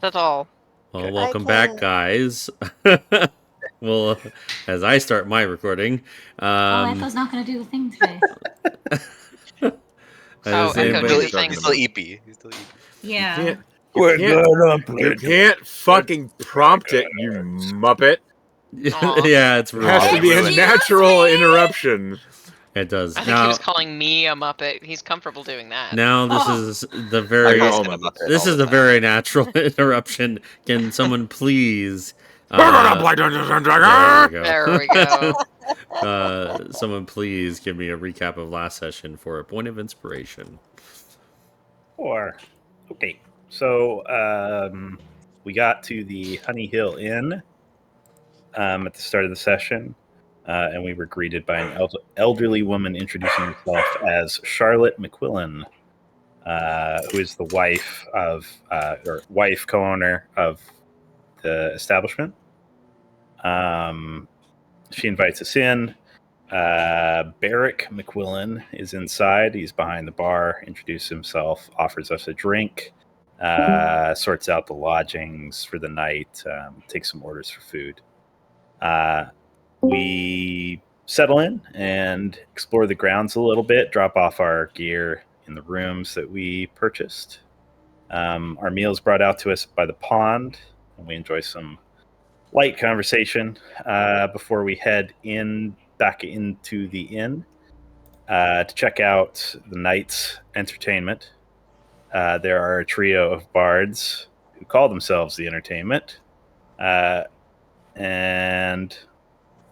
That's all. Well, Okay. welcome back, guys. Well, as I start my recording, Echo's not going to do the thing today. Oh, does Echo, do anybody? the He's thing. still EP. He's still EP. Yeah. You can't fucking prompt it, you muppet. Aw. Yeah, it's It rude. has to be a Excuse natural me? interruption. It does. I think he was Now, calling me a Muppet. He's comfortable doing that. this Oh. is the I very. call him a Muppet This all is the a time. very natural interruption. Can someone please? There There we go. There we go. Someone please give me a recap of last session for a point of inspiration. Okay, so we got to the Honey Hill Inn at the start of the session, and we were greeted by an elderly woman introducing herself as Charlotte McQuillan, who is the wife of or wife co-owner of the establishment. She invites us in. Barrick McQuillan is inside. He's behind the bar, introduces himself, offers us a drink, sorts out the lodgings for the night, takes some orders for food. We settle in and explore the grounds a little bit, drop off our gear in the rooms that we purchased. Our meals brought out to us by the pond, and we enjoy some light conversation before we head back into the inn to check out the night's entertainment. There are a trio of bards who call themselves the entertainment. And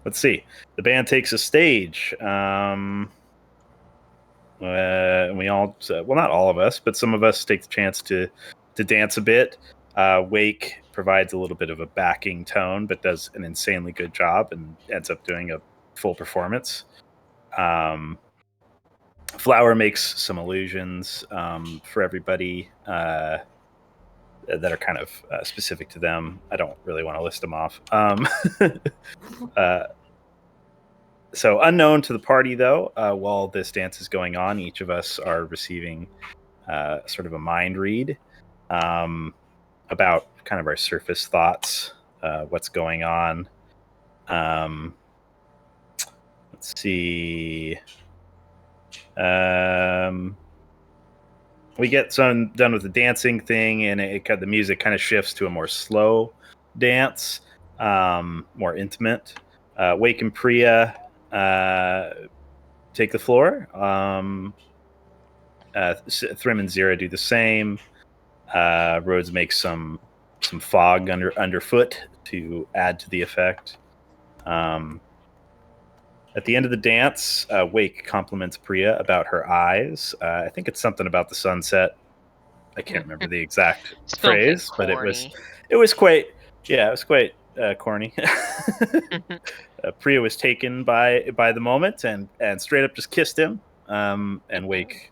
let's see. The band takes a stage. We all, well, not all of us, but some of us take the chance to dance a bit. Wake provides a little bit of a backing tone, but does an insanely good job and ends up doing a full performance. Flower makes some illusions for everybody that are kind of specific to them. I don't really want to list them off. So unknown to the party, though, while this dance is going on, each of us are receiving sort of a mind read about kind of our surface thoughts, what's going on. Let's see. We get done with the dancing thing, and the music kind of shifts to a more slow dance, more intimate. Wake and Priya take the floor. Thrym and Zira do the same. Rhodes makes some fog underfoot to add to the effect. At the end of the dance, Wake compliments Priya about her eyes. I think it's something about the sunset. I can't remember the exact phrase, but it was quite corny. Priya was taken by the moment and straight up just kissed him, and Wake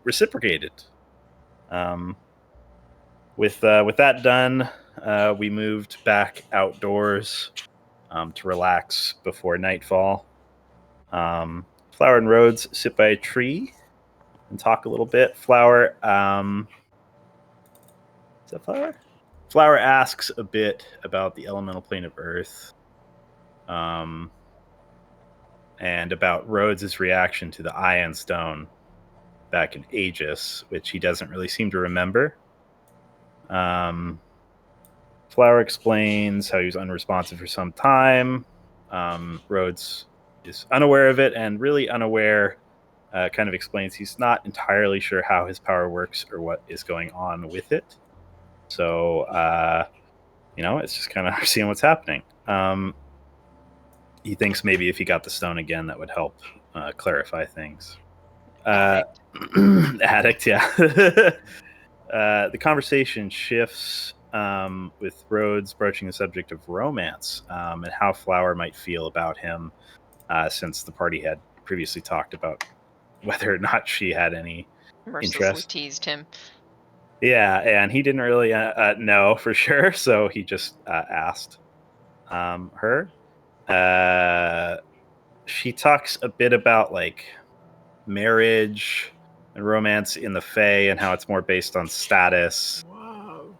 reciprocated. With that done, we moved back outdoors to relax before nightfall. Flower and Rhodes sit by a tree and talk a little bit. Flower, is that Flower? Flower asks a bit about the elemental plane of Earth, and about Rhodes' reaction to the Ion Stone back in Aegis, which he doesn't really seem to remember. Flower explains how he was unresponsive for some time. Rhodes is unaware of it, and really unaware, kind of explains he's not entirely sure how his power works or what is going on with it. So, it's just kind of seeing what's happening. He thinks maybe if he got the stone again, that would help clarify things. Addict, yeah. The conversation shifts with Rhodes broaching the subject of romance and how Flower might feel about him, since the party had previously talked about whether or not she had any interest. Teased him. Yeah, and he didn't really know for sure, so he just asked her. She talks a bit about like marriage and romance in the Fae and how it's more based on status. Wow.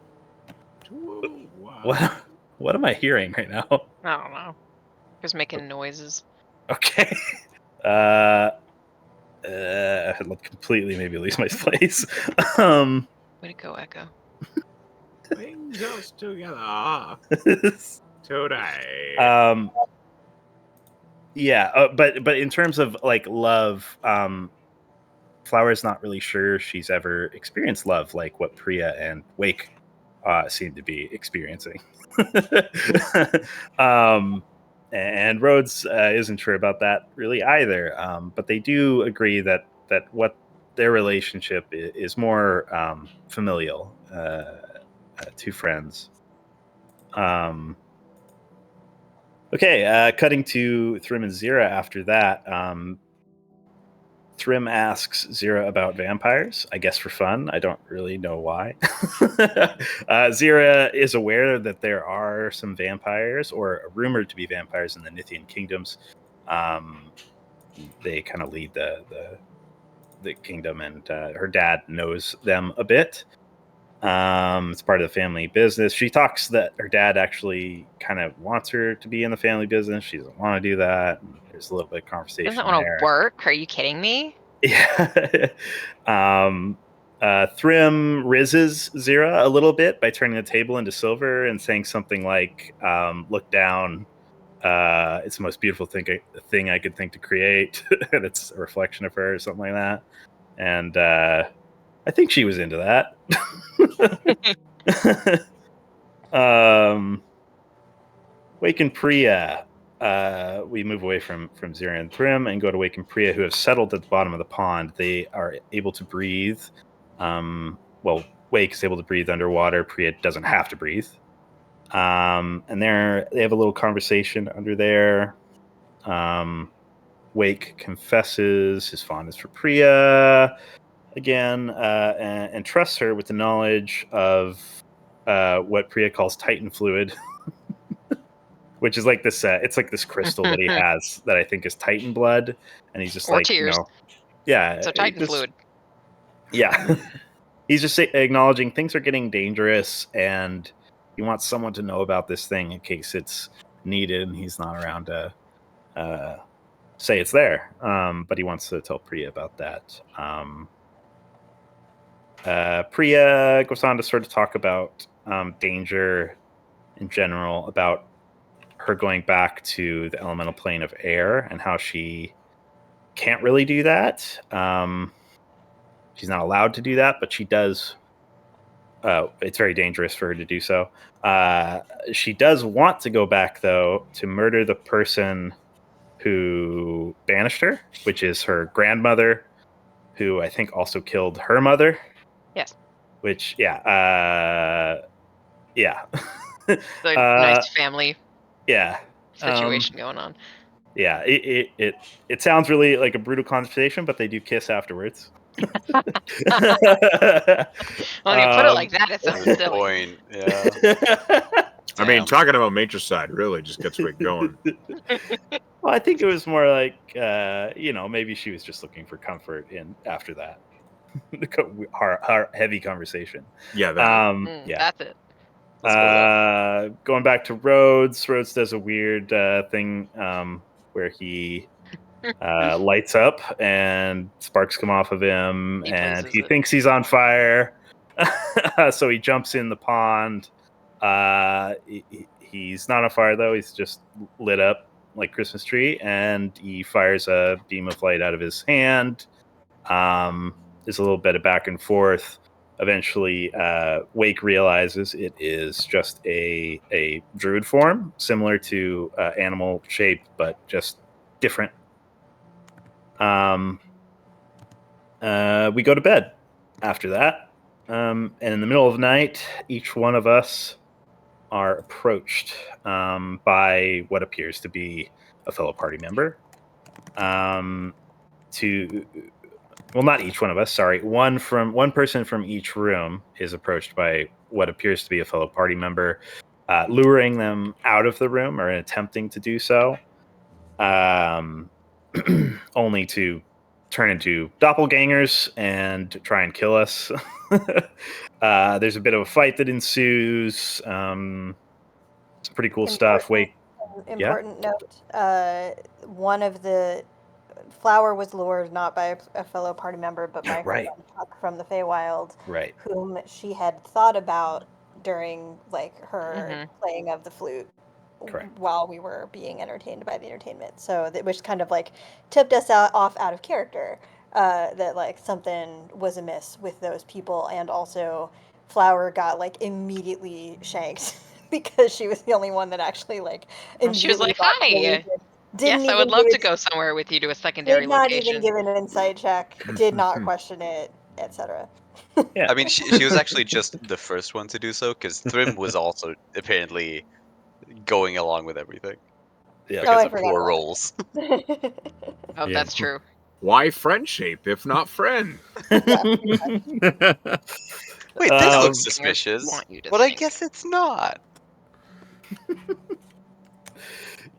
What am I hearing right now? I don't know. Just making noises. Okay. I completely maybe lose my place. Way to go, Echo. Brings us together today. Yeah, but in terms of like love, Flower's not really sure she's ever experienced love like what Priya and Wake seem to be experiencing. And Rhodes isn't sure about that really either. But they do agree that what their relationship is more familial, two friends. Okay, cutting to Thrym and Zira after that. Thrym asks Zira about vampires, I guess for fun. I don't really know why. Zira is aware that there are some vampires, or rumored to be vampires, in the Nithian kingdoms. They kind of lead the kingdom, and her dad knows them a bit. It's part of the family business. She talks that her dad actually kind of wants her to be in the family business. She doesn't want to do that. And there's a little bit of conversation Doesn't want there. to work? Are you kidding me? Yeah. Thrym rizzes Zira a little bit by turning the table into silver and saying something like, look down. It's the most beautiful thing I could think to create. And it's a reflection of her or something like that. And I think she was into that. Wake and Priya. We move away from Zira and Thrym and go to Wake and Priya, who have settled at the bottom of the pond. They are able to breathe. Well, Wake is able to breathe underwater. Priya doesn't have to breathe. And they have a little conversation under there. Wake confesses his fondness for Priya again, and trusts her with the knowledge of what Priya calls Titan fluid, which is like this. It's like this crystal that he has that I think is Titan blood, and he's just Or like, tears. yeah, So Titan fluid. Yeah, he's just acknowledging things are getting dangerous, and he wants someone to know about this thing in case it's needed, and he's not around to say it's there. But he wants to tell Priya about that. Priya goes on to sort of talk about danger in general, about her going back to the elemental plane of air and how she can't really do that. She's not allowed to do that, but she does. It's very dangerous for her to do so. She does want to go back, though, to murder the person who banished her, which is her grandmother, who I think also killed her mother. Yes. Which, yeah. The nice family yeah situation going on. Yeah, it sounds really like a brutal conversation, but they do kiss afterwards. When you put it like that, it sounds Good silly. point. Yeah. I mean, Damn. talking about matricide really just gets it going. Well, I think it was more like maybe she was just looking for comfort in after that heavy conversation. Yeah, that. Yeah, That's it. going back to Rhodes does a weird thing where he lights up and sparks come off of him, and he thinks he's on fire. So he jumps in the pond. He's not on fire, though. He's just lit up like Christmas tree, and he fires a beam of light out of his hand. There's a little bit of back and forth. Eventually, Wake realizes it is just a druid form, similar to animal shape, but just different. We go to bed after that. And in the middle of the night, each one of us are approached by what appears to be a fellow party member. Not each one of us, sorry. One person from each room is approached by what appears to be a fellow party member, luring them out of the room or attempting to do so, only to turn into doppelgangers and try and kill us. There's a bit of a fight that ensues. Some pretty cool stuff. Wait, Important note. One of the Flower was lured not by a fellow party member, but by her friend Puck from the Feywild, whom she had thought about during like her playing of the flute while we were being entertained by the entertainment. So that which kind of like tipped us off out of character, that like something was amiss with those people, and also Flower got like immediately shanked because she was the only one that actually like. She was like, "Hi." Yes, I would love to go somewhere with you to a secondary location. Did not even give an insight check. Did not question it, etc. Yeah. I mean, she was actually just the first one to do so, because Thrym was also apparently going along with everything. Yeah, because of poor rolls. That's true. Why friend shape if not friend? Wait, this looks suspicious. But I guess it's not.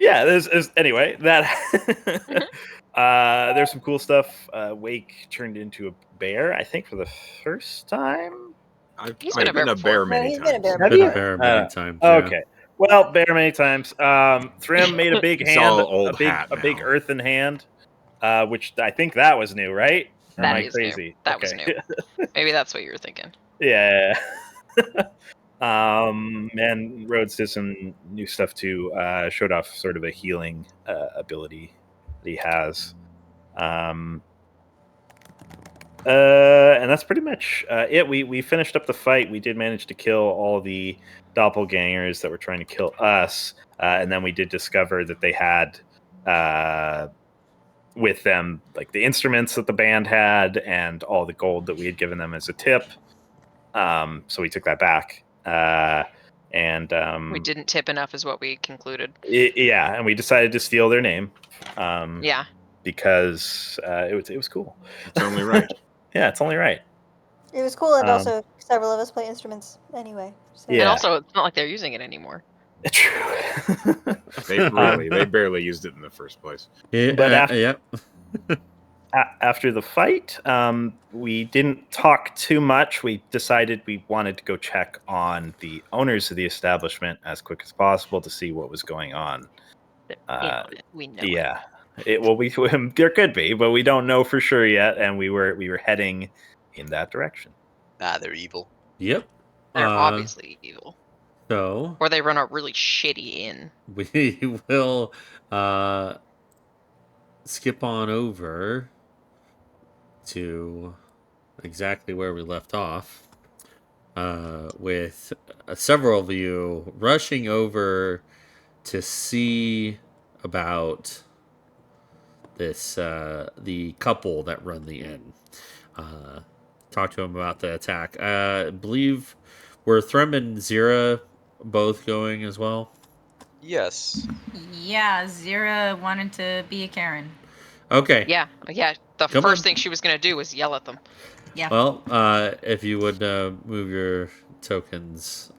Yeah, there's anyway that there's some cool stuff. Wake turned into a bear, I think, for the first time. I've been a bear many times. Okay. Well, bear many times. Thrym made a big hand, a big earthen hand, which I think that was new, right? Or am I crazy? New. That was new. Maybe that's what you were thinking. Yeah. And Rhodes did some new stuff too. Showed off sort of a healing ability that he has. And that's pretty much it. We finished up the fight. We did manage to kill all the doppelgangers that were trying to kill us. And then we did discover that they had with them like the instruments that the band had and all the gold that we had given them as a tip. So we took that back. And we didn't tip enough is what we concluded. Yeah, and we decided to steal their name. Yeah. Because it was cool. It's only right. Yeah, it's only right. It was cool, and also several of us play instruments anyway. So. Yeah. And also, it's not like they're using it anymore. True. They barely used it in the first place. Yeah, but after the fight, we didn't talk too much. We decided we wanted to go check on the owners of the establishment as quick as possible to see what was going on. We know. Yeah. There could be, but we don't know for sure yet, and we were heading in that direction. They're evil. Yep. They're obviously evil. So, or they run a really shitty inn. We will skip on over to exactly where we left off, with several of you rushing over to see about this the couple that run the inn. Talk to them about the attack. I believe were Thrym and Zira both going as well? Yes. Yeah, Zira wanted to be a Karen. Okay. Yeah. The first thing she was going to do was yell at them. Yeah. Well, if you would move your tokens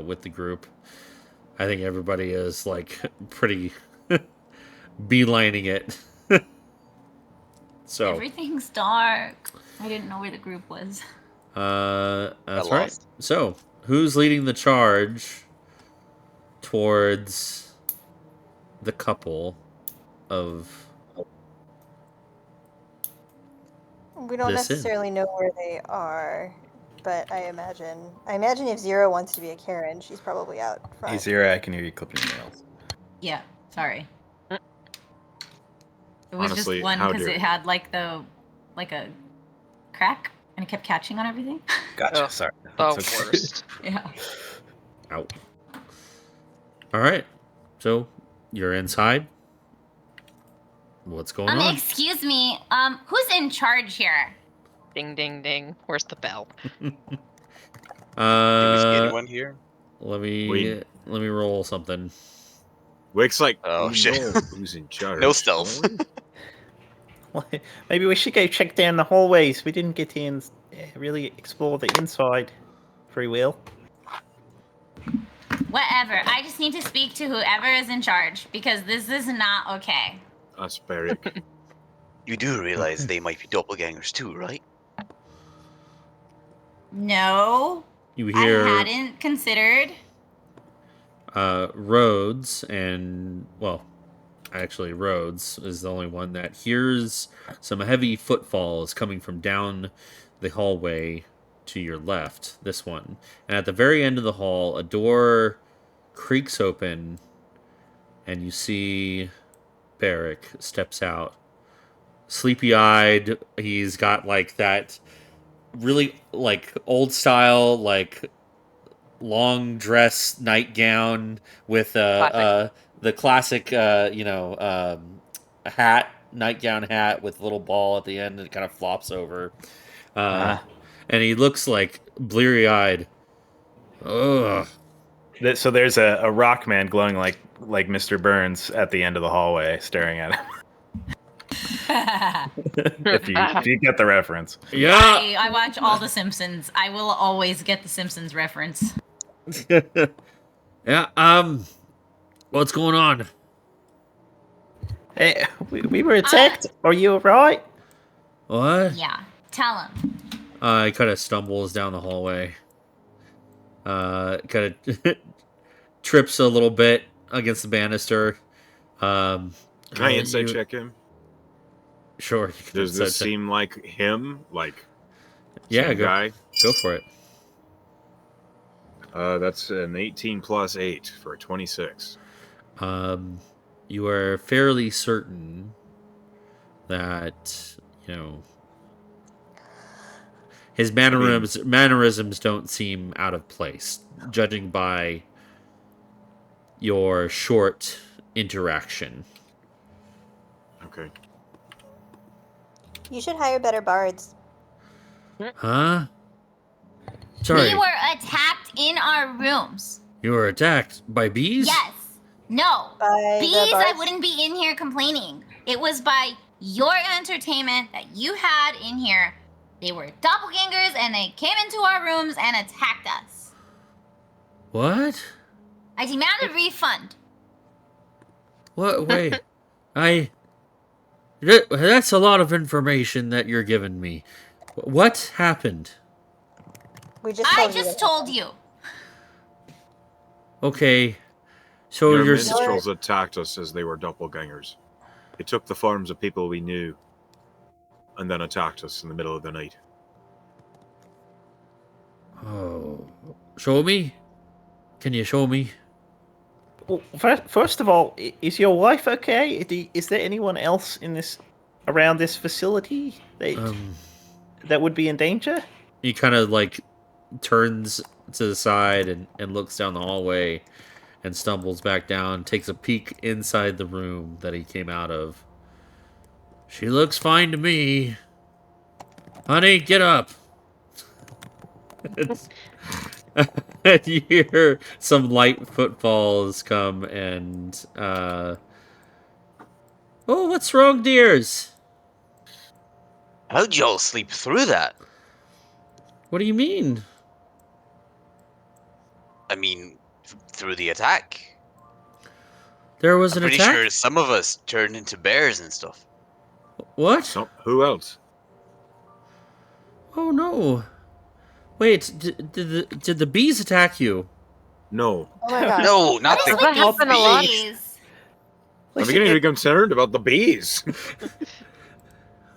with the group, I think everybody is like pretty beelining it. So everything's dark. I didn't know where the group was. That's right. So, who's leading the charge towards the couple of? We don't necessarily know where they are, but I imagine if Zira wants to be a Karen, she's probably out front. Hey Zira, I can hear you clipping your nails. Yeah, sorry. It was honestly, just one because it had like a crack and it kept catching on everything. Gotcha. Sorry. The worst. Yeah. Out. All right. So you're inside. What's going on? Excuse me. Who's in charge here? Ding, ding, ding. Where's the bell? Do we see anyone here? Let me roll something. Wake's like, oh shit, who's in charge? No stealth. Maybe we should go check down the hallways. We didn't get in, really explore the inside very well. Whatever. I just need to speak to whoever is in charge because this is not okay. Us, Beric. You do realize they might be doppelgangers too, right? No. You hear I hadn't considered. Rhodes and, well, actually Rhodes is the only one that hears some heavy footfalls coming from down the hallway to your left, this one. And at the very end of the hall, a door creaks open and you see Barrick steps out. Sleepy-eyed, he's got like that really like old style like long dress nightgown with the classic hat, nightgown hat with a little ball at the end and it kind of flops over. And he looks like bleary-eyed. Ugh. So there's a rock man glowing like Mr. Burns at the end of the hallway staring at him. if you get the reference. Yeah. I watch all The Simpsons. I will always get the Simpsons reference. Yeah, what's going on? Hey, we were attacked. Are you alright? What? Yeah, tell him. He kind of stumbles down the hallway. Kind of trips a little bit against the banister. Can I insight check him? Sure. Does this seem like him? Like, yeah, guy? Go for it. That's an 18 plus 8 for a 26. You are fairly certain that, his mannerisms don't seem out of place, judging by your short interaction. Okay. You should hire better bards. Huh? Sorry. We were attacked in our rooms. You were attacked by bees? Yes. No. By bees, the bards? I wouldn't be in here complaining. It was by your entertainment that you had in here. They were doppelgangers and they came into our rooms and attacked us. What? I demand a refund. What? Wait. That's a lot of information that you're giving me. What happened? I just told you. Okay. So Your you're minstrels attacked us as they were doppelgangers. They took the forms of people we knew and then attacked us in the middle of the night. Oh. Show me? Can you show me? Well, first of all, is your wife okay? Is there anyone else around this facility that would be in danger? He kind of like turns to the side and looks down the hallway and stumbles back down, takes a peek inside the room that he came out of. She looks fine to me. Honey, get up. And you hear some light footfalls come and oh, what's wrong, dears? How'd y'all sleep through that? What do you mean? I mean, through the attack. There was an I'm attack? pretty sure some of us turned into bears and stuff. What? Who else? Oh no. Wait, did the bees attack you? No. Oh my god. No, not the bees. I'm beginning to be concerned about the bees.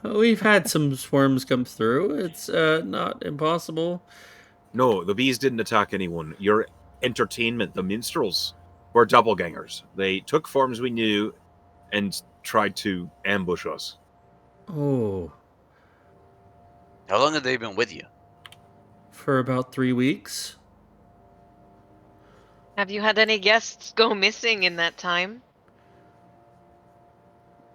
We've had some swarms come through. It's not impossible. No, the bees didn't attack anyone. Your entertainment, the minstrels, were doppelgangers. They took forms we knew and tried to ambush us. Oh. How long have they been with you? For about 3 weeks. Have you had any guests go missing in that time?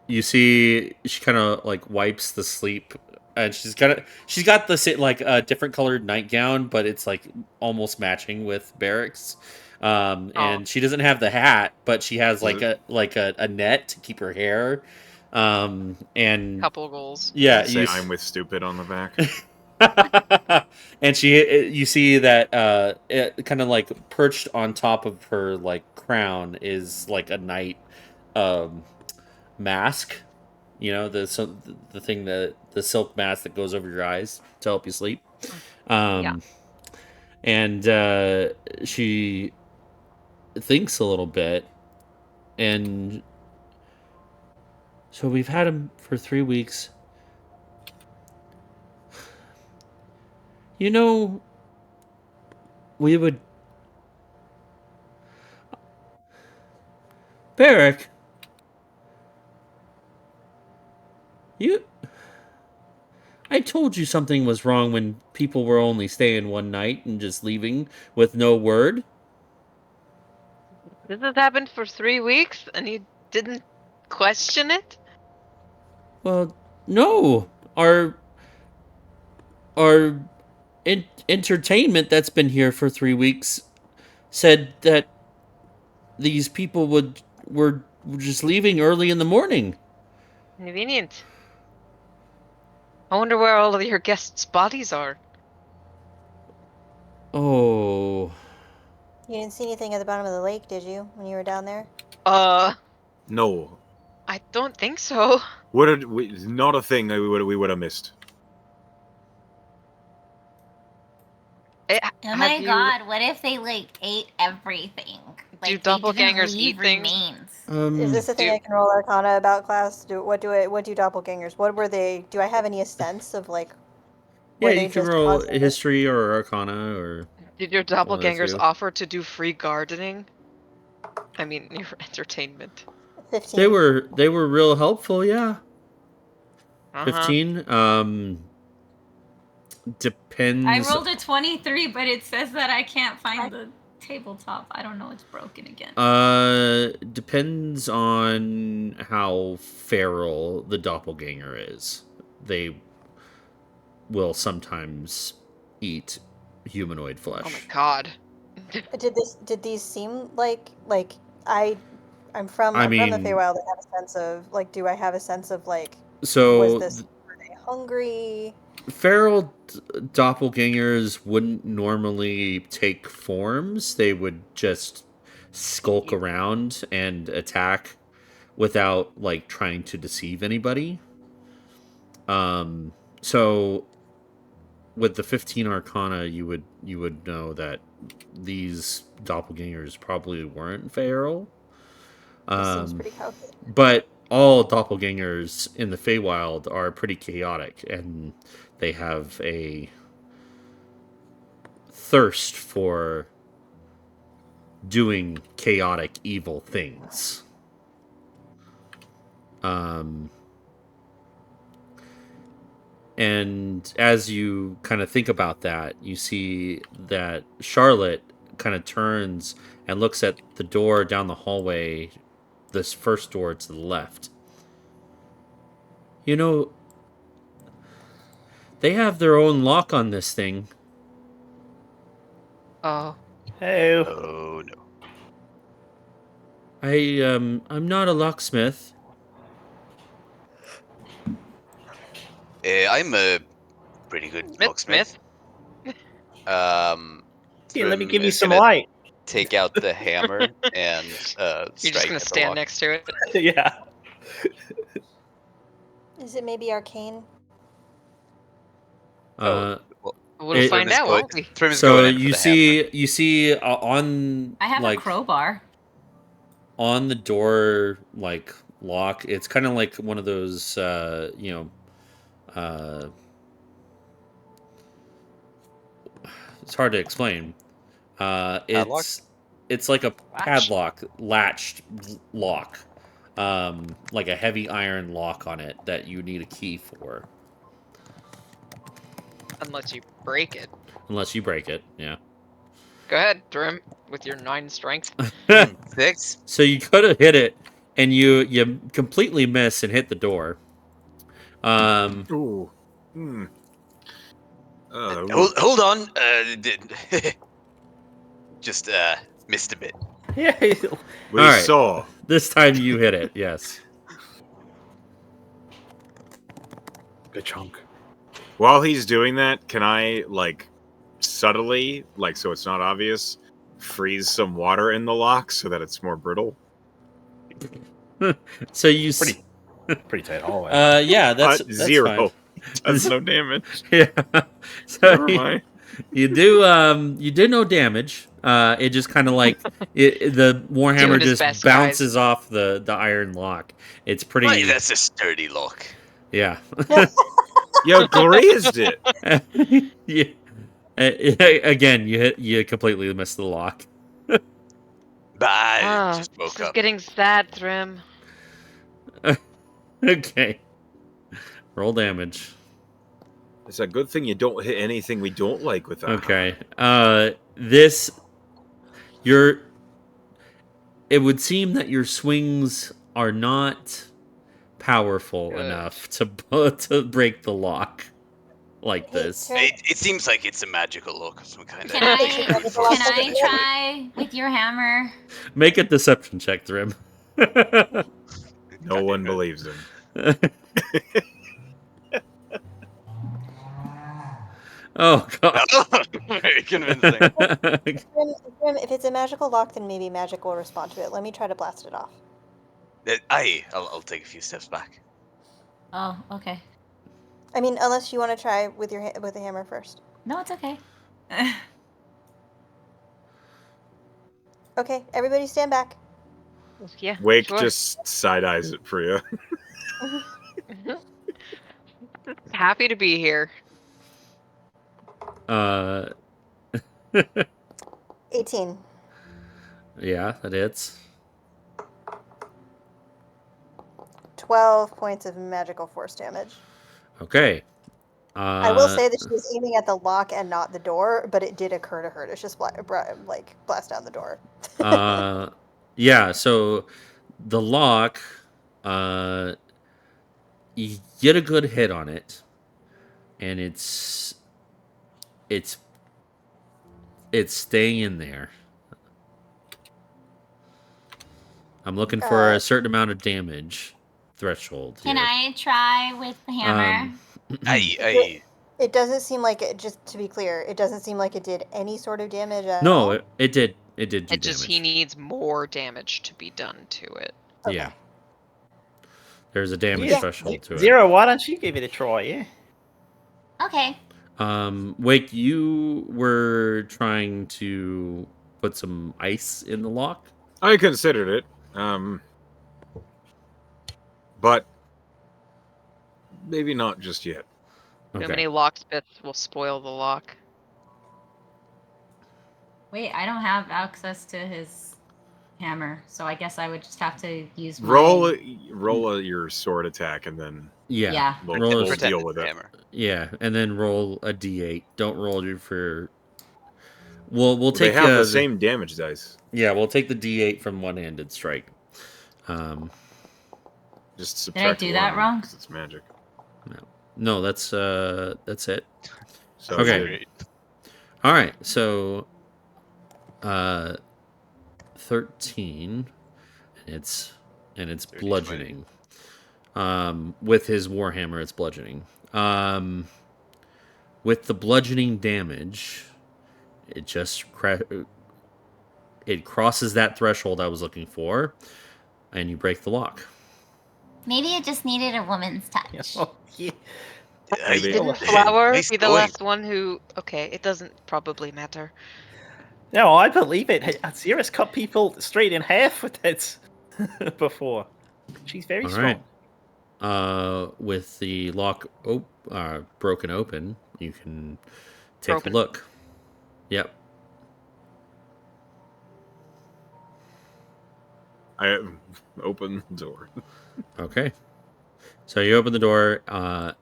You see, she kind of like wipes the sleep, and she's got the like a different colored nightgown, but it's like almost matching with Barrick's. And she doesn't have the hat, but she has like a net to keep her hair. And couple goals. Yeah, say I'm with stupid on the back. And you see that it kind of like perched on top of her like crown is like a night mask, the thing, the silk mask that goes over your eyes to help you sleep. And she thinks a little bit, and so we've had him for 3 weeks. You know, we would... Barrick, I told you something was wrong when people were only staying one night and just leaving with no word. This has happened for 3 weeks, and you didn't question it? Well, no. Our entertainment that's been here for 3 weeks said that these people were just leaving early in the morning. Convenient. I wonder where all of your guests' bodies are. Oh. You didn't see anything at the bottom of the lake, did you, when you were down there? No. I don't think so. Not a thing we would have missed. Oh my god, what if they, like, ate everything? Like, do doppelgangers eat remains? Is this a thing I can roll Arcana about, class? What do doppelgangers? What were they? Do I have any sense of, like... Yeah, you can roll history or Arcana or... Did your doppelgangers offer to do free gardening? I mean, your entertainment. 15. They were real helpful, yeah. 15. Depends. I rolled a 23, but it says that I can't find the tabletop. I don't know, it's broken again. Depends on how feral the doppelganger is. They will sometimes eat humanoid flesh. Oh my god. Did these seem like I'm from the Feywild. I have a sense of, like, do I have a sense of, like, were they hungry? Feral doppelgangers wouldn't normally take forms. They would just skulk around and attack without, like, trying to deceive anybody. So with the 15 Arcana, you would know that these doppelgangers probably weren't feral. Seems pretty calculated. But all doppelgangers in the Feywild are pretty chaotic, and they have a thirst for doing chaotic, evil things. And as you kind of think about that, you see that Charlotte kind of turns and looks at the door down the hallway, this first door to the left. You know, they have their own lock on this thing. Oh. Hey. Oh no. I'm not a locksmith. I'm a pretty good locksmith. Here, let me Thrym give you is some gonna light. Take out the hammer and You're just gonna stand next to it. Yeah. Is it maybe arcane? We'll find out, won't we? So you see on I have a crowbar. On the door, like, lock, it's kind of like one of those it's hard to explain. It's like a padlock, latched lock, like a heavy iron lock on it that you need a key for. Unless you break it. Unless you break it, yeah. Go ahead, Thrym, with your 9 strength. 6. So you could have hit it, and you completely miss and hit the door. Ooh. Hold on. Just missed a bit. Yeah. We saw. This time you hit it. Yes. Good chunk. While he's doing that, can I, like, subtly, like, so it's not obvious, freeze some water in the lock so that it's more brittle? So you pretty tight hallway. Yeah, that's 0. fine. That's no damage. Yeah. So Never mind. You do no damage. It just kind of like the warhammer Doing his just best, bounces off the iron lock. It's pretty. Right, that's a sturdy lock. Yeah. You grazed it. Yeah. Again, you completely missed the lock. Bah, just This woke is up. getting sad, Thrym. Okay. Roll damage. It's a good thing you don't hit anything we don't like with that. Okay. It would seem that your swings are not powerful enough to break the lock like this. It seems like it's a magical look of some kind. Can I try with your hammer? Make a deception check, Thrym. No one believes him. Oh god. Very convincing. Grim, if it's a magical lock, then maybe magic will respond to it. Let me try to blast it off. I'll take a few steps back. Oh, okay. I mean, unless you want to try with the hammer first. No, it's okay. Okay, everybody stand back. Yeah. Wake sure. just side eyes it for you. Happy to be here. 18. Yeah, that hits. 12 points of magical force damage. Okay. I will say that she was aiming at the lock and not the door, but it did occur to her to just blast down the door. Yeah, so the lock, you get a good hit on it, and it's staying in there. I'm looking for a certain amount of damage threshold. Can I try with the hammer? It doesn't seem like it. Just to be clear, it doesn't seem like it did any sort of damage at all. No, it did. It did do It just damage. he needs more damage to be done to it. Okay. Yeah. There's a damage threshold to it. Zero, why don't you give it a try? Yeah. Okay. Wake, you were trying to put some ice in the lock? I considered it. But maybe not just yet. Too many locksmiths will spoil the lock. Wait, I don't have access to his hammer, so I guess I would just have to use my... Roll your sword attack and then Yeah. we'll deal with it. Hammer. Yeah, and then roll a d8. Don't roll you for... We'll take they have the same damage dice. Yeah, we'll take the d8 from one-handed strike. Just Did subtract I do that wrong? because it's magic. No, that's it. So Okay. All right. So 13 and it's bludgeoning. With his warhammer it's bludgeoning. With the bludgeoning damage, it just it crosses that threshold I was looking for, and you break the lock. Maybe it just needed a woman's touch. Oh, yeah. Didn't Flower be the last one who... Okay, it doesn't probably matter. No, I believe it. Zira's cut people straight in half with it before. She's very strong. Right. With the lock broken open, you can take a look. Yep. I open the door. Okay. So you open the door. I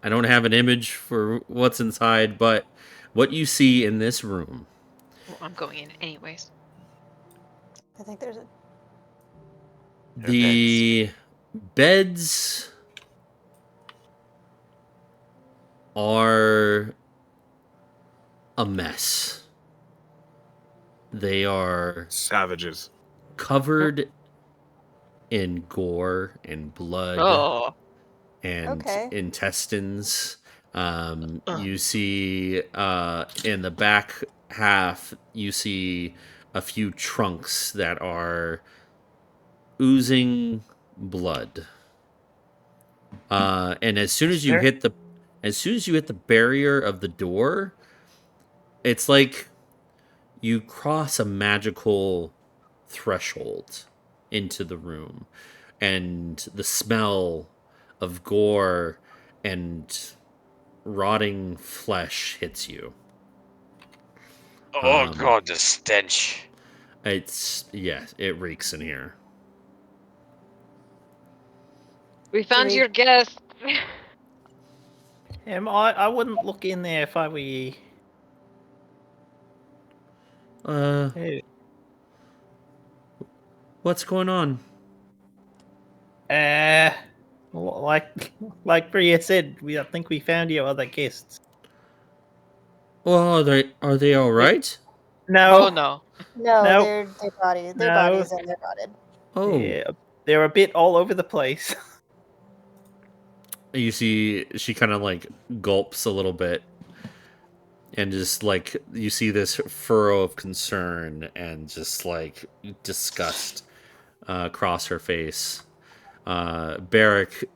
don't have an image for what's inside, but what you see in this room. Well, I'm going in anyways. I think there's The beds are a mess. They are savages, covered in gore and blood and intestines. You see in the back half, you see a few trunks that are oozing blood. And as soon as you hit the barrier of the door, it's like you cross a magical threshold into the room, and the smell of gore and rotting flesh hits you. Oh god, the stench. It reeks in here. We found your guest. I wouldn't look in there if I were you. Hey. What's going on? Like Bria said, I think we found your other guests. Well, are they all right? No. Oh no. No, Nope. their bodies, and they're rotted. Oh, Yeah, they're a bit all over the place. you see, she kind of like gulps a little bit, and just like you see this furrow of concern and just like disgust across her face. Barrick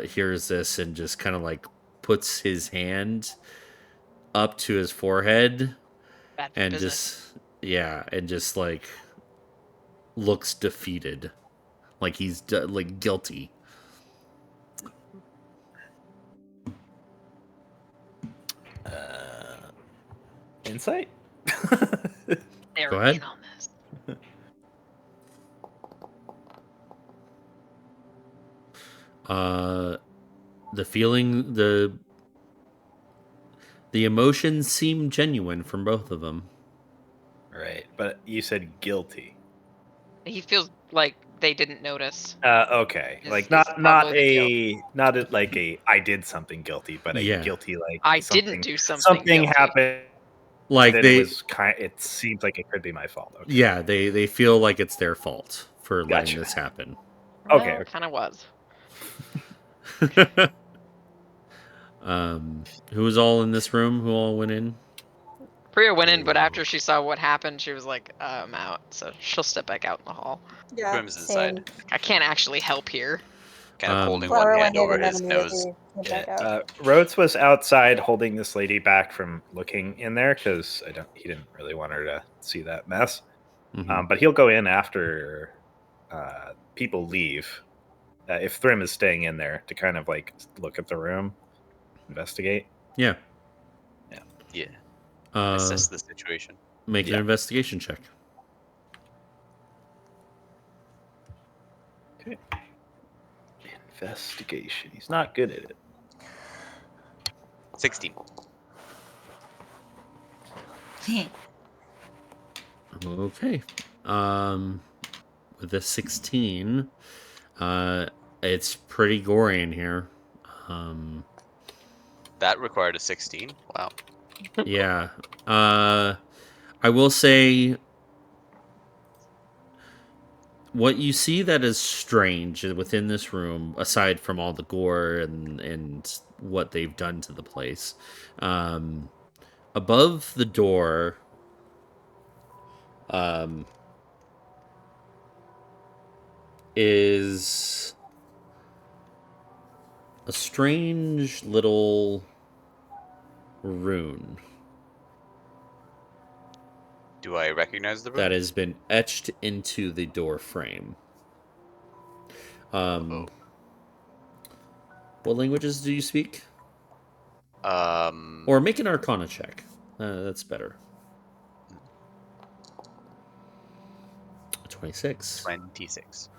hears this and just kind of like puts his hand up to his forehead and just like looks defeated, like he's like guilty. Insight? They're Go ahead. in on this. The feeling, the emotions seem genuine from both of them. Right, but you said guilty. He feels like they didn't notice. Okay, like not like a I did something guilty, but a guilty like I something, didn't do something. Something guilty. happened. Like that it seems like it could be my fault. Okay. Yeah, they feel like it's their fault for letting Gotcha. this happen. Okay. Well, kind of was. Who was all in this room? Who all went in? Priya went in, but after she saw what happened, she was like, I'm out. So she'll step back out in the hall. Yeah, Grim's inside. I can't actually help here. Kind of holding Flower one went hand in over and then his nose. immediately went back out. Rhodes was outside holding this lady back from looking in there because he didn't really want her to see that mess. Mm-hmm. But he'll go in after people leave. If Thrym is staying in there to kind of like look at the room, investigate. Yeah. Assess the situation. Make an investigation check. Okay. Investigation. He's not good at it. 16. Okay. With a 16, it's pretty gory in here. That required a 16. Wow. Yeah. I will say what you see that is strange within this room, aside from all the gore and what they've done to the place, above the door, is a strange little rune. Do I recognize the room? That has been etched into the door frame. What languages do you speak? Or make an Arcana check. That's better. 26. 26.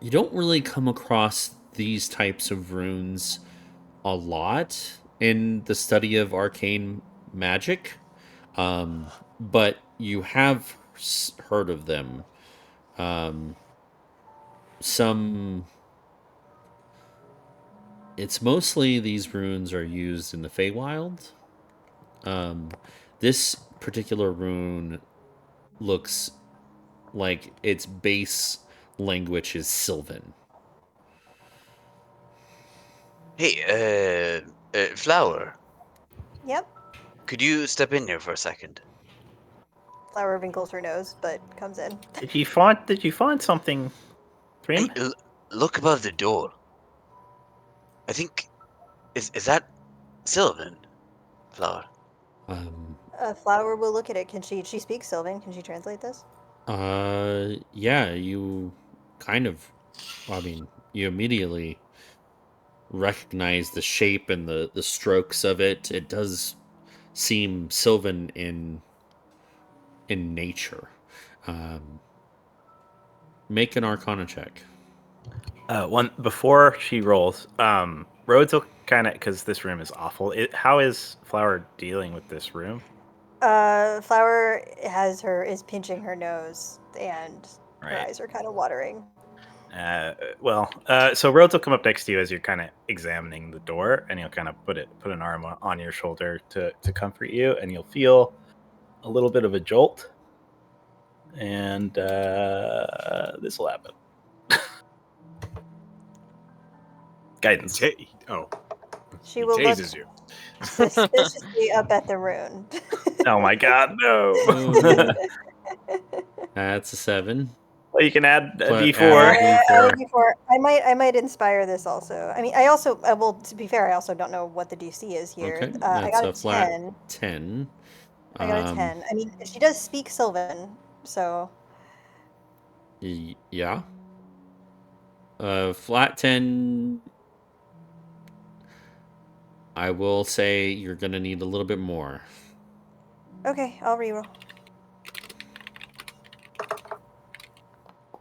You don't really come across these types of runes a lot in the study of arcane magic, but you have heard of them. It's mostly these runes are used in the Feywild. This particular rune looks like its base language is Sylvan. Hey, Flower. Yep. Could you step in here for a second? Flower wrinkles her nose, but comes in. Did you find something, Thrym? Hey, look above the door. I think is that Sylvan Flower? Flower will look at it. Can she speak Sylvan? Can she translate this? Yeah, you kind of, I mean, you immediately recognize the shape and the strokes of it. It does seem Sylvan in nature. Make an Arcana check. One before she rolls, Rhodes will kind of, because this room is awful. How is Flower dealing with this room? Flower is pinching her nose, and her eyes are kind of watering. So Rhodes will come up next to you as you're kind of examining the door, and he'll kind of put an arm on your shoulder to comfort you, and you'll feel a little bit of a jolt, and this will happen. Guidance. She will look tases you. suspiciously up at the rune. Oh my god, no! That's a 7. Well, you can add a D4. Add a D4. I might inspire this also. I mean, I also well, to be fair, I also don't know what the DC is here. Okay, I got a flat 10. 10. I got a 10. I mean, she does speak Sylvan, so. Yeah. Flat 10. I will say you're gonna need a little bit more. Okay, I'll reroll.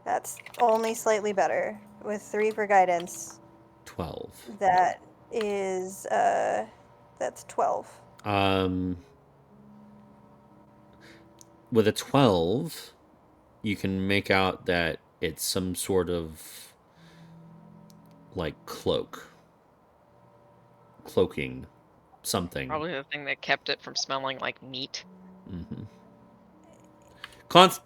That's only slightly better with 3 for guidance. 12. That is that's 12. With a 12, you can make out that it's some sort of like cloaking something. Probably the thing that kept it from smelling like meat. Mm-hmm.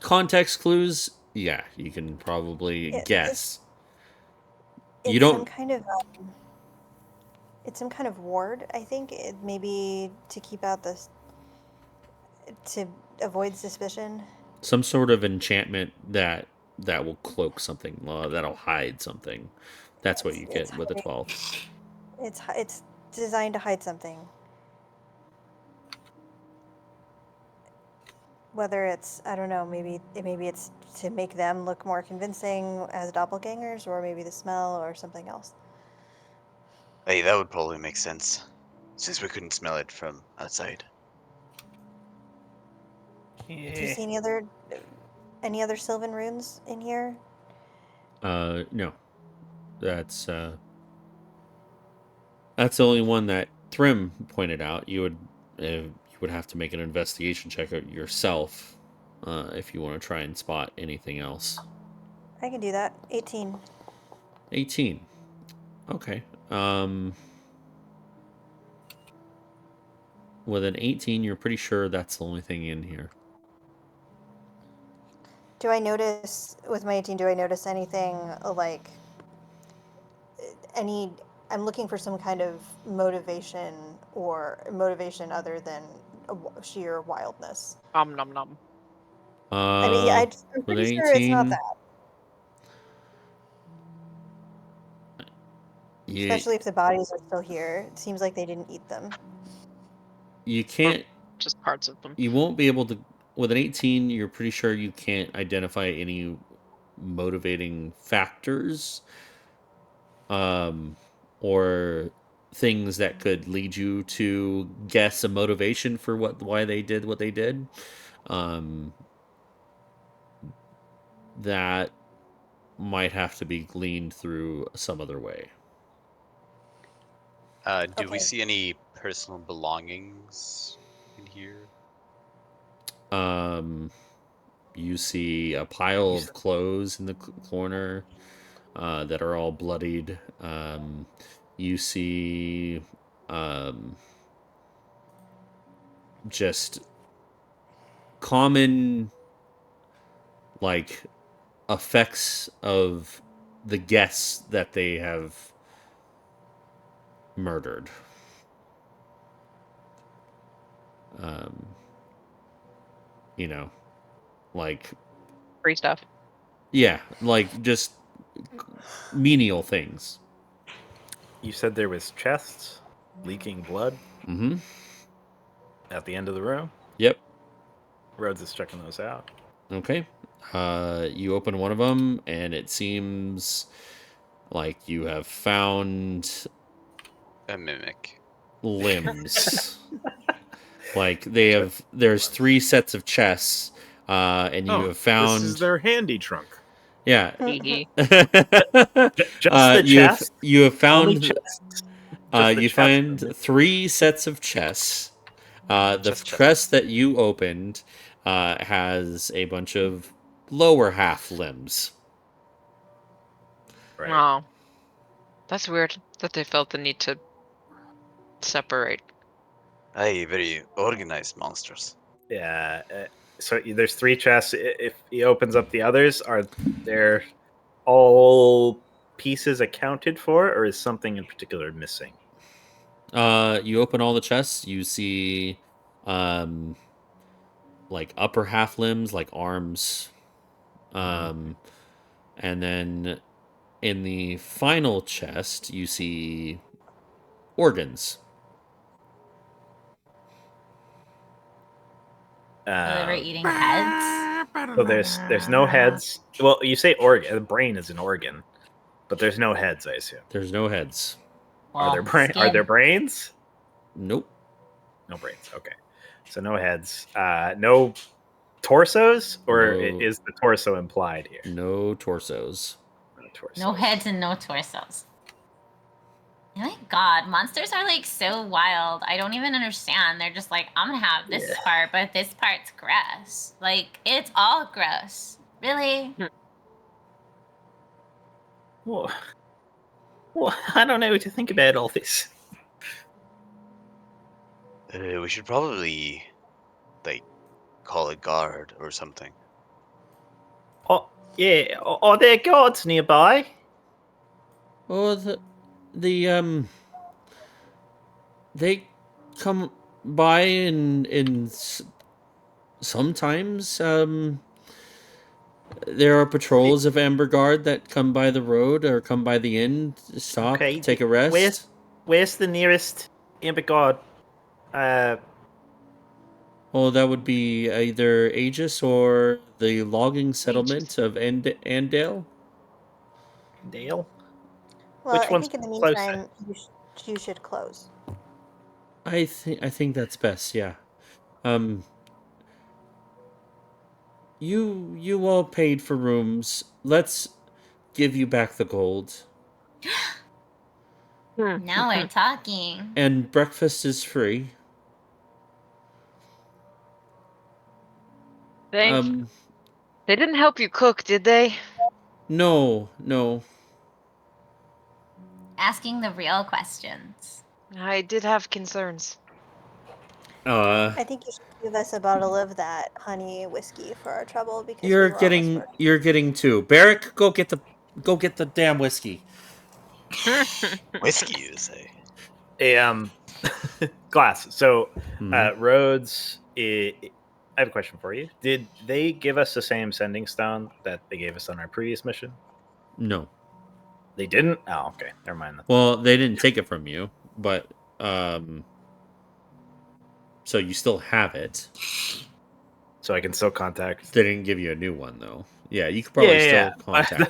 Context clues, yeah, you can probably guess. It's you don't. It's some kind of ward, I think. Maybe to keep out to avoid suspicion. Some sort of enchantment that will cloak something, that'll hide something. That's what you get with a 12. It's designed to hide something. Whether it's, I don't know, maybe it's to make them look more convincing as doppelgangers, or maybe the smell or something else. Hey, that would probably make sense, since we couldn't smell it from outside. Do you see any other Sylvan runes in here? No. That's the only one that Thrym pointed out. You would have to make an investigation check yourself if you want to try and spot anything else. I can do that. 18. 18. Okay. With an 18, you're pretty sure that's the only thing in here. Do I notice, with my 18, do I notice anything like I'm looking for some kind of motivation other than sheer wildness. Nom nom nom. I mean, I'm pretty sure it's not that. Especially if the bodies are still here. It seems like they didn't eat them. You can't. Just parts of them. You won't be able to. With an 18, you're pretty sure you can't identify any motivating factors, or things that could lead you to guess a motivation for why they did what they did. That might have to be gleaned through some other way. Do we see any personal belongings in here? You see a pile of clothes in the corner that are all bloodied. You see just common like effects of the guests that they have murdered. You know, like free stuff. Yeah, like just menial things. You said there was chests leaking blood Mm-hmm. at the end of the room. Yep. Rhodes is checking those out. Okay. You open one of them, and it seems like you have found A mimic. limbs. Like there's 3 sets of chests, and you have found. This is their handy trunk. Yeah. Just the chest. You have Only found. chest. Just the You chest find of it. 3 sets of chests. The Chest. chest that you opened has a bunch of lower half limbs. Right. Oh. That's weird that they felt the need to separate. Aye, very organized monsters. Yeah. So there's 3 chests. If he opens up the others, are there all pieces accounted for, or is something in particular missing? You open all the chests, you see like upper half limbs, like arms. And then in the final chest, you see organs. So they were eating heads. So there's no heads. Well, you say organ. The brain is an organ, but there's no heads, I assume. There's no heads. Are there brains? Nope. No brains. Okay. So no heads. No torsos, or No. is the torso implied here? No torsos. No torsos. No heads and no torsos. Oh my god, monsters are like so wild. I don't even understand. They're just like, I'm gonna have this part, but this part's gross. Like, it's all gross. Really? Well, I don't know what to think about all this. We should probably, like, call a guard or something. Oh, yeah. Are there guards nearby? Oh, they come by in sometimes. There are patrols of Amber Guard that come by the road or come by the inn, stop, Okay, take a rest. Where's the nearest Amber Guard? Well, that would be either Aegis or the logging settlement of Andale. Dale? Well, Which I one's think in the closer? meantime, you should close. I think that's best. Yeah. You all paid for rooms. Let's give you back the gold. Now we're talking. And breakfast is free. They didn't help you cook, did they? No. Asking the real questions. I did have concerns. I think you should give us a bottle of that honey whiskey for our trouble because You're we were almost getting 2. Barrick, go get the damn whiskey. Whiskey, you say? Glass. So, Rhodes, I have a question for you. Did they give us the same sending stone that they gave us on our previous mission? No. They didn't? Oh, okay. Never mind then. Well, they didn't take it from you, but so you still have it. So I can still contact. They didn't give you a new one though. Yeah, you could probably still contact them.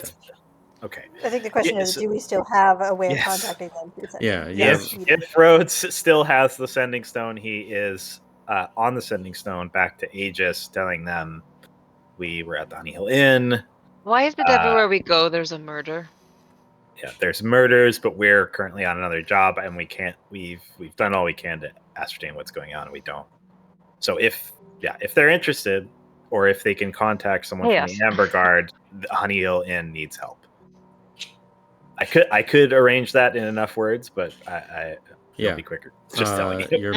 Okay. I think the question is, do we still have a way of contacting them? Yeah. If Rhodes still has the sending stone, he is on the sending stone back to Aegis, telling them we were at the Honey Hill Inn. Why is it everywhere we go there's a murder? Yeah, there's murders, but we're currently on another job, and we can't. We've done all we can to ascertain what's going on, and we don't. So if they're interested, or if they can contact someone from the Amber Guard, the Honey Hill Inn needs help. I could arrange that in enough words, but it'll be quicker. Just telling you. Your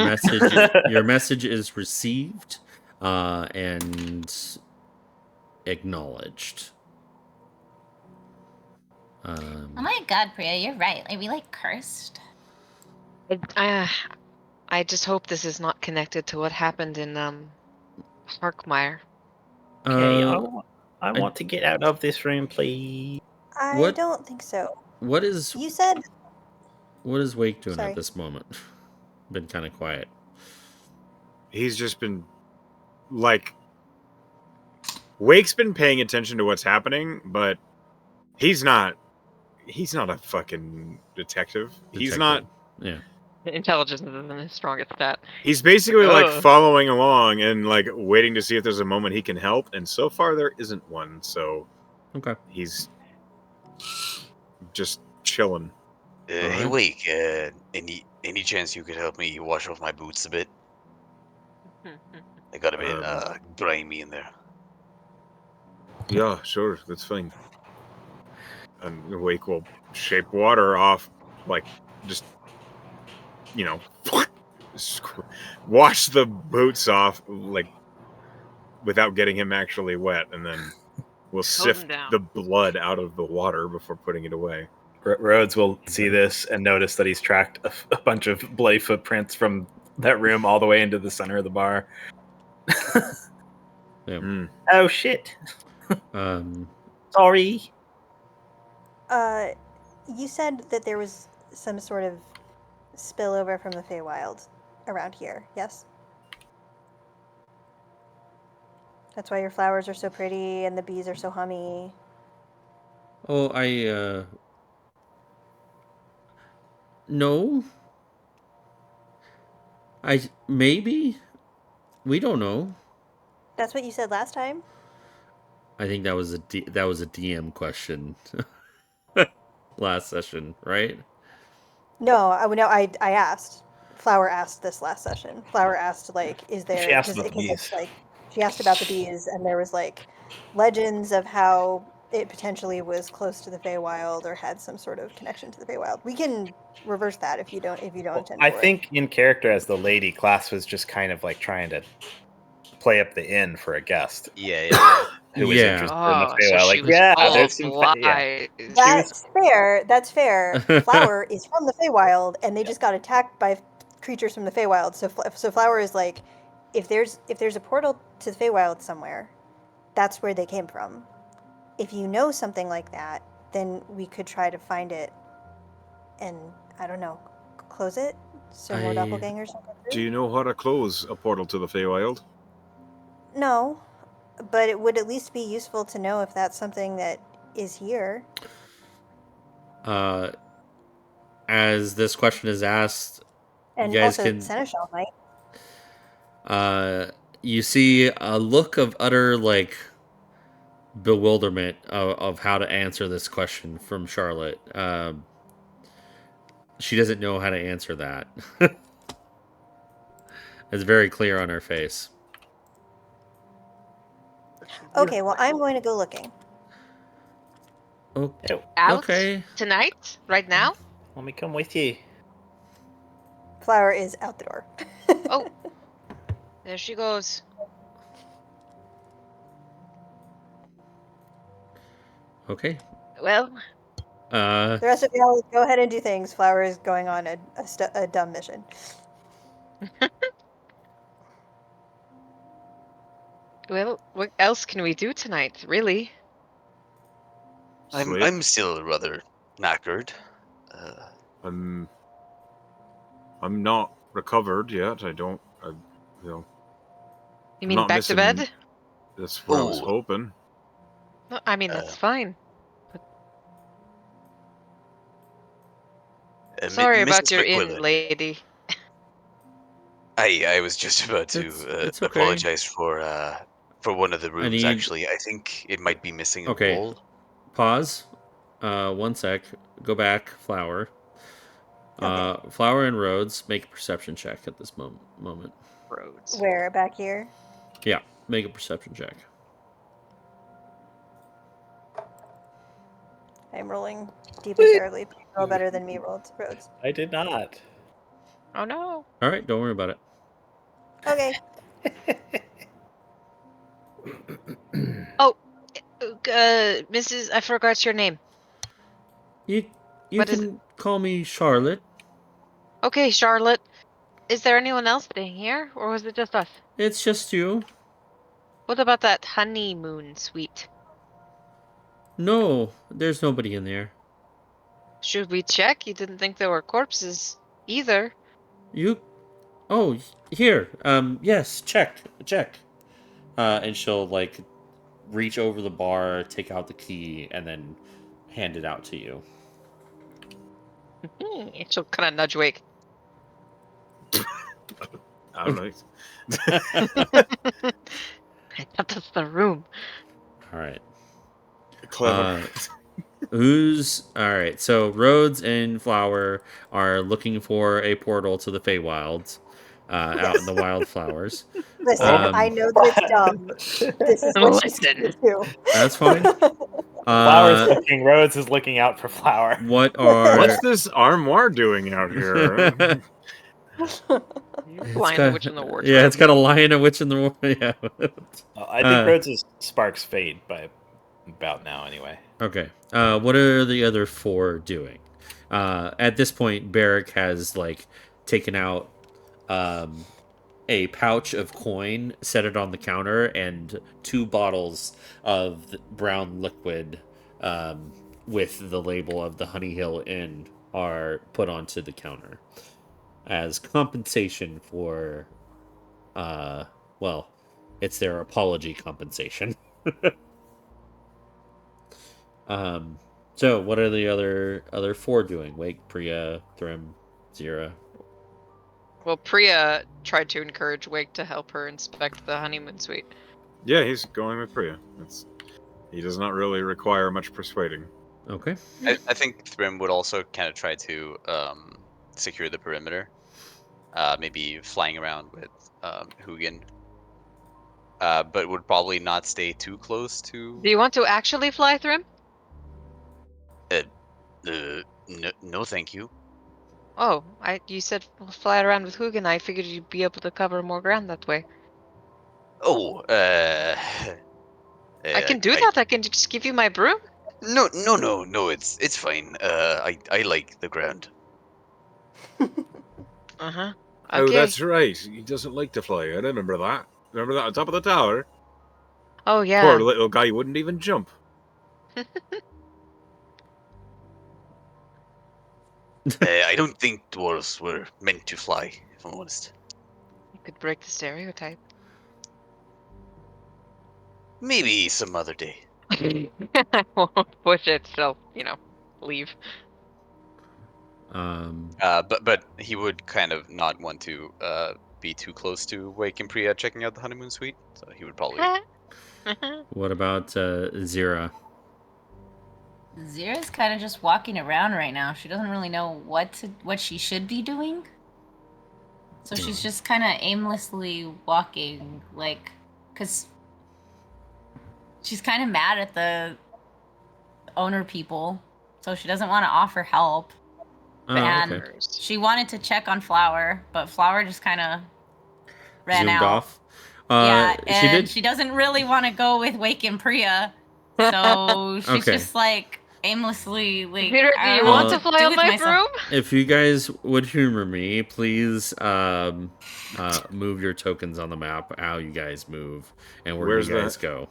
message is received and acknowledged. Oh my god, Priya, you're right. Are we like cursed? I just hope this is not connected to what happened in Harkmire. Okay, I want to get out of this room, please. I don't think so. What is? You said What is Wake doing Sorry. at this moment? Been kind of quiet. He's just been like Wake's been paying attention to what's happening, but he's not a fucking detective. He's not. Yeah. Intelligence isn't his strongest stat. He's basically like Ugh. following along and like waiting to see if there's a moment he can help, and so far there isn't one. So Okay. he's just chilling. Hey, Alright. Wake, any chance you could help me wash off my boots a bit? They got a bit grimy in there. Yeah, sure, that's fine. And Wake will shape water off, like just wash the boots off, like without getting him actually wet, and then we'll sift down. the blood out of the water before putting it away. Rhodes will see this and notice that he's tracked a bunch of bloody footprints from that room all the way into the center of the bar. Yeah. Oh shit! Um. Sorry. You said that there was some sort of spillover from the Feywild around here, yes? That's why your flowers are so pretty and the bees are so hummy. Oh, no. Maybe. We don't know. That's what you said last time? I think that was a DM question last session, right? No, I asked. Flower asked this last session. Flower asked, like, is there... She asked about the bees. Like, she asked about the bees, and there was, like, legends of how it potentially was close to the Feywild or had some sort of connection to the Feywild. We can reverse that if you don't intend I for think in character as the lady, Class was just kind of like trying to play up the inn for a guest. Yeah. Who was interested in the Oh, Feywild. so Like, she was yeah, full there's of some lies. That's fair. That's fair. Flower is from the Feywild, and they just got attacked by creatures from the Feywild. So Flower is like, if there's a portal to the Feywild somewhere, that's where they came from. If you know something like that, then we could try to find it, and I don't know, close it so more doppelgangers don't go through. Do you know how to close a portal to the Feywild? No, but it would at least be useful to know if that's something that is here. As this question is asked, And you guys also can. Seneschal might. You see a look of utter bewilderment of how to answer this question from Charlotte. She doesn't know how to answer that. It's very clear on her face. Okay, well, I'm going to go looking. Out Okay. tonight? Right now? Let me come with you. Flower is out the door. Oh, there she goes. Okay. Well, The rest of y'all go ahead and do things. Flower is going on a dumb mission. well, what else can we do tonight, really? Sleep? I'm still rather knackered. I'm not recovered yet. I don't. You I'm mean not back to missing- bed? That's what I was hoping. No, I mean, that's fine. Sorry about Mrs. your McQuillan. inn, lady. I was just about to It's okay. apologize for one of the rooms. need- Actually, I think it might be missing a Okay. wall. Pause. 1 sec. Go back. Flower. Okay. Flower and Rhodes, make a perception check at this moment. Roads. Where? Back here? Yeah, make a perception check. I'm rolling deep and terribly. Please roll better than me rolled, Rhodes. I did not. Oh no. All right, don't worry about it. Okay. Oh, Mrs. I forgot your name. You What is can call me Charlotte. Okay, Charlotte. Is there anyone else staying here, or was it just us? It's just you. What about that honeymoon suite? No, there's nobody in there. Should we check? You didn't think there were corpses either. Oh, here. Yes, check. And she'll, like, reach over the bar, take out the key, and then hand it out to you. She'll kind of nudge Wake. I don't know. That's the room. All right. Clever. Alright, so Rhodes and Flower are looking for a portal to the Feywilds, out in the wildflowers. Listen, I know that it's dumb. This is what she's Listen. do. That's fine. Flower's looking, Rhodes is looking out for Flower. What's this armoire doing out here? Lion, the Witch, and the Wardrobe. Yeah, it's got a lion, a witch, and the yeah. I think Rhodes' sparks fade by about now, anyway. Okay. What are the other four doing? At this point, Barrick has taken out a pouch of coin, set it on the counter, and 2 bottles of brown liquid with the label of the Honey Hill Inn are put onto the counter as compensation for, it's their apology compensation. So what are the other 4 doing? Wake, Priya, Thrym, Zira. Well, Priya tried to encourage Wake to help her inspect the honeymoon suite. Yeah, he's going with Priya. He does not really require much persuading. Okay. I think Thrym would also kind of try to secure the perimeter. Maybe flying around with Hugin. But would probably not stay too close to... Do you want to actually fly, Thrym? No, thank you. Oh, you said fly around with Hugin. I figured you'd be able to cover more ground that way. Oh, I can do that. I can just give you my broom. No, it's fine. I like the ground. Uh-huh. Okay. Oh, that's right. He doesn't like to fly. I remember that. Remember that on top of the tower? Oh, yeah. Poor little guy wouldn't even jump. I don't think dwarves were meant to fly, if I'm honest. You could break the stereotype. Maybe some other day. I won't push it, so, leave. But he would kind of not want to be too close to Wake and Priya checking out the honeymoon suite, so he would probably... What about Zira? Zira's kind of just walking around right now. She doesn't really know what she should be doing. So she's just kind of aimlessly walking, because she's kind of mad at the owner people, so she doesn't want to offer help. And she wanted to check on Flower, but Flower just kind of ran Zoomed out. Off. Yeah, and she doesn't really want to go with Wake and Priya, so she's just aimlessly Peter, do you want to fly on my broom? If you guys would humor me, please move your tokens on the map, how you guys move, and where you guys go.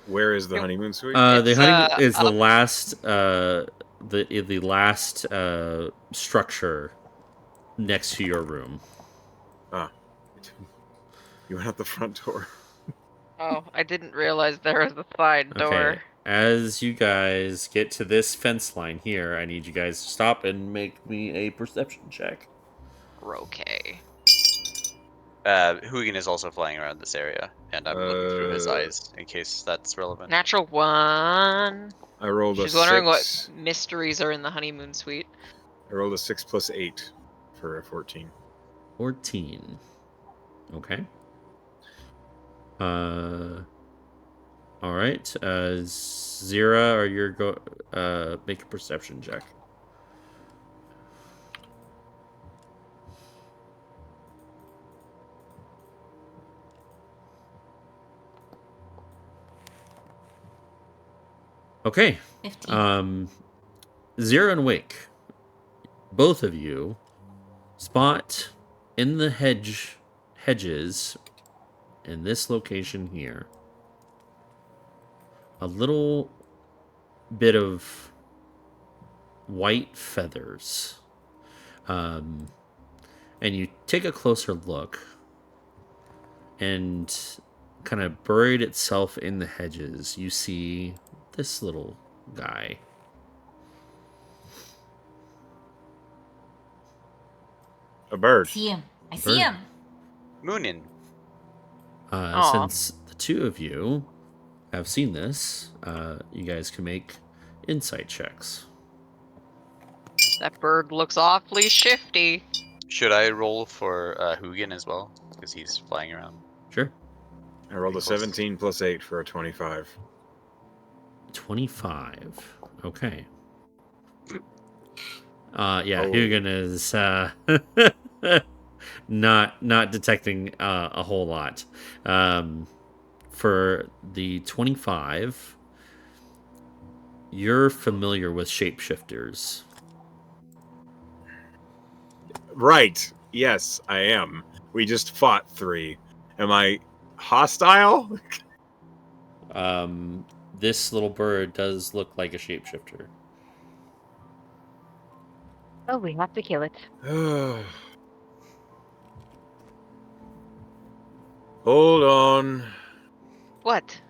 Where is the honeymoon suite? The honeymoon is the last the last structure next to your room. Ah. You went out the front door. Oh, I didn't realize there was a side door. Okay. As you guys get to this fence line here, I need you guys to stop and make me a perception check. Okay. Hugin is also flying around this area, and I'm looking through his eyes in case that's relevant. Natural 1. I rolled She's a wondering 6. what mysteries are in the honeymoon suite. I rolled a 6 plus 8 for a 14. 14. Okay. All right. Zira, or you're make a perception check. Okay. 15. Zira and Wake, both of you spot in the hedges in this location here a little bit of white feathers. And you take a closer look, and kind of buried itself in the hedges, you see this little guy. A bird. See him. I Bird. see him. Moonin. Since the two of you have seen this, you guys can make insight checks. That bird looks awfully shifty. Should I roll for Hugin as well? Because he's flying around. Sure. I rolled a 17 plus 8 for a 25. 25. Okay. Oh. Hugin is not detecting a whole lot. For the 25, you're familiar with shapeshifters. Right. Yes, I am. We just fought 3. Am I hostile? This little bird does look like a shapeshifter. Oh, we have to kill it. Hold on. What?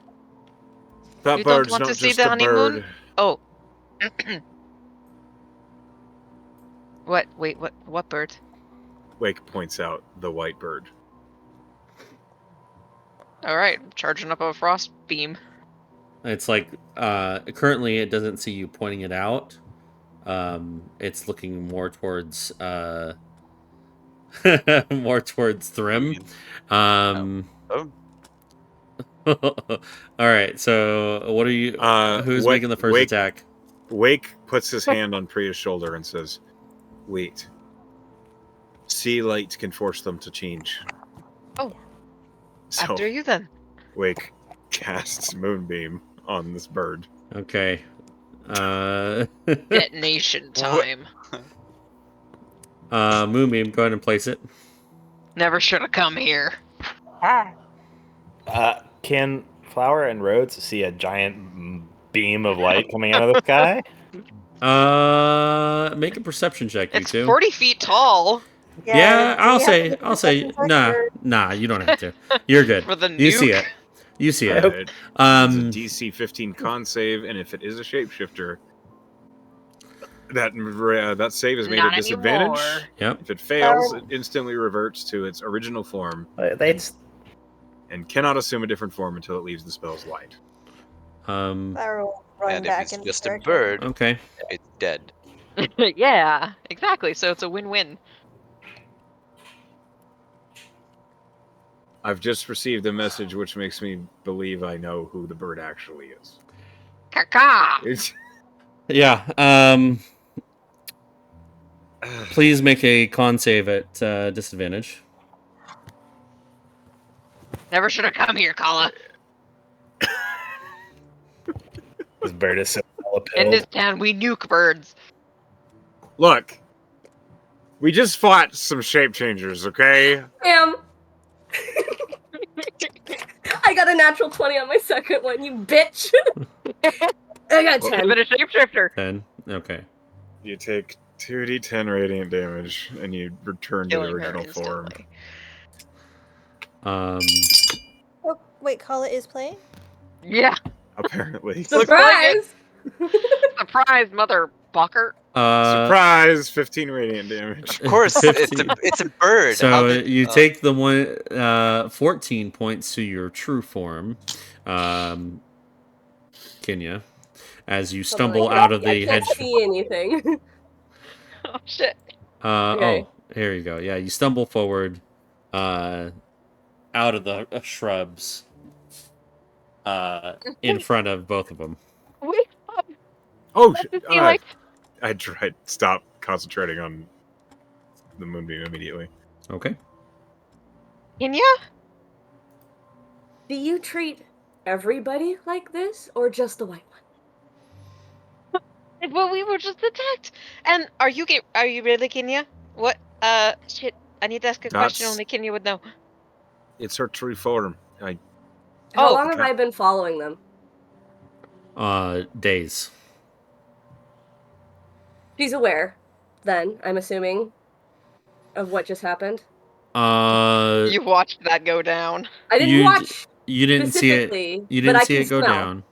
That You don't bird's want not to see just the a honeymoon? bird. Oh. What? Wait, what bird? Wake points out the white bird. Alright, charging up a frost beam. It's like currently it doesn't see you pointing it out. It's looking more towards more towards Thrym. All right. So what are you? Who's making the first attack? Wake puts his hand on Priya's shoulder and says, "Wait. Sea light can force them to change." Oh. So After you then. Wake casts Moonbeam on this bird. Okay. Detonation time. Moonbeam, go ahead and place it. Never should have come here. Can Flower and Rhodes see a giant beam of light coming out of the sky? Make a perception check, you It's two. 40 feet tall. Yeah, I'll say, nah, you don't have to. You're good. For the You see nuke? it. You see it. It's a DC 15 con save, and if it is a shapeshifter, that save is made Not at disadvantage. anymore. Yep. If it fails, it instantly reverts to its original form. And cannot assume a different form until it leaves the spell's light. Flower will run And if back it's into just a character. bird, Okay. it's dead. Yeah, exactly. So it's a win-win. I've just received a message which makes me believe I know who the bird actually is. Caca! Yeah. Please make a con save at disadvantage. Never should have come here, Kala. This bird is so In this town, we nuke birds. Look, we just fought some shape changers, okay? Damn. I got a natural 20 on my second one, you bitch. I got 10. But a shapeshifter. 10. Okay. You take 2d10 radiant damage, and you return to the Killing her original form. instantly. Oh, wait, Kala is playing? Yeah. Apparently. Surprise! Surprise, mother fucker. Surprise! 15 radiant damage. Of course, it's a bird. So you take the 14 points to your true form, Kenya, as you stumble out of the I can't hedge. see anything. Oh, shit. Okay. Oh, here you go. Yeah, you stumble forward out of the shrubs in front of both of them. Wait up. Oh, I tried stop concentrating on the moonbeam immediately. Okay. Kenya? Do you treat everybody like this, or just the white one? Well, we were just attacked. And are you really Kenya? What? Shit. I need to ask a question only Kenya would know. It's her true form. How long have I been following them? Days. She's aware, then, I'm assuming, of what just happened. You watched that go down. I didn't watch You didn't see it. specifically, You but didn't I see can it go smell. down.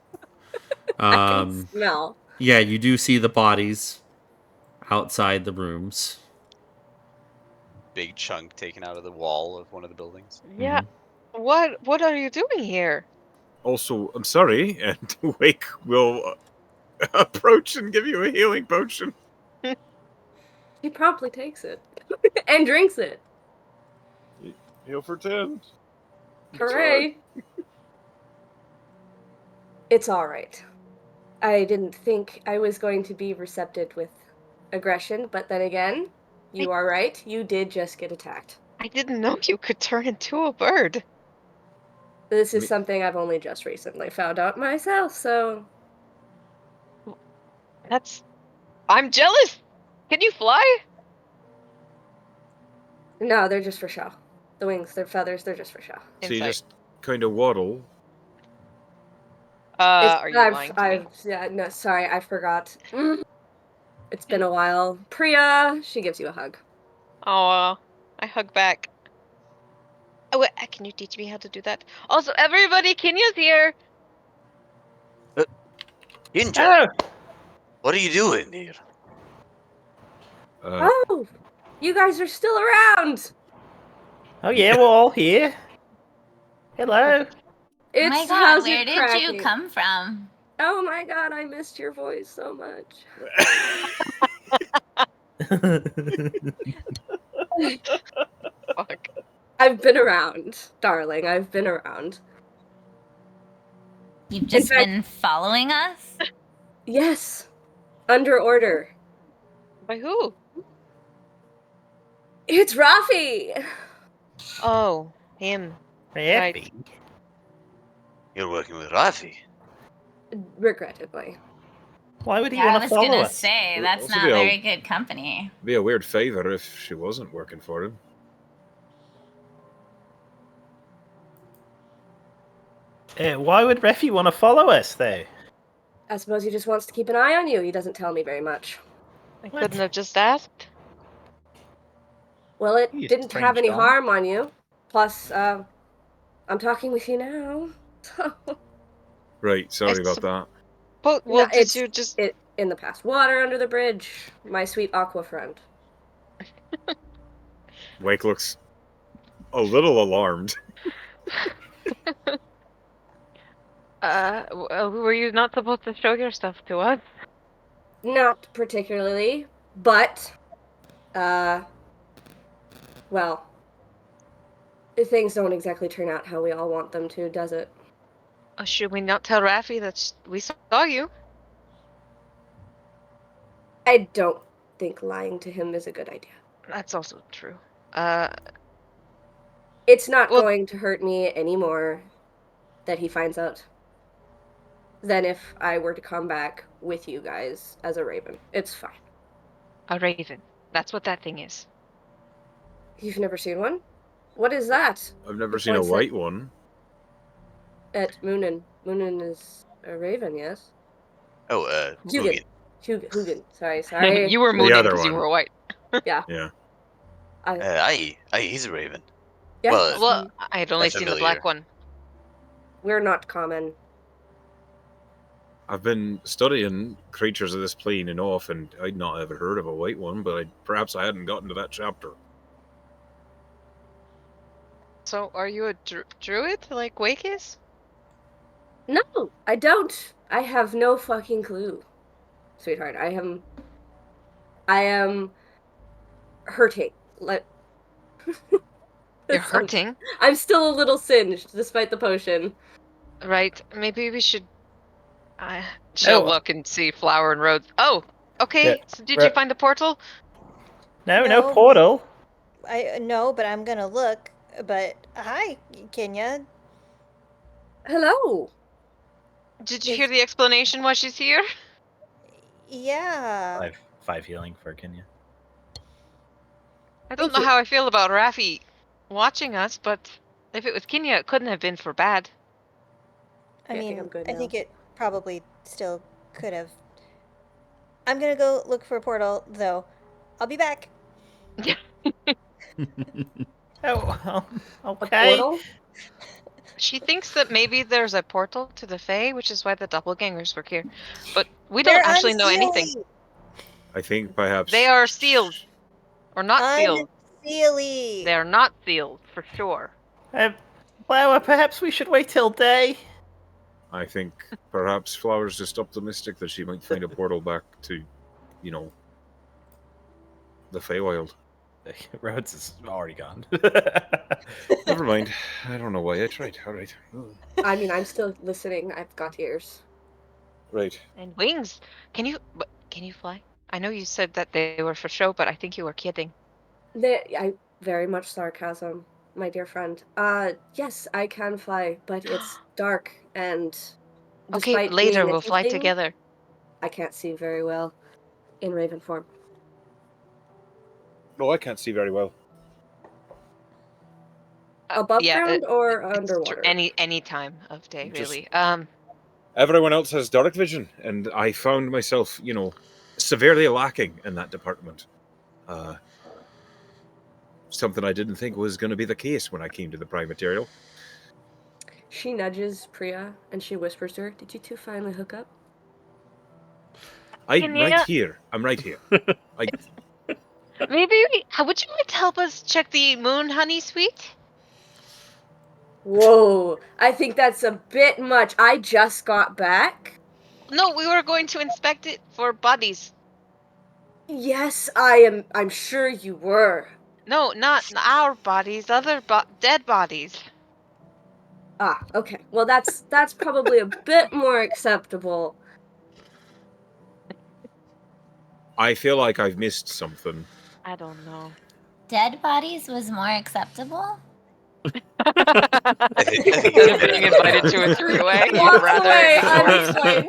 I can smell. Yeah, you do see the bodies outside the rooms. Big chunk taken out of the wall of one of the buildings. Yeah. What are you doing here? Also, I'm sorry, and Wake will approach and give you a healing potion. He promptly takes it and drinks it. Heal for 10. Hooray! It's all right. I didn't think I was going to be receptive with aggression, but then again, you are right. You did just get attacked. I didn't know you could turn into a bird. This is something I've only just recently found out myself, so... I'm jealous! Can you fly? No, they're just for show. The wings, their feathers, they're just for show. So you just kind of waddle. Are you lying to me? Yeah, no, sorry, I forgot. It's been a while. Priya, she gives you a hug. Oh, I hug back. Oh, wait, can you teach me how to do that? Also, everybody, Kenya's here! Kinja! What are you doing here? Oh! You guys are still around! Oh yeah, we're all here. Hello. It's oh my god, how's where it did cracking? you come from? Oh my god, I missed your voice so much. Fuck. I've been around, darling. I've been around. You've just been following us? Yes. Under order. By who? It's Rafi! Oh, him. Rafi? You're working with Rafi? Regrettably. Why would he Yeah, I want to was follow gonna us? say, that's Also not be a- very good company. Be a weird favor if she wasn't working for him. Why would Refi want to follow us, though? I suppose he just wants to keep an eye on you. He doesn't tell me very much. I couldn't have just asked. Well, it He's didn't strange have any guy. harm on you. Plus, I'm talking with you now. Right, sorry about that. Well, No, did you just... in the past. Water under the bridge. My sweet aqua friend. Wake looks a little alarmed. Were you not supposed to show your stuff to us? Not particularly, but, well, things don't exactly turn out how we all want them to, does it? Should we not tell Rafi that we saw you? I don't think lying to him is a good idea. That's also true. It's not going to hurt me anymore that he finds out than if I were to come back with you guys as a raven. It's fine. A raven. That's what that thing is. You've never seen one? What is that? I've never seen a What's white one. At Moonin. Moonin is a raven, yes? Oh, Hugin. Hugin. Sorry. You were The mooning other because you one. were white. Yeah. Yeah. Aye, he's a raven. Yeah. Well, I had only That's seen the familiar. black one. We're not common. I've been studying creatures of this plane and off, and I'd not ever heard of a white one, but perhaps I hadn't gotten to that chapter. So, are you a druid like Wake is? No, I don't. I have no fucking clue. Sweetheart, I am hurting. You're hurting? I'm still a little singed, despite the potion. Right. Maybe we should... she'll look and see Flower and Roads. Oh! Okay, Yeah, so did you find the portal? No portal. No, but I'm gonna look. But hi, Kenya. Hello. Did you hear the explanation why she's here? Yeah. Five healing for Kenya. I don't know how I feel about Rafi watching us, but if it was Kenya, it couldn't have been for bad. I mean, I think it probably still could have I'm gonna go look for a portal, though. I'll be back. Oh, A okay. portal? She thinks that maybe there's a portal to the Fae, which is why the doppelgangers were here. But we They're don't actually know anything. unsealy. I think perhaps They are sealed. Or not sealed. Unsealy. They are not sealed, for sure. Flower, perhaps we should wait till day. I think perhaps Flower's just optimistic that she might find a portal back to, you know, the Feywild. Rhodes is already gone. Never mind. I don't know why I tried. All right. I mean, I'm still listening. I've got ears. Right. And wings. Can you fly? I know you said that they were for show, but I think you were kidding. I very much sarcasm, my dear friend. Yes, I can fly, but it's dark and Okay, despite later being a we'll fly tiefling, together. I can't see very well in raven form. No, I can't see very well. Above Yeah, ground or it's underwater? any time of day, Just- really. Everyone else has dark vision, and I found myself, you know, severely lacking in that department. Something I didn't think was going to be the case when I came to the Prime Material. She nudges Priya and she whispers to her, "Did you two finally hook up?" I'm right here. I'm right here. Maybe would you like to help us check the Moon Honey Suite? Whoa, I think that's a bit much. I just got back. No, we were going to inspect it for bodies. Yes, I'm sure you were. No, not our bodies, other dead bodies. Ah, okay. Well, that's probably a bit more acceptable. I feel like I've missed something. I don't know. Dead bodies was more acceptable? Instead of being invited to a three-way, you'd Walks rather away ignore unexplained.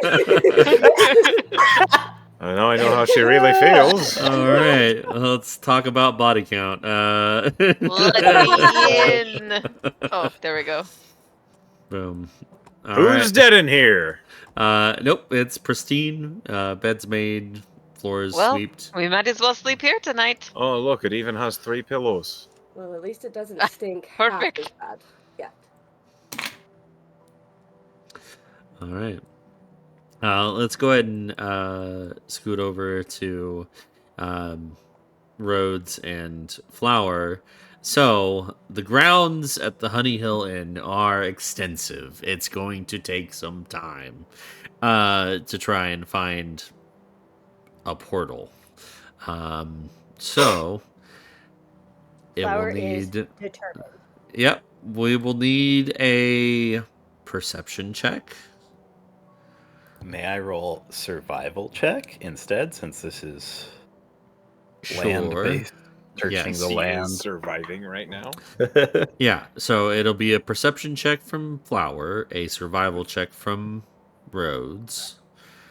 I know how she really feels. All right, let's talk about body count. Let me in. Oh, there we go. Boom. All Who's right. dead in here? Nope, it's pristine. Bed's made, floors swept. We might as well sleep here tonight. Oh, look, it even has 3 pillows. Well, at least it doesn't stink Perfect. half as bad. Yeah. All right. Let's go ahead and scoot over to Rhodes and Flower. So, the grounds at the Honey Hill Inn are extensive. It's going to take some time to try and find a portal. So, it Flower will is need... determined. Yep, we will need a perception check. May I roll survival check instead, since this is Sure. land-based, searching Yes. the He land? is surviving right now. Yeah, so it'll be a perception check from Flower, a survival check from Rhodes.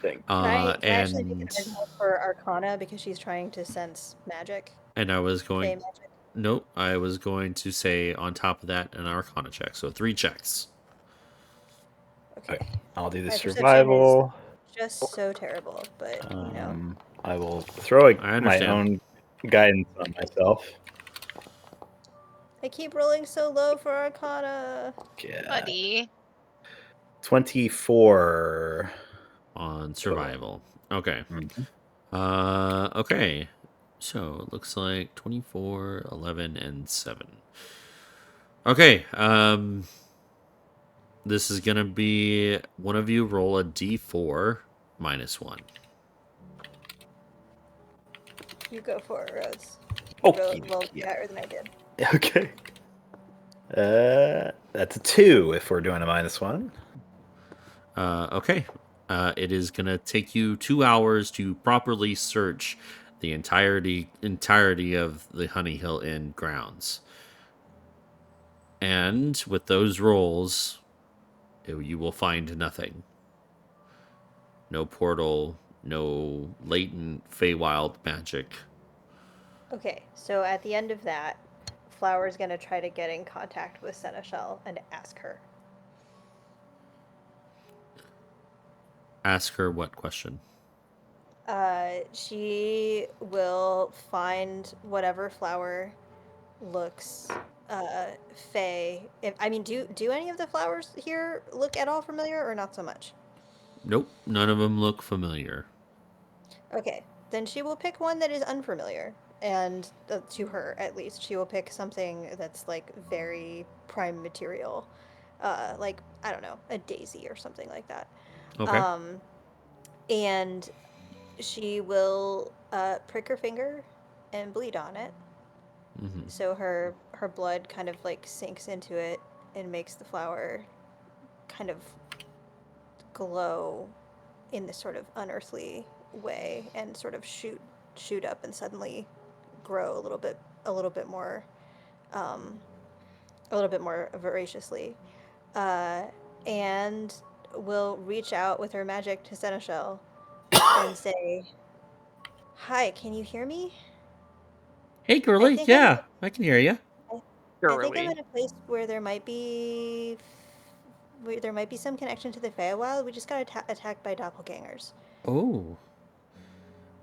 Thank Can I actually and make an roll for Arcana because she's trying to sense magic? and I was Fey going magic. nope, I was going to say on top of that an Arcana check. So 3 checks. Okay. I'll do the My perception survival. Just so terrible, but you know. I will throw I my understand. own guidance on myself. I keep rolling so low for Arcana. Yeah. Buddy. 24 On survival. Okay. Mhm. Okay. So it looks like 24, 11, and 7. Okay. This is gonna be one of you roll a d4 -1. You go for it, Rose. Okie Roll dokie. better than I did. Okay. That's a 2 if we're doing a -1. Okay. It is gonna take you 2 hours to properly search the entirety of the Honey Hill Inn grounds. And with those rolls, you will find nothing. No portal, no latent Feywild magic. Okay, so at the end of that, Flower's gonna try to get in contact with Seneschal and ask her. Ask her what question? She will find whatever flower looks fey. Do any of the flowers here look at all familiar or not so much? Nope, none of them look familiar. Okay, then she will pick one that is unfamiliar, and to her at least, she will pick something that's like very prime material, like I don't know, a daisy or something like that. Okay. And she will prick her finger and bleed on it. Mm-hmm. So her blood kind of like sinks into it and makes the flower kind of glow in this sort of unearthly way and sort of shoot up and suddenly grow a little bit more voraciously, and will reach out with her magic to Seneschal and say, "Hi, can you hear me? Hey, girly. Yeah, I can hear you. I think I'm in a place where there might be some connection to the Feywild. We just got attacked by doppelgangers. Oh.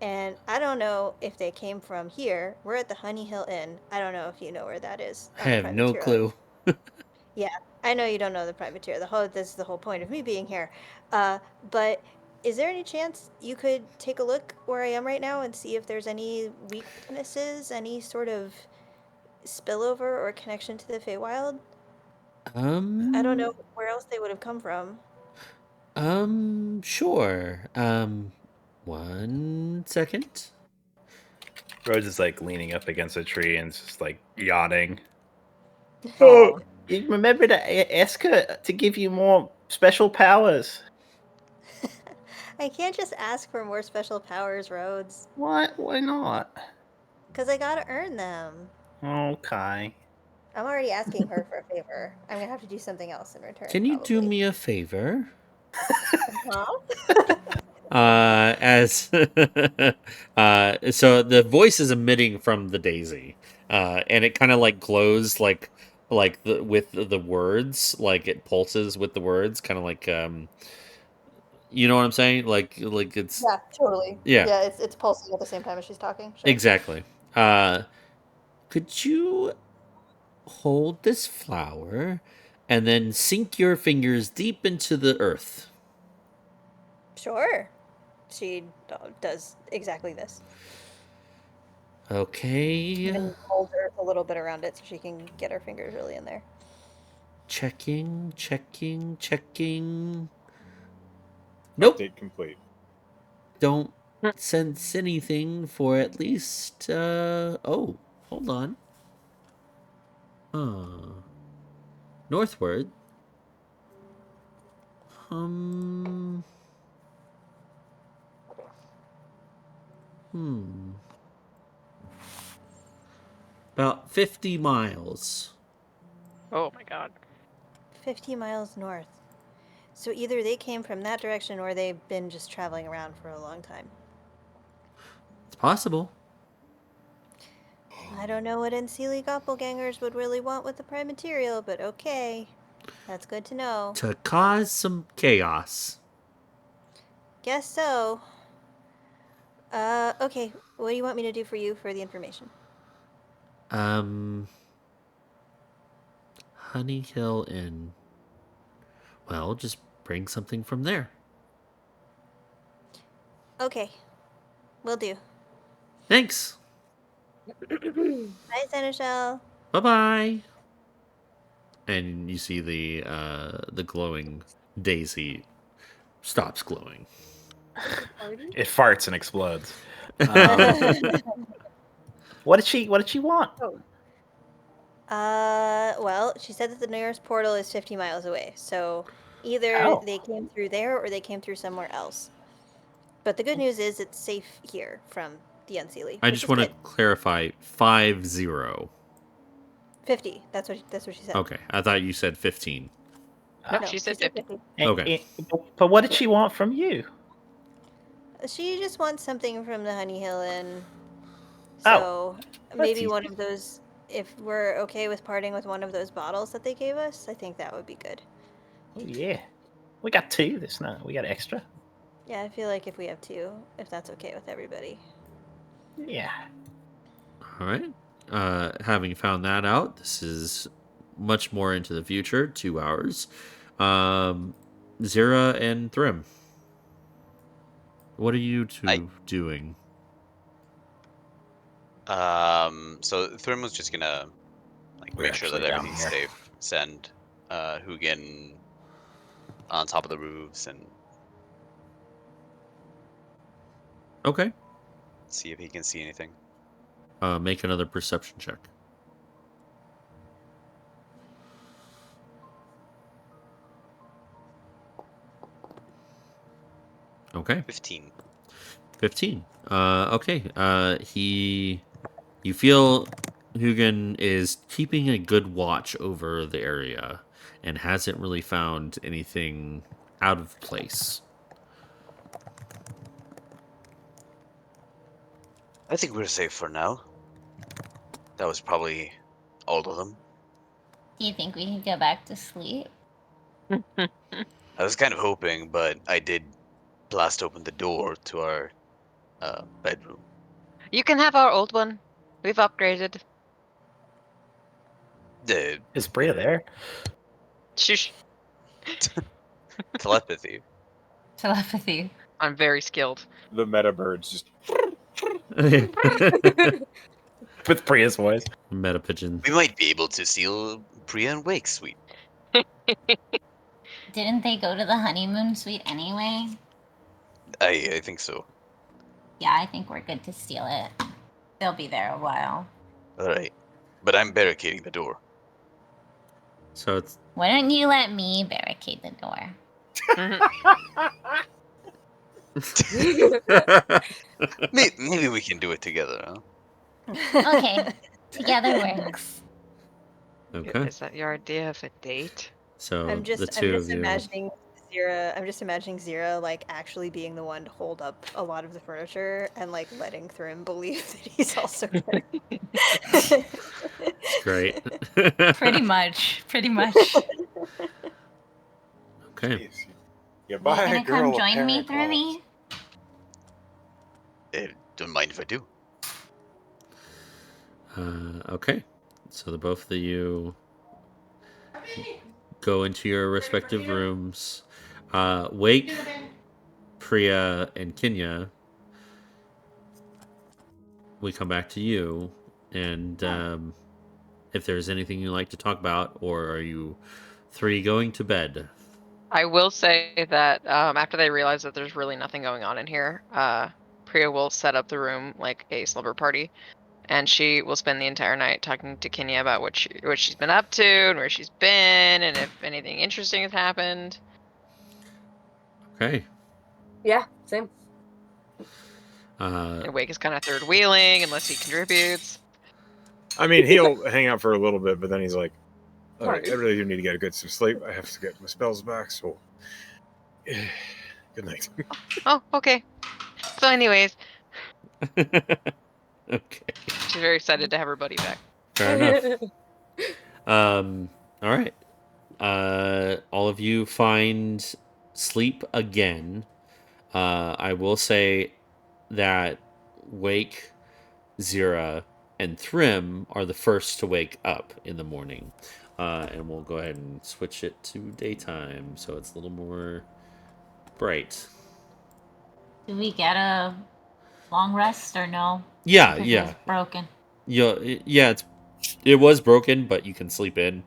And I don't know if they came from here. We're at the Honey Hill Inn. I don't know if you know where that is. I have no clue. Yeah, I know you don't know the privateer. This is the whole point of me being here. But is there any chance you could take a look where I am right now and see if there's any weaknesses, any sort of spillover or connection to the Feywild? I don't know where else they would have come from. Sure. 1 second. Rose is like leaning up against a tree and just like yawning. Oh, you remember to ask her to give you more special powers. I can't just ask for more special powers, Rhodes. What? Why not? Because I gotta earn them. Okay. I'm already asking her for a favor. I'm gonna have to do something else in return. Can you do me a favor? Huh? So the voice is emitting from the daisy, and it kind of like glows with the words, like it pulses with the words, kind of like you know what I'm saying? Like it's Yeah, totally. Yeah. Yeah, it's pulsing at the same time as she's talking. Sure. Exactly. Could you hold this flower and then sink your fingers deep into the earth? Sure. She does exactly this. Okay. And holds earth a little bit around it so she can get her fingers really in there. Checking. Nope. Update complete. Don't sense anything for at least oh, hold on. Northward. About 50 miles. Oh my god. 50 miles north. So either they came from that direction or they've been just traveling around for a long time. It's possible. I don't know what Unseelie doppelgangers would really want with the prime material, but okay. That's good to know. To cause some chaos. Guess so. Okay. What do you want me to do for you for the information? Honey Hill Inn. Well, just bring something from there. Okay. Will do. Thanks. Bye, Seneschal. Bye-bye. And you see the glowing daisy stops glowing. It farts and explodes. What did she want? Well, she said that the nearest portal is 50 miles away. So either they came through there or they came through somewhere else. But the good news is it's safe here from the Unseelie. I just want to clarify 50. 50. That's what she said. Okay, I thought you said 15. No, she said 50. Okay. But what did she want from you? She just wants something from the Honey Hill Inn. So maybe easy. one of those, if we're okay with parting with one of those bottles that they gave us, I think that would be good. Oh, yeah. We got 2. We got extra. Yeah, I feel like if we have 2, if that's okay with everybody. Yeah. All right. Having found that out, this is much more into the future. 2 hours. Zira and Thrym. What are you two doing? So Thrym was just gonna We're make sure that actually down everything's here. safe. Send Hugin on top of the roofs and Okay. see if he can see anything. Make another perception check. Okay. 15. 15. Okay. You feel Hugin is keeping a good watch over the area and hasn't really found anything out of place. I think we're safe for now. That was probably all of them. Do you think we can go back to sleep? I was kind of hoping, but I did blast open the door to our bedroom. You can have our old one. We've upgraded. The Is Bria there? Shush. telepathy. Telepathy. I'm very skilled. The meta birds just. With Priya's voice. Meta pigeon. We might be able to steal Priya and Wake's suite. Didn't they go to the honeymoon suite anyway? I think so. Yeah, I think we're good to steal it. They'll be there a while. All right, but I'm barricading the door. So it's Why don't you let me barricade the door? Maybe we can do it together, huh? Okay, together works. okay. Is that your idea of a date? So I'm the just two of you. imagining Zira. I'm just imagining Zira like actually being the one to hold up a lot of the furniture and like letting Thrym believe that he's also good. It's great. Pretty much. Okay. Jeez. You Are buy you a gonna girl come a join pair me, of gloves. Thrymmy? Don't mind if I do. Okay. So the both of you go into your respective rooms. Wake, Priya, and Kenya. We come back to you, and if there's anything you'd like to talk about, or are you 3 going to bed? I will say that after they realize that there's really nothing going on in here, Priya will set up the room like a slumber party, and she will spend the entire night talking to Kenya about what she's been up to and where she's been, and if anything interesting has happened. Okay. Yeah, same. And Wake is kind of third wheeling unless he contributes. I mean, he'll hang out for a little bit, but then he's like, all right, Right. I really do need to get a good some sleep. I have to get my spells back, so good night. Oh, okay. So anyways, Okay. she's very excited to have her buddy back. Fair enough. All right. All of you find sleep again. I will say that Wake, Zira, and Thrym are the first to wake up in the morning. And we'll go ahead and switch it to daytime so it's a little more bright. Do we get a long rest or no? Yeah, Because yeah. It's broken. Yeah, it was broken, but you can sleep in.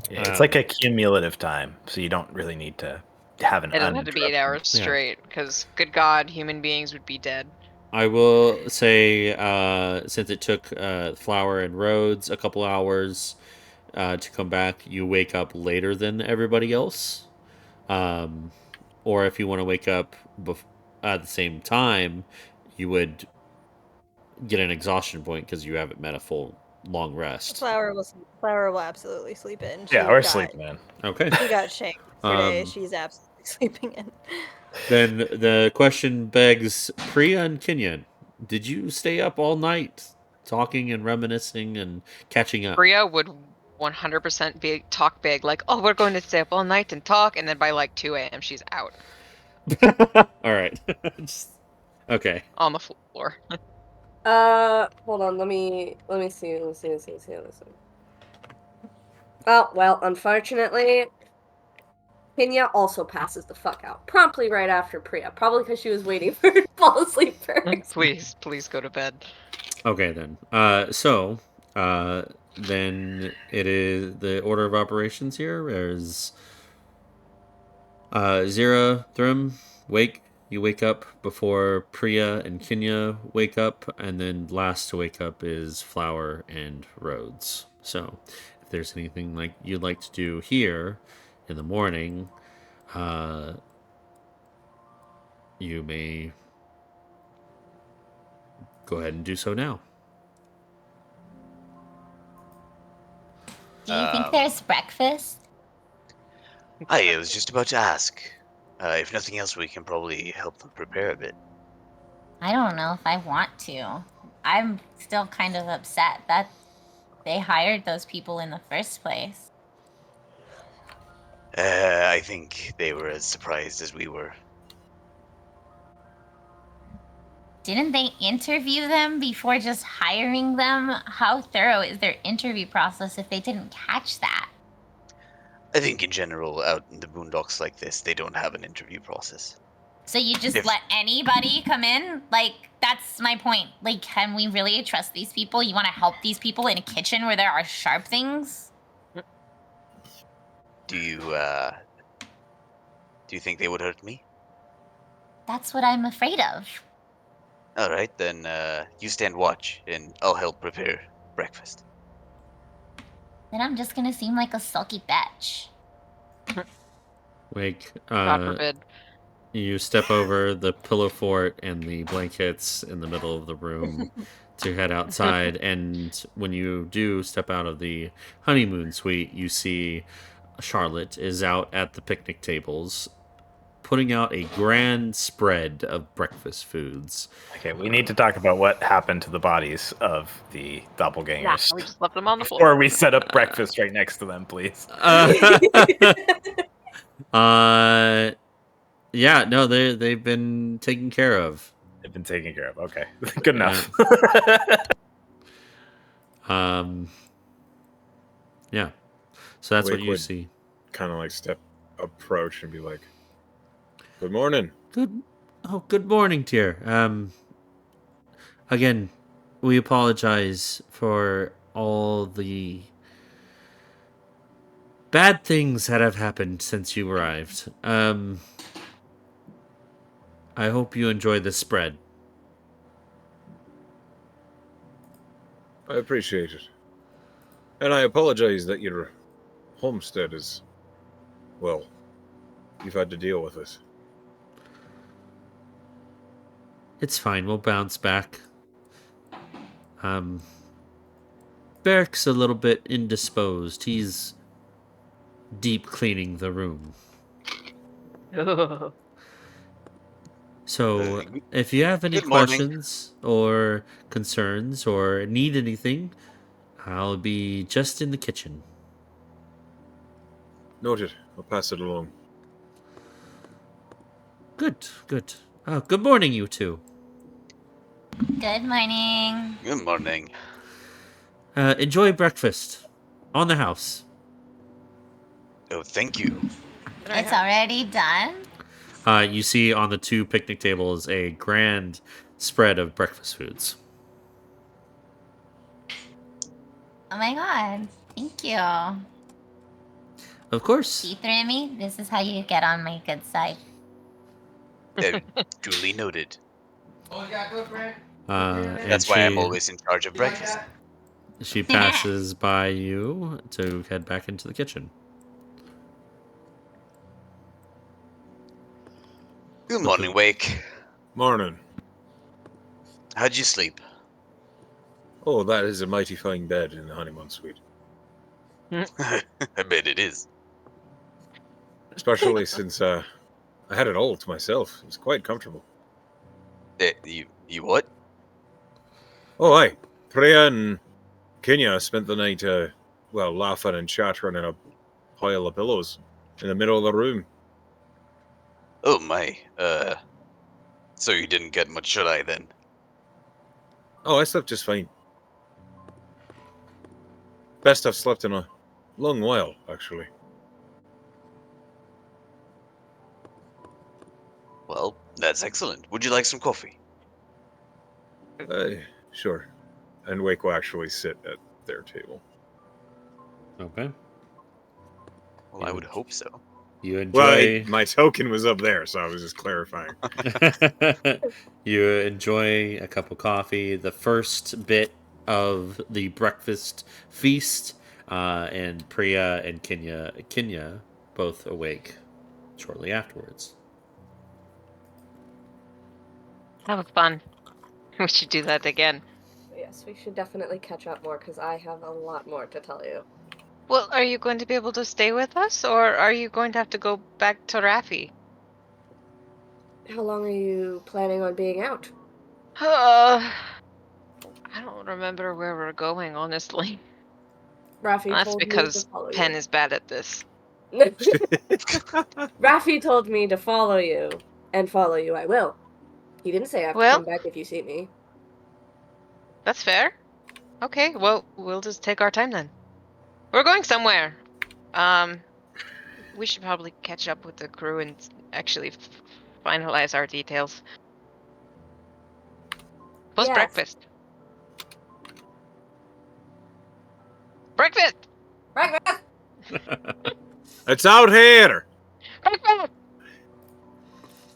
Yeah, it's like a cumulative time, so you don't really need to have an It doesn't have to be 8 hours Yeah. straight, because good God, human beings would be dead. I will say, since it took Flower and Rhodes a couple hours to come back, you wake up later than everybody else. Or if you want to wake up at the same time, you would get an exhaustion point because you haven't met a full long rest. Flower will absolutely sleep in. Yeah, we're sleeping in. Okay. She got shanked yesterday. She's absolutely sleeping in. Then the question begs, Priya and Kenyan, did you stay up all night talking and reminiscing and catching up? Priya would 100% talk big, like, oh, we're going to stay up all night and talk, and then by like 2 a.m. she's out. All right. Okay. On the floor. Hold on. Let me see. Oh well, unfortunately, Pinya also passes the fuck out promptly right after Priya, probably because she was waiting for her to fall asleep first. Please go to bed. Okay then. Then it is the order of operations here is Zira, Thrim, wake. You wake up before Priya and Kinya wake up, and then last to wake up is Flower and Rhodes. So, if there's anything like you'd like to do here in the morning, you may go ahead and do so now. Do you think there's breakfast? I was just about to ask. If nothing else, we can probably help them prepare a bit. I don't know if I want to. I'm still kind of upset that they hired those people in the first place. I think they were as surprised as we were. Didn't they interview them before just hiring them? How thorough is their interview process if they didn't catch that? I think in general, out in the boondocks like this, they don't have an interview process. So you just let anybody come in? Like, that's my point. Like, can we really trust these people? You want to help these people in a kitchen where there are sharp things? Do you think they would hurt me? That's what I'm afraid of. All right, then you stand watch, and I'll help prepare breakfast. Then I'm just gonna seem like a sulky bitch. Wake. God forbid. You step over the pillow fort and the blankets in the middle of the room to head outside. And when you do step out of the honeymoon suite, you see Charlotte is out at the picnic tables putting out a grand spread of breakfast foods. Okay, we need to talk about what happened to the bodies of the doppelgangers. Yeah, we just left them on the floor. Before we set up breakfast right next to them, please. Yeah, no, they've been taken care of. They've been taken care of. Okay, good enough. Yeah. So that's Wake what you would see. Kind of like approach and be like, "Good morning." Good morning, dear. Again, we apologize for all the bad things that have happened since you arrived. I hope you enjoy the spread. I appreciate it. And I apologize that your homestead is, well, you've had to deal with this. It's fine, we'll bounce back. Beric's a little bit indisposed. He's deep cleaning the room. So, if you have any questions or concerns or need anything, I'll be just in the kitchen. Noted. I'll pass it along. Good, good. Oh, good morning, you two. Good morning. Good morning. Enjoy breakfast. On the house. Oh, thank you. It's already done? You see on the two picnic tables a grand spread of breakfast foods. Oh my god. Thank you. Of course. See through me? This is how you get on my good side. Duly noted. That's why I'm always in charge of breakfast. She passes by you to head back into the kitchen. Good morning, Wake. Morning. How'd you sleep? Oh, that is a mighty fine bed in the honeymoon suite. I bet it is. Especially since I had it all to myself. It was quite comfortable. You what? Oh, aye. Priya and Kenya spent the night, laughing and chattering in a pile of pillows in the middle of the room. Oh my. So you didn't get much shut-eye then? Oh, I slept just fine. Best I've slept in a long while, actually. Well, that's excellent. Would you like some coffee? Sure. And Wake will actually sit at their table. Okay. Well, I would hope so. You Well, enjoy. my token was up there, so I was just clarifying. You enjoy a cup of coffee. The first bit of the breakfast feast, and Priya and Kenya both awake shortly afterwards. That was fun. We should do that again. Yes, we should definitely catch up more because I have a lot more to tell you. Well, are you going to be able to stay with us, or are you going to have to go back to Raffi? How long are you planning on being out? I don't remember where we're going, honestly. Raffi That's told me to because follow Penn you. is bad at this. Raffi told me to follow you, and follow you I will. He didn't say I have to Well, come back if you see me. that's fair. Okay, well, we'll just take our time then. We're going somewhere. We should probably catch up with the crew and actually finalize our details. What's Yes. breakfast? Breakfast! Breakfast! It's out here! Breakfast!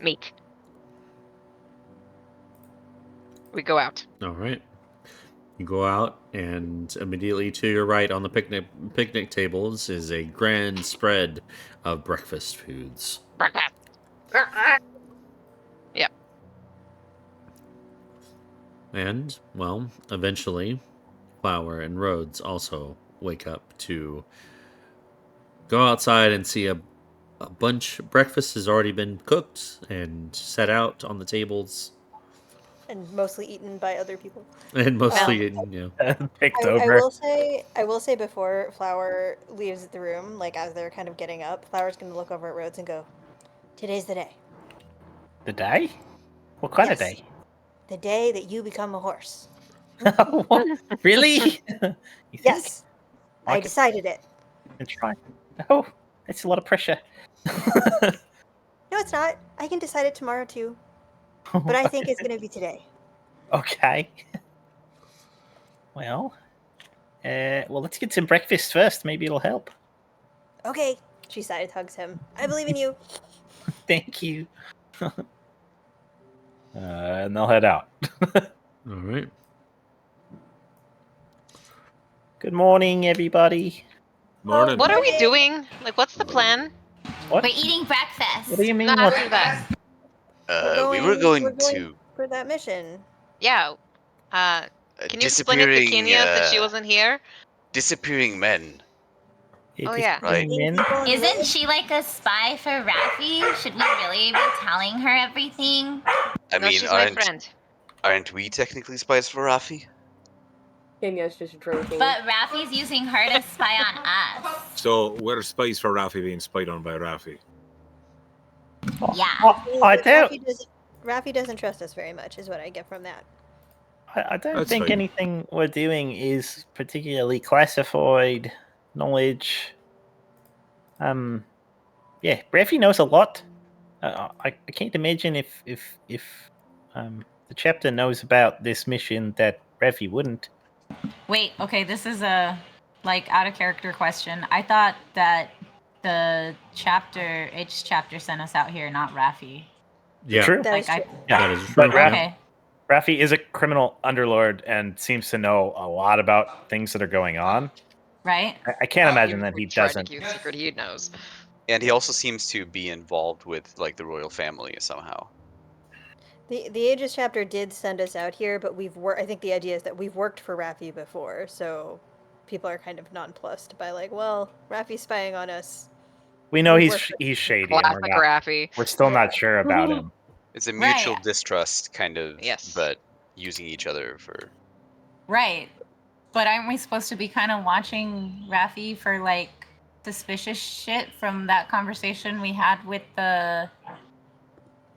Meat. We go out. All right. You go out, and immediately to your right on the picnic tables is a grand spread of breakfast foods. Breakfast! Yep. And, well, eventually, Flower and Rhodes also wake up to go outside and see a bunch. Breakfast has already been cooked and set out on the tables. And mostly eaten by other people. And mostly, picked I over. will say before Flower leaves the room, like as they're kind of getting up, Flower's gonna look over at Rhodes and go, "Today's the day. The day? What kind of Yes. day? The day that you become a horse." What? Really? You think? Yes. I could- decided it. That's right. Oh, that's a lot of pressure. No, it's not. I can decide it tomorrow too. But I think it's gonna be today. Okay. Well, let's get some breakfast first. Maybe it'll help. Okay. She side hugs him. I believe in you. Thank you. And they'll head out. All right. Good morning, everybody. Morning. What are we doing? Like, what's the plan? What? We're eating breakfast. What do you mean? Not What? after that. We were going we're to for that mission. Yeah. Can you explain it to disappearing Kenya since she wasn't here? disappearing men. Oh, yeah. Right. Isn't she like a spy for Raffi? Should we really be telling her everything? I No, mean, she's my friend. aren't we technically spies for Raffi? Kenya's just drinking. But Raffi's using her to spy on us. So, we're spies for Raffi being spied on by Raffi. Yeah. I don't. Raffi doesn't trust us very much, is what I get from that. I don't That's think fine. anything we're doing is particularly classified knowledge. Yeah, Raffi knows a lot. I can't imagine if the chapter knows about this mission that Raffi wouldn't. Wait, okay, this is a like out of character question. I thought that the H chapter sent us out here, not Raffi. Yeah. True. That is Like true. Yeah, That is but true. Okay. Raffi is a criminal underlord and seems to know a lot about things that are going on. Right? I can't imagine that he Tried to doesn't. keep secret. He knows. And he also seems to be involved with like the royal family somehow. The Aegis chapter did send us out here, but I think the idea is that we've worked for Raffi before, so people are kind of nonplussed by like, well, Raffi's spying on us. We know We've he's shady, and Classic Raffi. we're still not Yeah. sure about him. It's a mutual Right. distrust kind of, Yes. but using each other for. Right. But aren't we supposed to be kind of watching Raffi for like suspicious shit from that conversation we had with the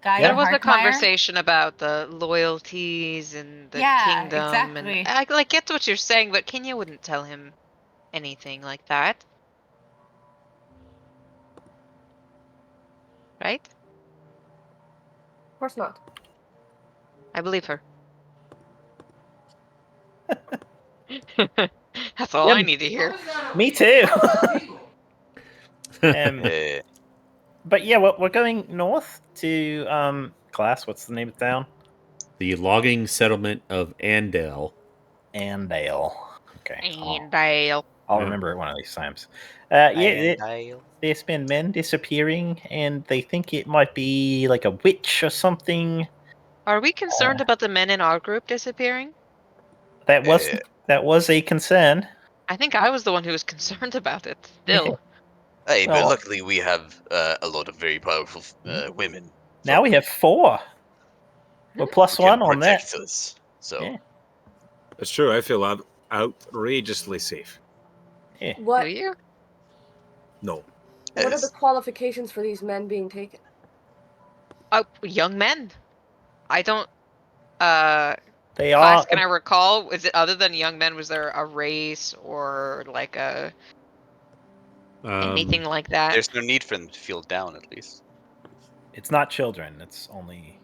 guy There in was a Harkmire. conversation about the loyalties and the kingdom, exactly. and I like get what you're saying, but Kenya wouldn't tell him anything like that, right? Of course not. I believe her. That's all Yeah, I need to hear. Me too. Eh, But yeah, we're going north to class. What's the name of the town? The logging settlement of Andale. Andale. Okay. And I'll Yeah. remember it one of these times. Andale. There's been men disappearing, and they think it might be like a witch or something. Are we concerned about the men in our group disappearing? That was a concern. I think I was the one who was concerned about it. Still, Hey, but Well, luckily we have a lot of very powerful women. now we have 4. We're plus Who can 1 on that. protect us. So Yeah. That's true. I feel outrageously safe. Yeah. do What you? No. what are the Yes. qualifications for these men being taken? Oh, young men. I don't. They Class, are. can I recall? Is it other than young men? Was there a race or like a anything like that? There's no need for them to feel down, at least. It's not children. It's only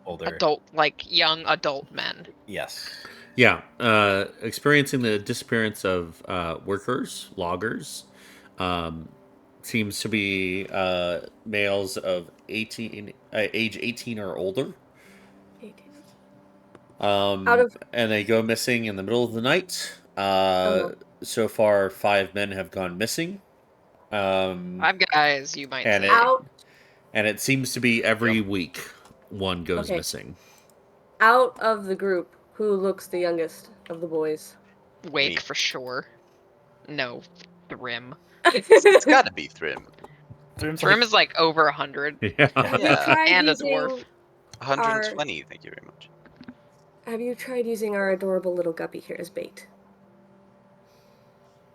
older. Adult, like young adult men. Yes. Yeah, experiencing the disappearance of workers, loggers, seems to be males of age 18 or older. 18. Out of And they go missing in the middle of the night. Uh-huh. So far, 5 men have gone missing. 5 guys, you might and say. out and it seems to be every week one goes Okay. missing. out of the group, who looks the youngest of the boys? Wake Me. for sure. No, Thrim. It's gotta be Thrim. Thrim is like over 100. Yeah. Have you Yeah. tried And a using dwarf. 120, thank you very much. Have you tried using our adorable little guppy here as bait?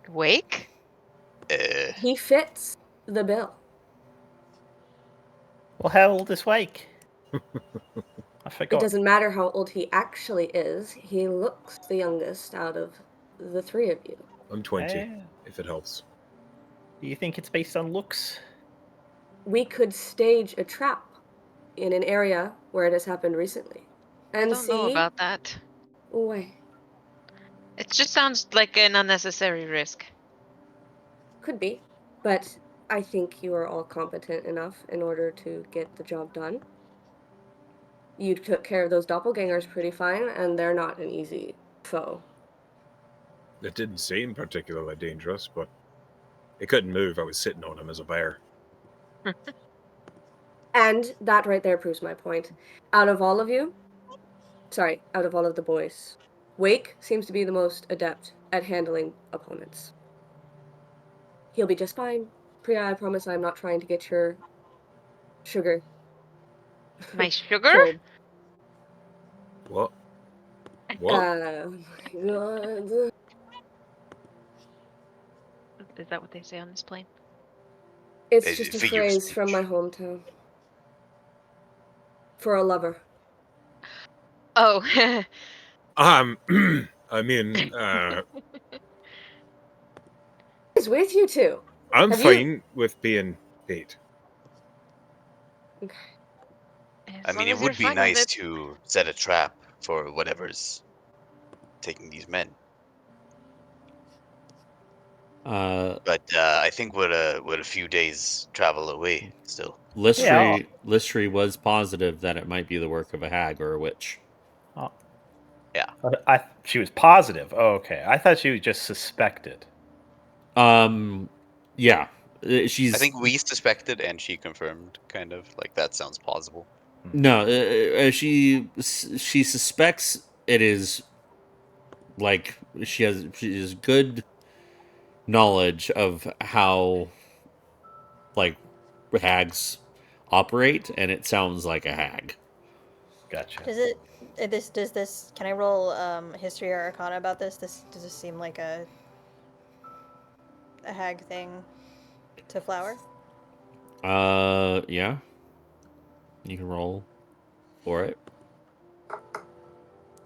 Wake? He fits the bill. Well, how old is Wake? I It forgot. doesn't matter how old he actually is. He looks the youngest out of the 3 of you. I'm 20, Eh, if it helps. do you think it's based on looks? We could stage a trap in an area where it has happened recently, I and don't know see. about that. Why? It just sounds like an unnecessary risk. Could be, but I think you are all competent enough in order to get the job done. You took care of those doppelgangers pretty fine, and they're not an easy foe. It didn't seem particularly dangerous, but it couldn't move. I was sitting on him as a bear. And that right there proves my point. Out of all of you, out of all of the boys, Wake seems to be the most adept at handling opponents. He'll be just fine. Priya, I promise I'm not trying to get your sugar. My sugar? killed. What? What? Oh my god. Is that what they say on this plane? It's It just a figures phrase from my hometown. For a lover. Oh. I mean, He's with you two. I'm Have you- fine with being paid. Okay. I mean, it would be nice to set a trap for whatever's taking these men. But I think we're a few days travel away still. Listry was positive that it might be the work of a hag or a witch. Oh. Yeah. She was positive. Oh, okay. I thought she was just suspected. Yeah. I think we suspected and she confirmed, kind of. Like, that sounds plausible. No, she suspects it is like she has good knowledge of how like hags operate, and it sounds like a hag. Gotcha. Does this can I roll history or arcana about this? Does this seem like a hag thing to Flower? Yeah. You can roll for it.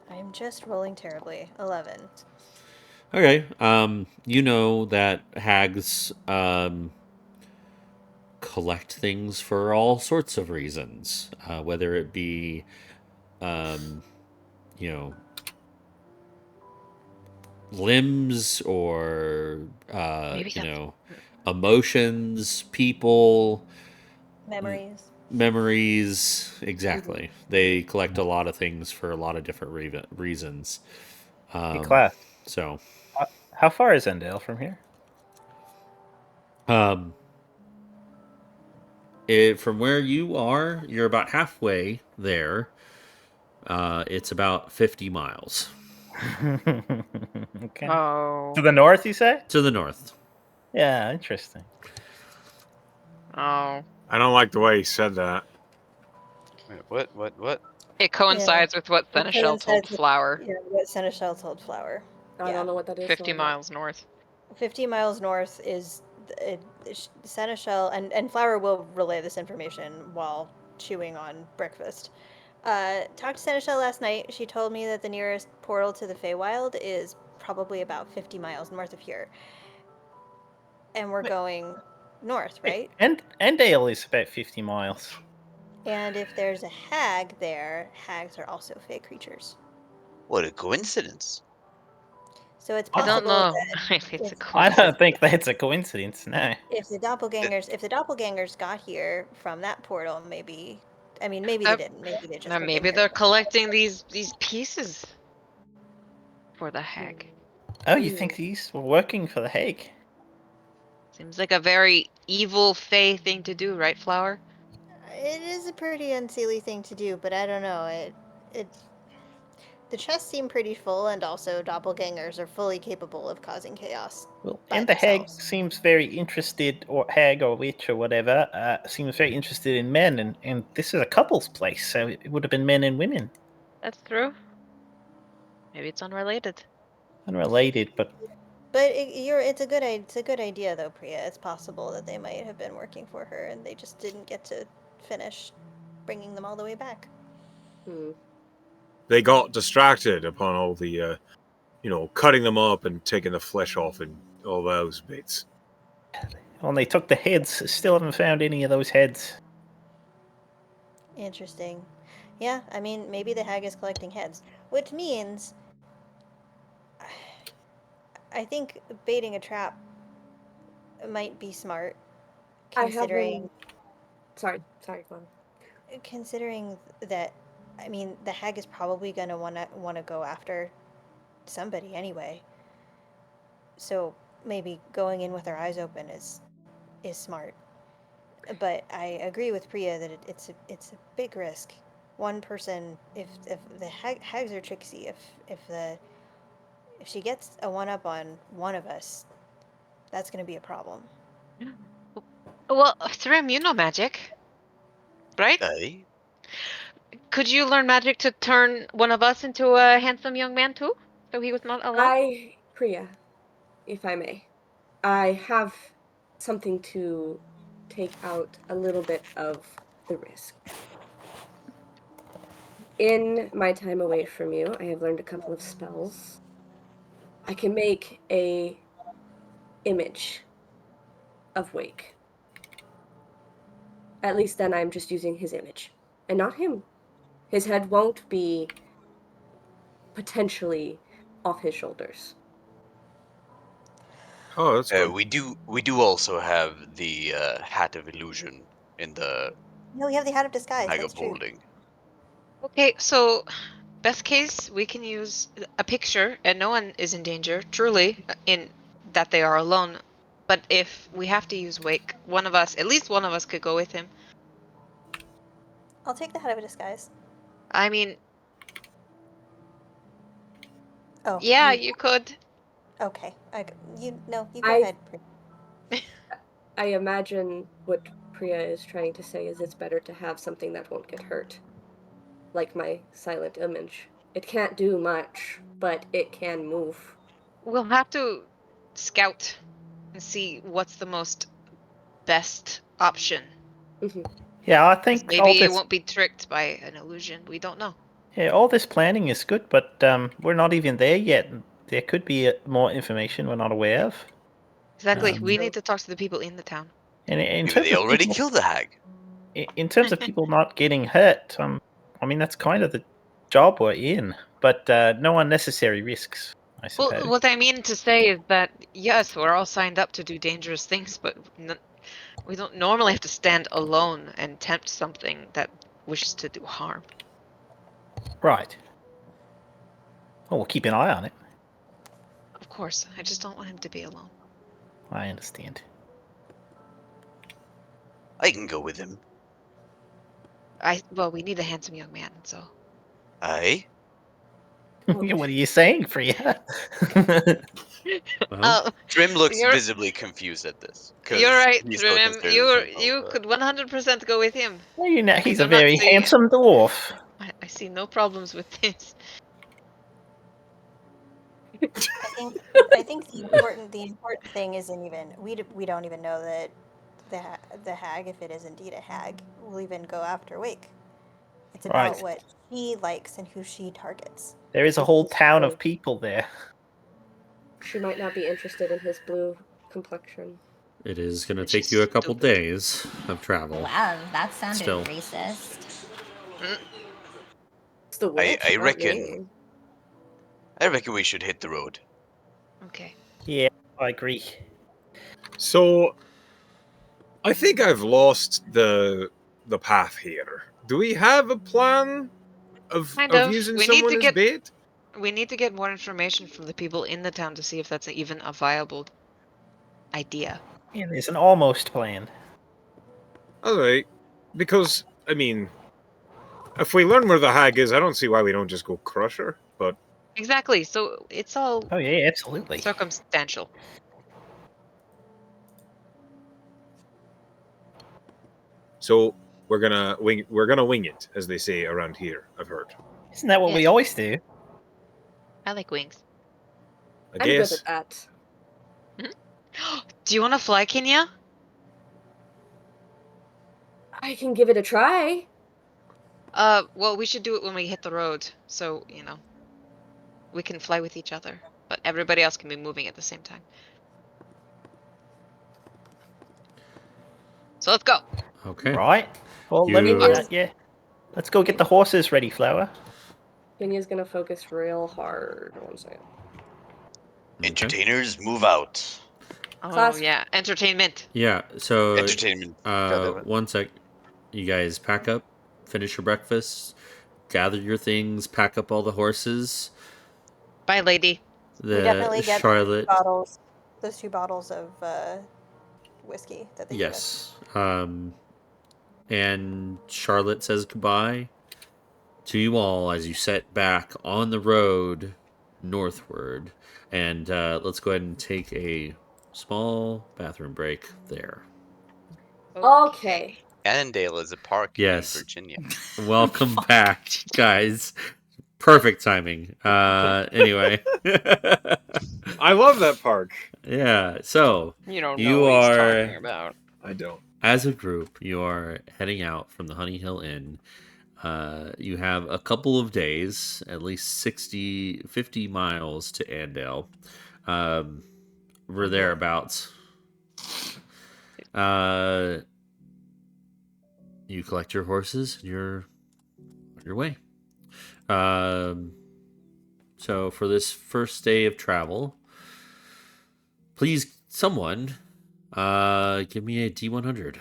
I'm just rolling terribly. 11. Okay. You know that hags collect things for all sorts of reasons, whether it be, you know, limbs or Maybe you that's know, emotions, people, Memories. memories. Exactly. They collect a lot of things for a lot of different reasons. Hey, class. So, How far is Endale from here? from where you are, you're about halfway there. It's about 50 miles Okay. Oh. To the north, you say? to the north. Yeah, interesting. Oh. I don't like the way he said that. Wait, what? It coincides with what Seneschal told Flower. Yeah, what Seneschal told Flower. I don't know what that is. 50 so miles north. 50 miles north is Seneschal, and Flower will relay this information while chewing on breakfast. Talked to Seneschal last night. She told me that the nearest portal to the Feywild is probably about 50 miles north of here. And we're going north, right? And Endale is about 50 miles. And if there's a hag there, hags are also fey creatures. What a coincidence. So it's I don't possible know that if it's a I coincidence. don't think that's a coincidence, no. if the doppelgangers got here from that portal, maybe maybe they didn't. Maybe they just Now have been maybe here they're from- collecting these pieces for the hag. Oh, you think these were working for the Hague? Seems like a very evil fey thing to do, right, Flower? It is a pretty unseelie thing to do, but I don't know. It the chests seem pretty full, and also doppelgangers are fully capable of causing chaos. Well, by and the Hag themselves. seems very interested, or Hag or Witch or whatever, seems very interested in men, and this is a couple's place, so it would have been men and women. That's true. Maybe it's unrelated. Unrelated, but But it's a good idea though, Priya. It's possible that they might have been working for her, and they just didn't get to finish bringing them all the way back. They got distracted upon all the, cutting them up and taking the flesh off and all those bits. when they took the heads, still haven't found any of those heads. Interesting. Yeah, maybe the hag is collecting heads, which means I think baiting a trap might be smart, considering. Sorry, go on. Considering that, the hag is probably gonna wanna go after somebody anyway. So maybe going in with our eyes open is smart. But I agree with Priya that it's a big risk. One person, if the hags are tricksy, if she gets a one up on one of us, that's gonna be a problem. Well, through immunomagic, right? Aye. Could you learn magic to turn one of us into a handsome young man too? So he was not alone? Priya, if I may, I have something to take out a little bit of the risk. In my time away from you, I have learned a couple of spells. I can make a image of Wake. At least then I'm just using his image, and not him. His head won't be potentially off his shoulders. Oh, that's good. We do also have the hat of illusion in the No, we have the hat of disguise. bag That's of true. holding. Okay, so best case, we can use a picture and no one is in danger, truly, in that they are alone. But if we have to use Wake, at least one of us could go with him. I'll take the hat of disguise. I mean, Oh, yeah, you could. Okay. You go I- ahead. Priya. I imagine what Priya is trying to say is it's better to have something that won't get hurt. Like my silent image. It can't do much, but it can move. We'll have to scout and see what's the best option. Yeah, I think Maybe all you this, won't be tricked by an illusion. We don't know. yeah, all this planning is good, but we're not even there yet. There could be more information we're not aware of. Exactly. We need to talk to the people in the town. And in Maybe terms they of already people, killed the hag. in terms of people not getting hurt, I mean that's kind of the job we're in, but no unnecessary risks, I suppose. Well, what I mean to say is that yes, we're all signed up to do dangerous things, but we don't normally have to stand alone and tempt something that wishes to do harm. Right. Well, we'll keep an eye on it. Of course, I just don't want him to be alone. I understand. I can go with him. Well, we need a handsome young man, so. Aye? What are you saying, Freya? Trim looks you're- visibly confused at this. 'cause You're right, he still Trim. considers himself, You could 100% go with him. Well, you know, he's I a do not very see- handsome dwarf. I see no problems with this. I think the important thing isn't even we don't even know that the hag, if it is indeed a hag, will even go after Wake. It's about Right. what she likes and who she targets. There is a whole town of people there. She might not be interested in his blue complexion. It is going to take you a couple days of travel. Wow, that sounded Still. racist. It's the witch, I not reckon. me. I reckon we should hit the road. Okay. Yeah, I agree. So, I think I've lost the path here. Do we have a plan of Kind of. using We need someone to as get- bait? We need to get more information from the people in the town to see if that's even a viable idea. Yeah, there's an almost plan. Alright. Because, I mean, if we learn where the hag is, I don't see why we don't just go crush her, but... Exactly. So it's all Oh yeah, absolutely. circumstantial. So, we're gonna wing it, as they say around here, I've heard. Isn't that what we always do? I like wings. I I'm good guess. at that. Do you want to fly, Kenya? I can give it a try. Well, we should do it when we hit the road, so, you know, we can fly with each other, but everybody else can be moving at the same time. So let's go. Okay. Right. Well, let me. You- Yeah. Let's go get the horses ready, Flower. Kenya's gonna focus real hard. 1 second. Entertainers, move out. Oh, Class- yeah. Entertainment. Yeah, so Entertainment. one sec. You guys pack up, finish your breakfast, gather your things, pack up all the horses. Bye, lady. We definitely get Charlotte. those 2 bottles of whiskey that they Yes. And Charlotte says goodbye to you all as you set back on the road northward. And let's go ahead and take a small bathroom break there. Okay. Annandale is a park Yes. in Virginia. Welcome back, guys. Perfect timing. Anyway. I love that park. Yeah, so You don't know you what he's are talking about. I don't. as a group, you are heading out from the Honey Hill Inn. You have a couple of days, at least 50 miles to Andale. We're thereabouts. You collect your horses, and you're on your way. So for this first day of travel, please, someone, give me a D100.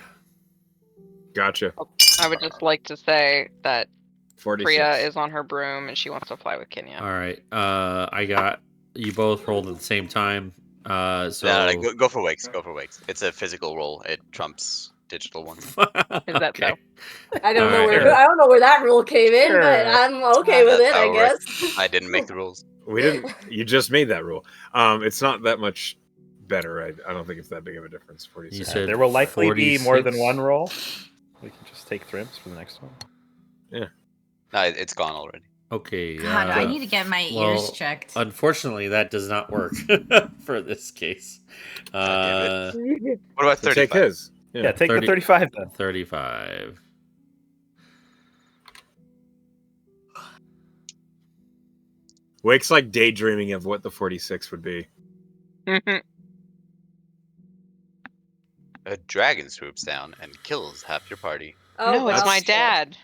Gotcha. I would just like to say that 46. Priya is on her broom and she wants to fly with Kenya. All right. I got you both rolled at the same time. So No, go for Wakes. Go for Wakes. It's a physical roll. It trumps digital ones. Is that so? I don't know All where right. I don't know where that rule came in, Sure. but I'm okay with That's it, how I it works. guess. I didn't make the rules. We didn't. You just made that rule. It's not that much better. I don't think it's that big of a difference. 46. You said There will likely be more than 46? one roll. We can just take Thrims for the next one. No, it's gone already. Okay. God, I need to get my ears checked. Unfortunately, that does not work for this case. God damn What about So take 35? his. Yeah, take 30 the 35 then. 35. Wake's like daydreaming of what the 46 would be. A dragon swoops down and kills half your party. Oh, No, it's wow. my dad.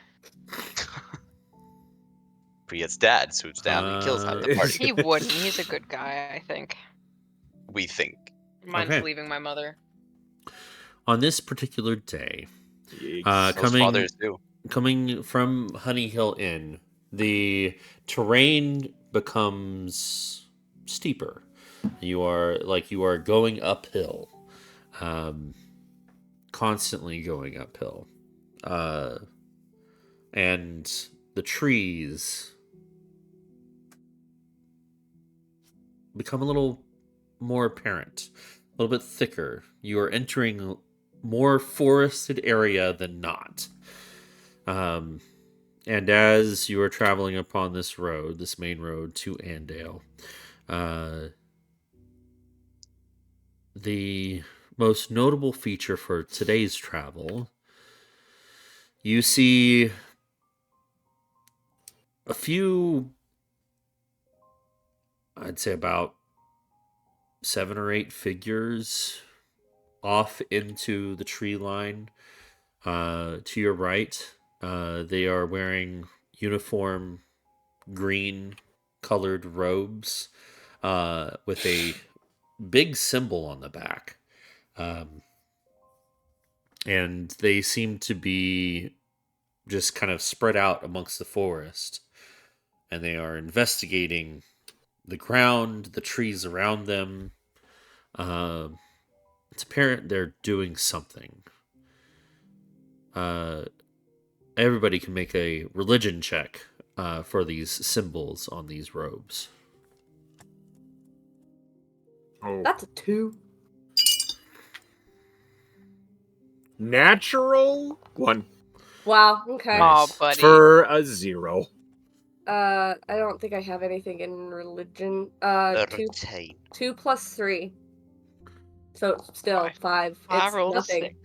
Priya's dad swoops down and kills half the party. He wouldn't. He's a good guy, I think. We think. Mine's Okay. leaving my mother. On this particular day, Those fathers do. coming from Honey Hill Inn, the terrain becomes steeper. You are going uphill, constantly going uphill, and the trees become a little more apparent, a little bit thicker. You are entering more forested area than not. And as you are traveling upon this road, this main road to Andale, the most notable feature for today's travel, you see a few, I'd say about 7 or 8 figures off into the tree line to your right. They are wearing uniform green colored robes with a big symbol on the back. And they seem to be just kind of spread out amongst the forest. And they are investigating the ground, the trees around them. It's apparent they're doing something. Everybody can make a religion check for these symbols on these robes. Oh. That's a 2. Natural 1 Wow, okay. Nice. Oh, buddy. for a 0. I don't think I have anything in religion. 2 plus 3. So still 5. I It's rolled a nothing.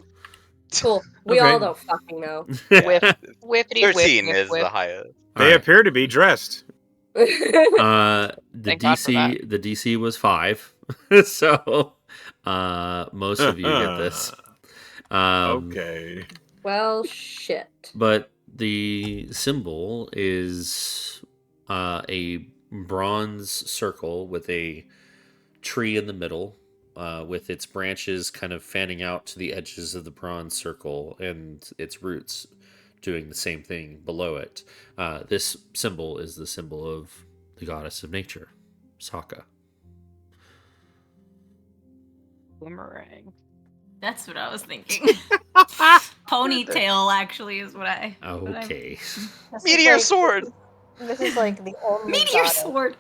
6. Cool. We Okay. all don't fucking know. Whippity 13 whiff, is whiff. the highest. They appear to be dressed. The Thank God for the DC was 5, so most of you get this. Okay. Well, shit. But the symbol is a bronze circle with a tree in the middle, with its branches kind of fanning out to the edges of the bronze circle and its roots doing the same thing below it. This symbol is the symbol of the goddess of nature, Sokka. Boomerang. That's what I was thinking. Ponytail actually is what I. Okay. Meteor sword! This is like the only Meteor goddess. sword.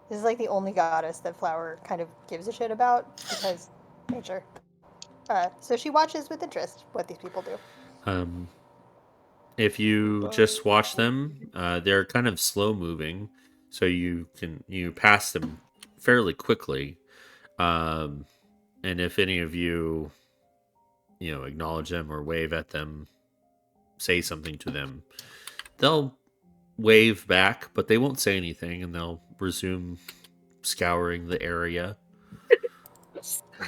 This is like the only goddess that Flower kind of gives a shit about because nature. So she watches with interest what these people do. If you just watch them, they're kind of slow moving, so you pass them fairly quickly. And if any of you, acknowledge them or wave at them, say something to them, they'll wave back, but they won't say anything, and they'll resume scouring the area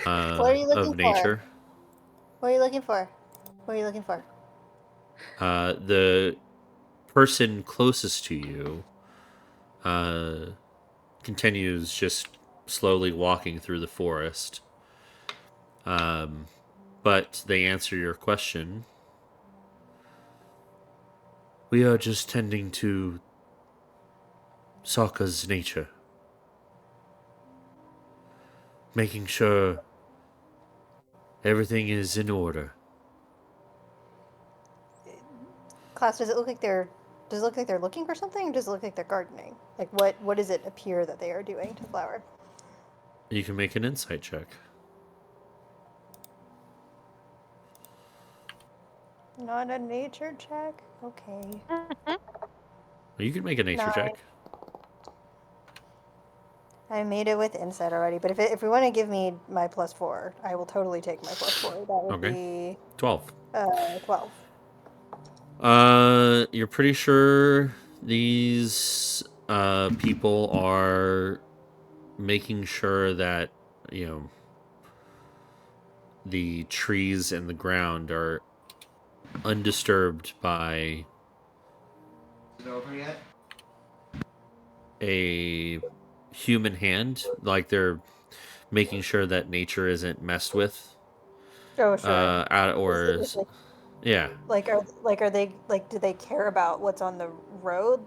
What are you looking of nature. What are you looking for? What are you looking for? The person closest to you continues just slowly walking through the forest. But they answer your question. We are just tending to Sokka's nature. Making sure everything is in order. Class, does it look like they're looking for something, or does it look like they're gardening? Like what does it appear that they are doing to Flower? You can make an insight check. Not a nature check? Okay. You can make a nature 9. check. I made it with insight already, but if we want to give me my +4, I will totally take my +4. That would be 12. 12. You're pretty sure these people are making sure that, the trees and the ground are undisturbed by Is it over yet? a human hand. Like they're making sure that nature isn't messed with. Oh, sure. Yeah. Are they like? Do they care about what's on the road?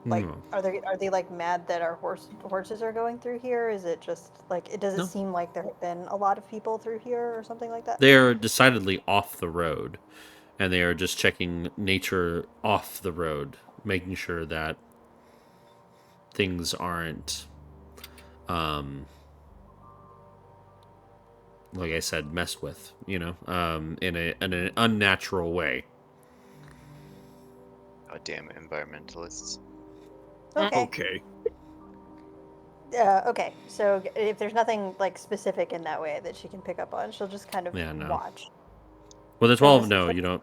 No. Are they like mad that our horses are going through here? Is it just like does it No. seem like there have been a lot of people through here or something like that? They are decidedly off the road, and they are just checking nature off the road, making sure that things aren't, like I said, messed with. In an unnatural way. Oh, damn environmentalists. Okay. Okay. So if there's nothing like specific in that way that she can pick up on, she'll just kind of watch. Well, the She'll 12, just- no, she'll- you don't.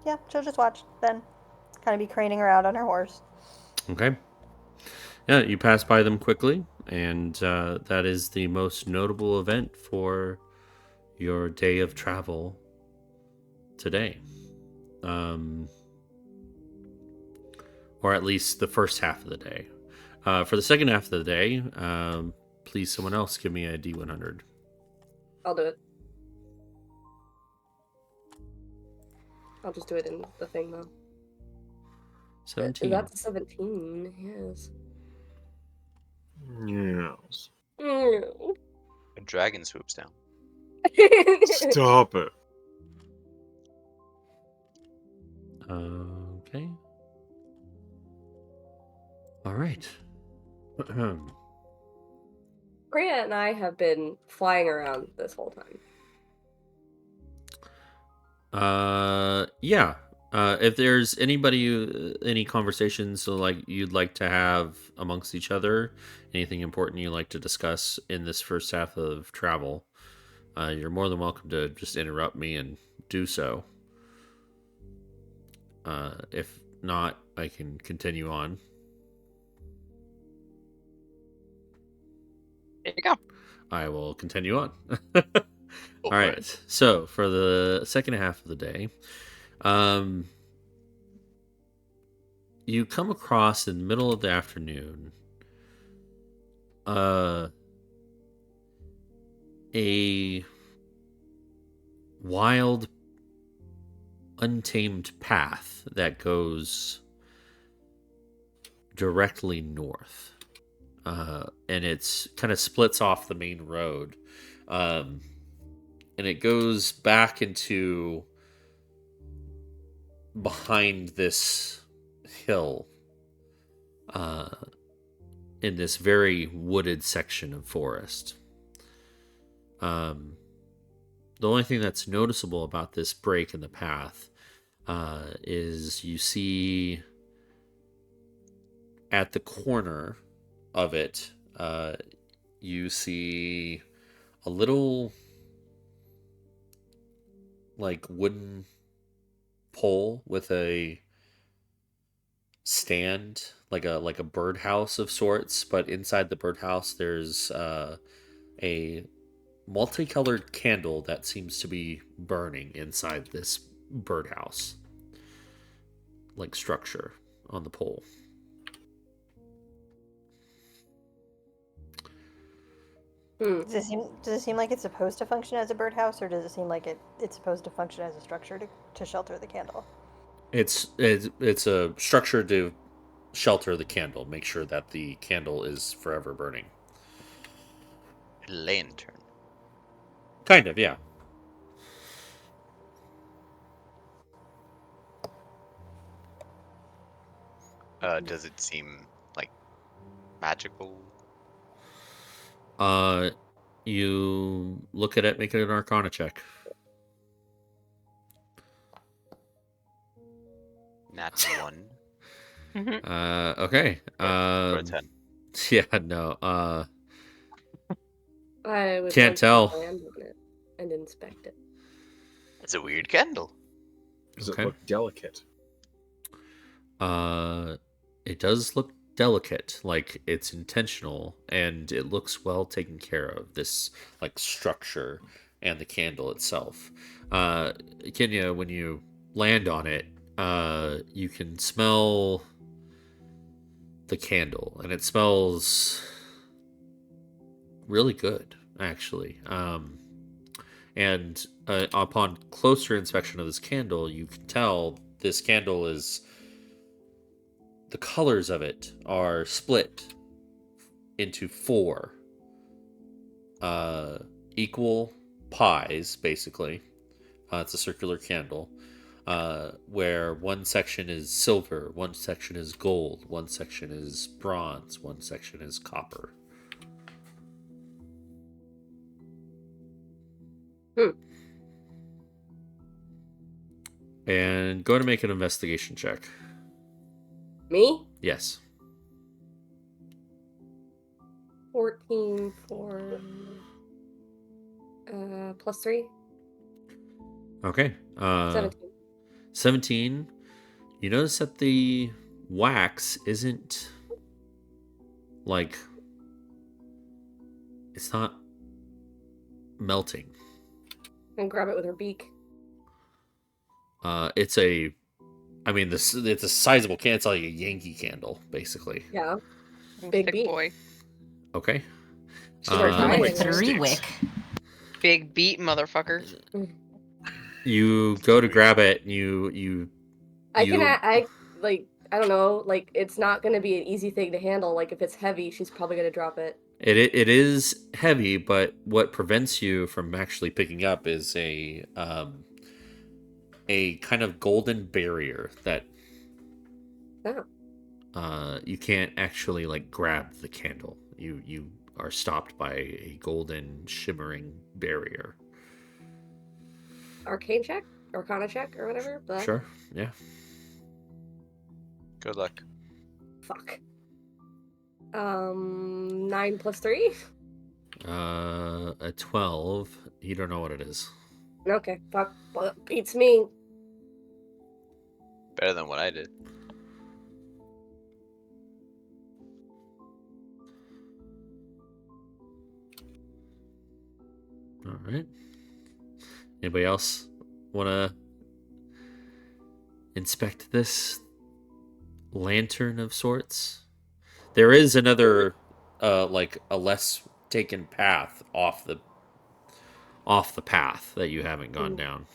Yeah, she'll just watch then. Kind of be craning around on her horse. Okay. Yeah, you pass by them quickly, and that is the most notable event for your day of travel today. Or at least the first half of the day. For the second half of the day, please someone else give me a D100. I'll do it. I'll just do it in the thing though. 17. That's a 17, yes. Yes. A dragon swoops down. Stop it. Okay. All right. Priya and I have been flying around this whole time. Yeah. If there's any conversations like you'd like to have amongst each other, anything important you'd like to discuss in this first half of travel, you're more than welcome to just interrupt me and do so. If not, I can continue on. There you go. I will continue on. All right. So for the second half of the day, you come across in the middle of the afternoon a wild, untamed path that goes directly north. And it's kind of splits off the main road. And it goes back into behind this hill, in this very wooded section of forest. The only thing that's noticeable about this break in the path is you see at the corner of it, you see a little like wooden pole with a stand, like a birdhouse of sorts, but inside the birdhouse there's a multicolored candle that seems to be burning inside this birdhouse like structure on the pole. Does it seem like it's supposed to function as a birdhouse, or does it seem like it's supposed to function as a structure to shelter the candle? It's a structure to shelter the candle, make sure that the candle is forever burning. A lantern. Kind of, yeah. Does it seem like magical? You look at it, make it an Arcana check. Nat 1. Okay. For a 10. Yeah, no. I would Can't like tell. to land on it and inspect it. It's a weird candle. Does it look delicate? It does look delicate, like it's intentional, and it looks well taken care of. This like structure and the candle itself. Kenya, when you land on it, you can smell the candle, and it smells really good, actually. And upon closer inspection of this candle, you can tell this candle is the colors of it are split into four equal pies, basically. It's a circular candle where one section is silver, one section is gold, one section is bronze, one section is copper. And go to make an investigation check. Me? Yes. 14 for +3. Okay. 17. 17. You notice that the wax isn't like it's not melting. And grab it with her beak. It's a, I mean, it's a sizable candle. It's like a Yankee candle, basically. Yeah. Big Thick beak. boy. Okay. Start trying Like it. 3-wick. Big beat, motherfucker. You go to grab it, and you I like, I don't know, like, it's not gonna be an easy thing to handle. Like, if it's heavy, she's probably gonna drop it. It is heavy, but what prevents you from actually picking up is a kind of golden barrier that you can't actually like grab the candle. You are stopped by a golden shimmering barrier. Arcana check, or whatever. But... Sure. Yeah. Good luck. Fuck. 9 + 3. A 12. You don't know what it is. Okay, fuck. Well, beats me. Better than what I did. All right. Anybody else want to inspect this lantern of sorts? There is another, like a less taken path off the path that you haven't gone down.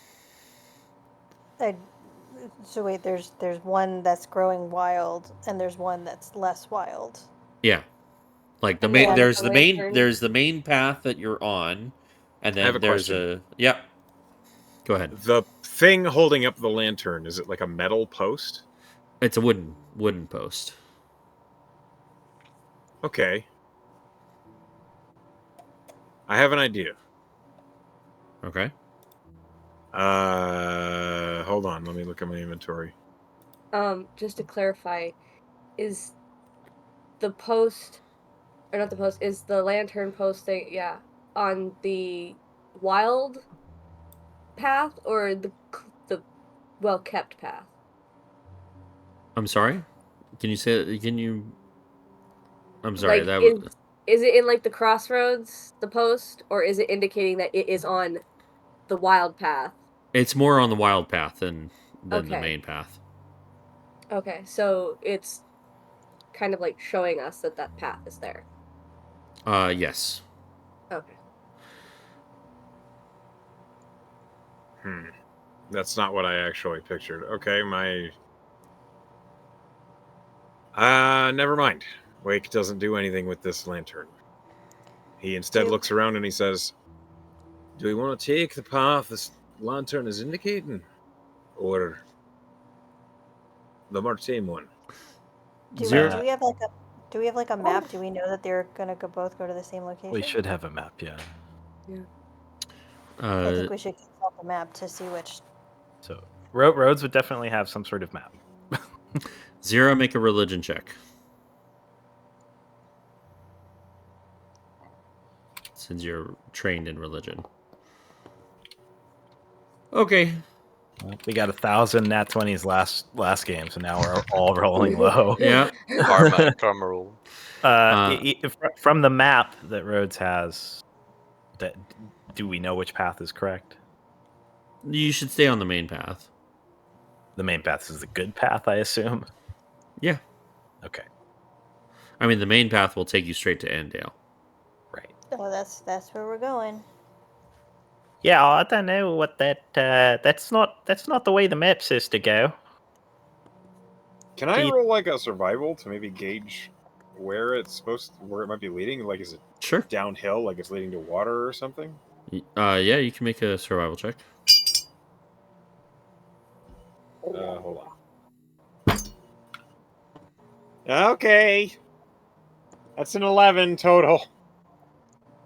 So wait, there's one that's growing wild, and there's one that's less wild. Yeah, like the And main. then There's the the main. lantern. There's the main path that you're on, and I have then a there's question. Yep. Go ahead. The thing holding up the lantern, is it like a metal post? It's a wooden post. Okay. I have an idea. Okay. Hold on. Let me look at my inventory. Just to clarify, is the post, or not the post, is the lantern post thing, yeah, on the wild path or the well-kept path? I'm sorry. Can you say? Can you? I'm sorry. Like, is it in like the crossroads, the post, or is it indicating that it is on the wild path? It's more on the wild path than the Okay. main path. Okay, so it's kind of like showing us that that path is there. Yes. Okay. That's not what I actually pictured. Okay, never mind. Wake doesn't do anything with this lantern. He instead looks around and he says, "Do we want to take the path this lantern is indicating? Or the Martine one?" Do we have like a map? Do we know that they're gonna both go to the same location? We should have a map, yeah. Yeah. I think we should consult the map to see which. So roads would definitely have some sort of map. Zero, make a religion check. Since you're trained in religion. Okay. Well, we got 1,000 nat 20s last game, so now we're all rolling low. Yeah. Karma roll. From the map that Rhodes has, do we know which path is correct? You should stay on the main path. The main path is the good path, I assume. Yeah. Okay. I mean, the main path will take you straight to Endale. Right. Oh, that's where we're going. Yeah, I don't know what that's not the way the map says to go. Can I roll like a survival to maybe gauge where it might be leading? Like, is it Sure. downhill, like it's leading to water or something? Yeah, you can make a survival check. Hold on. Okay. That's an 11 total.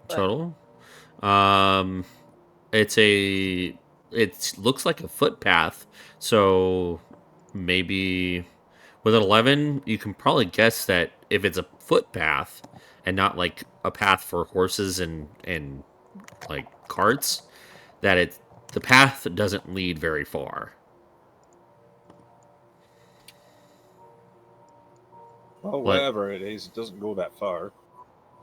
Total. It looks like a footpath, so maybe with an 11, you can probably guess that if it's a footpath and not like a path for horses and like carts, that the path doesn't lead very far. Well, whatever it is, it doesn't go that far,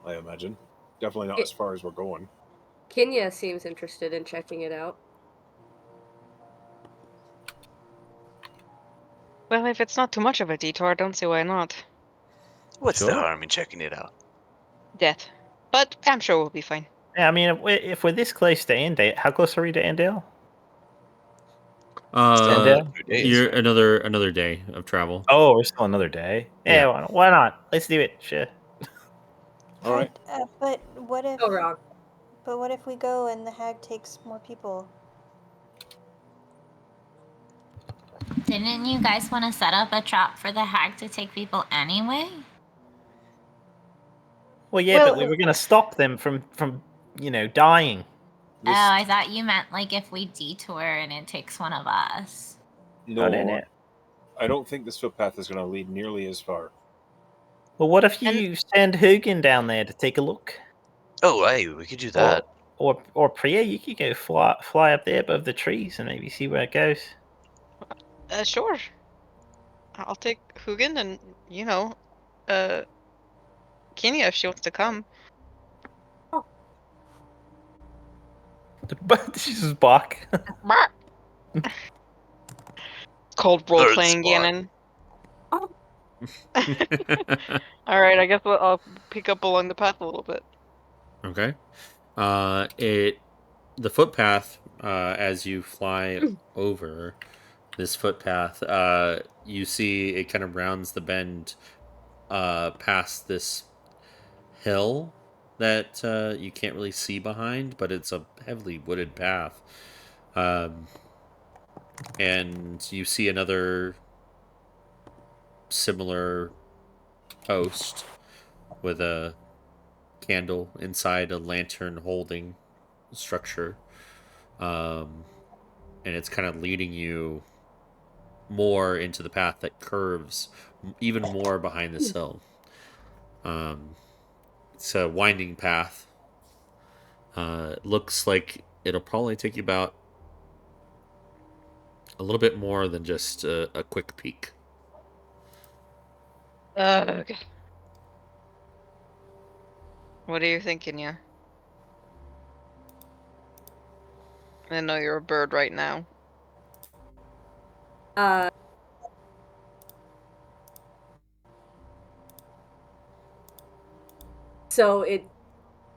I imagine. Definitely not as far as we're going. Kenya seems interested in checking it out. Well, if it's not too much of a detour, I don't see why not. What's the harm in checking it out? Death. But I'm sure we'll be fine. Yeah, I mean, if we're this close to Endale, how close are we to Endale? You're another day of travel. Oh, we're still another day. Yeah, why not? Let's do it. Sure. All right. But what if? Oh, wrong. But what if we go and the hag takes more people? Didn't you guys want to set up a trap for the hag to take people anyway? Well, yeah, but we were going to stop them from dying. Oh, I thought you meant like if we detour and it takes one of us. No, I don't think this footpath is going to lead nearly as far. Well, what if you send Hugin down there to take a look? Oh, hey, we could do that. Or Priya, you could go fly up there above the trees and maybe see where it goes. Sure. I'll take Hugin and, Kenya if she wants to come. She's just bark. Cold role-playing Ganon. Alright, I guess I'll pick up along the path a little bit. Okay. The footpath, as you fly over this footpath, you see it kind of rounds the bend past this hill that you can't really see behind, but it's a heavily wooded path. And you see another similar post with a candle inside a lantern holding structure. And it's kind of leading you more into the path that curves even more behind this hill. It's a winding path. Looks like it'll probably take you about a little bit more than just a quick peek. Okay. What are you thinking, yeah? I know you're a bird right now. So it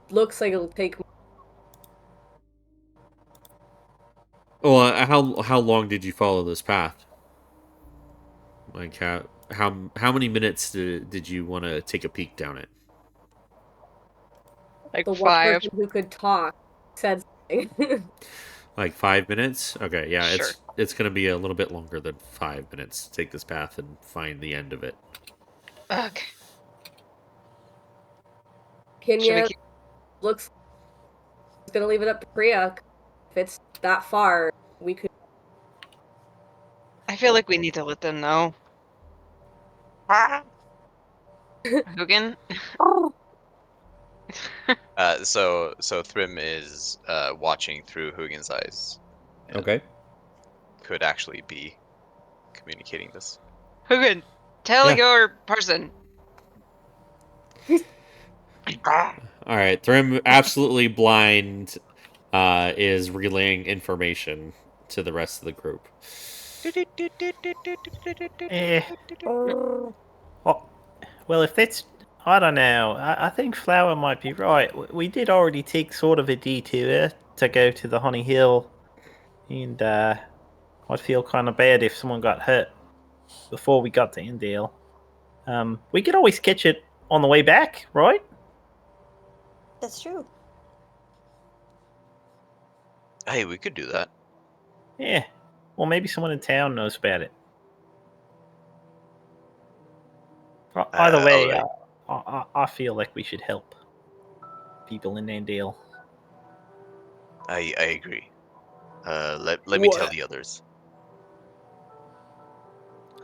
looks like it'll take. Well, how long did you follow this path? Like how many minutes did you want to take a peek down it? Like the one 5. person who could talk said something. Like 5 minutes? Okay, yeah, Sure. it's gonna be a little bit longer than 5 minutes to take this path and find the end of it. Okay. Kenya looks gonna leave it up to Priya. If it's that far, we could. I feel like we need to let them know. Hugin? So Thrym is watching through Hugin's eyes. Okay. could actually be communicating this. Hugin, tell Yeah. your person. All right, Thrym, absolutely blind, is relaying information to the rest of the group. Well, if that's, I don't know. I think Flower might be right. We did already take sort of a detour to go to the Honey Hill, and I'd feel kind of bad if someone got hurt before we got to Endale. We could always catch it on the way back, right? That's true. Hey, we could do that. Yeah. Or maybe someone in town knows about it. Either way, alright. I feel like we should help people in Endale. I agree. Let me tell the others.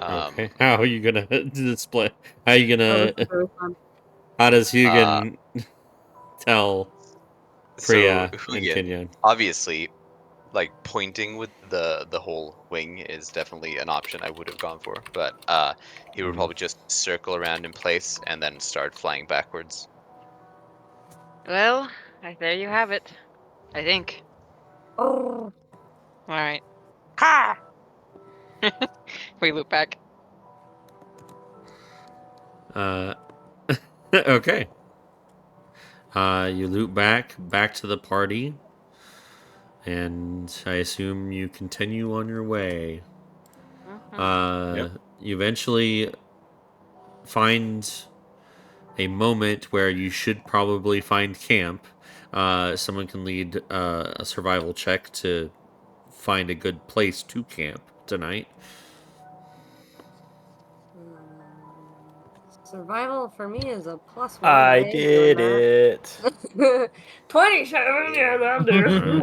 Okay, how are you gonna display? How are you Oh, gonna? this is really fun. How does Hugin tell So Priya and Hugin, Kenyon? obviously, like pointing with the whole wing is definitely an option I would have gone for, but he would probably just circle around in place and then start flying backwards. Well, there you have it. I think. Oh, All right. Ha! We loop back. Okay. You loop back to the party, and I assume you continue on your way. You eventually find a moment where you should probably find camp. Someone can lead a survival check to find a good place to camp tonight. survival for me is a +1. I ain't doing did it. that. 27. Yeah, that'll do.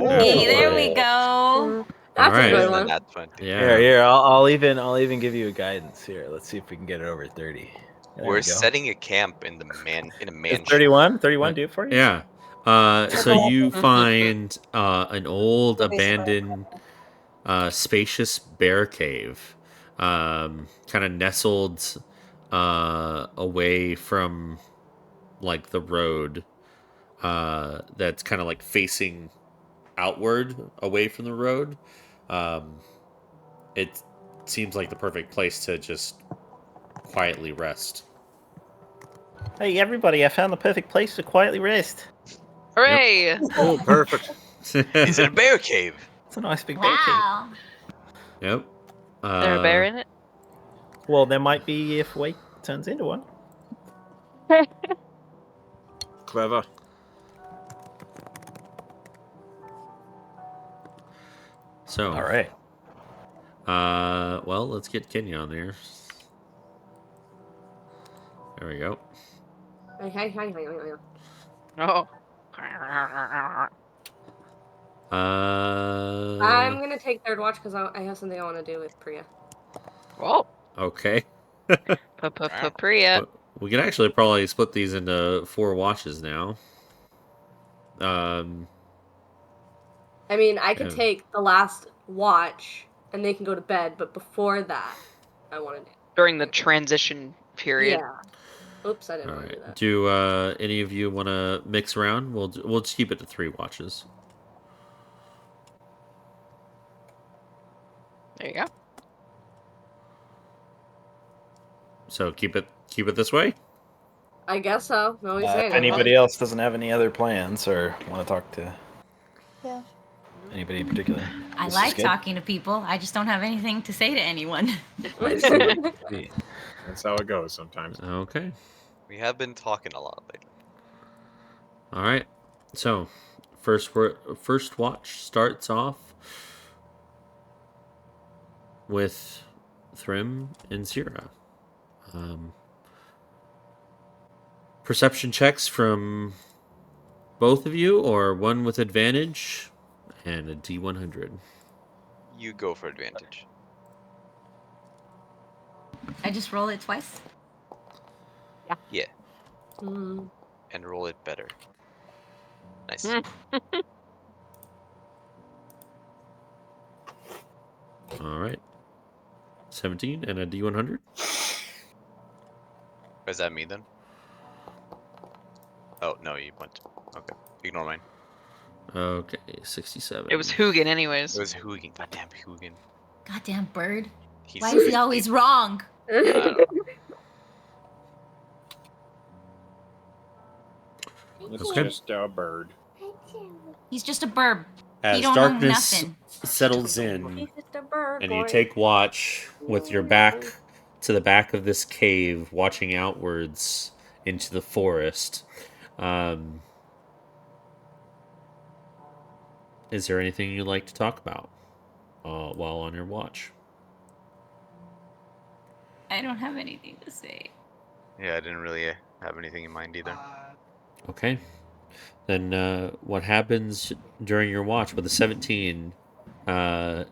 Hey, there we Alright. go. That's a Alright. good Better than one. that 20. Yeah. Here, I'll even give you a guidance here. Let's see if we can get it over 30. There We're we go. setting a camp in a Is mansion. 31? 31 do it for you? Yeah. So you find an old, You'll be surprised. abandoned, spacious bear cave, kind of nestled away from like the road. That's kind of like facing outward, away from the road. It seems like the perfect place to just quietly rest. Hey, everybody, I found the perfect place to quietly rest. Hooray! Oh, perfect. Is it a bear cave? It's a nice big bear cave. Wow. Yep. There a bear in it? Well, there might be if Wake turns into one. Clever. So, All right. well, let's get Kenya on there. There we go. Hey. Oh. I'm gonna take third watch because I have something I want to do with Priya. Whoa. Okay. Priya. We can actually probably split these into 4 watches now. I mean, I could Yeah. take the last watch and they can go to bed, but before that, I want to do. During the transition period. Yeah. Oops, I didn't All want to do right. that. Do any of you want to mix around? We'll just keep it to 3 watches. There you go. So keep it this way. I guess so. No, he's saying If anybody else doesn't have any other plans or want to talk to Yeah. anybody in particular, I this is like good. talking to people. I just don't have anything to say to anyone. I see. I see. That's how it goes sometimes. Okay. We have been talking a lot lately. All right. So, first watch starts off with Thrym and Zira. Perception checks from both of you, or one with advantage, and a D100. You go for advantage. I just roll it twice. Yeah. Mm. And roll it better. Nice. All right. 17 and a D100. Is that me then? Oh, no, you went. Okay. Ignore mine. Okay, 67. It was Hugin, It anyways. was Hugin. Goddamn Hugin. Goddamn bird. He's Why is he always wrong? I don't know. It's Okay. just a bird. He's just a burb. He As don't know darkness nothing. settles in, He's just a bird and you going. take watch with your back to the back of this cave, watching outwards into the forest. Is there anything you'd like to talk about while on your watch? I don't have anything to say. Yeah, I didn't really have anything in mind either. Okay. Then what happens during your watch with the 17 as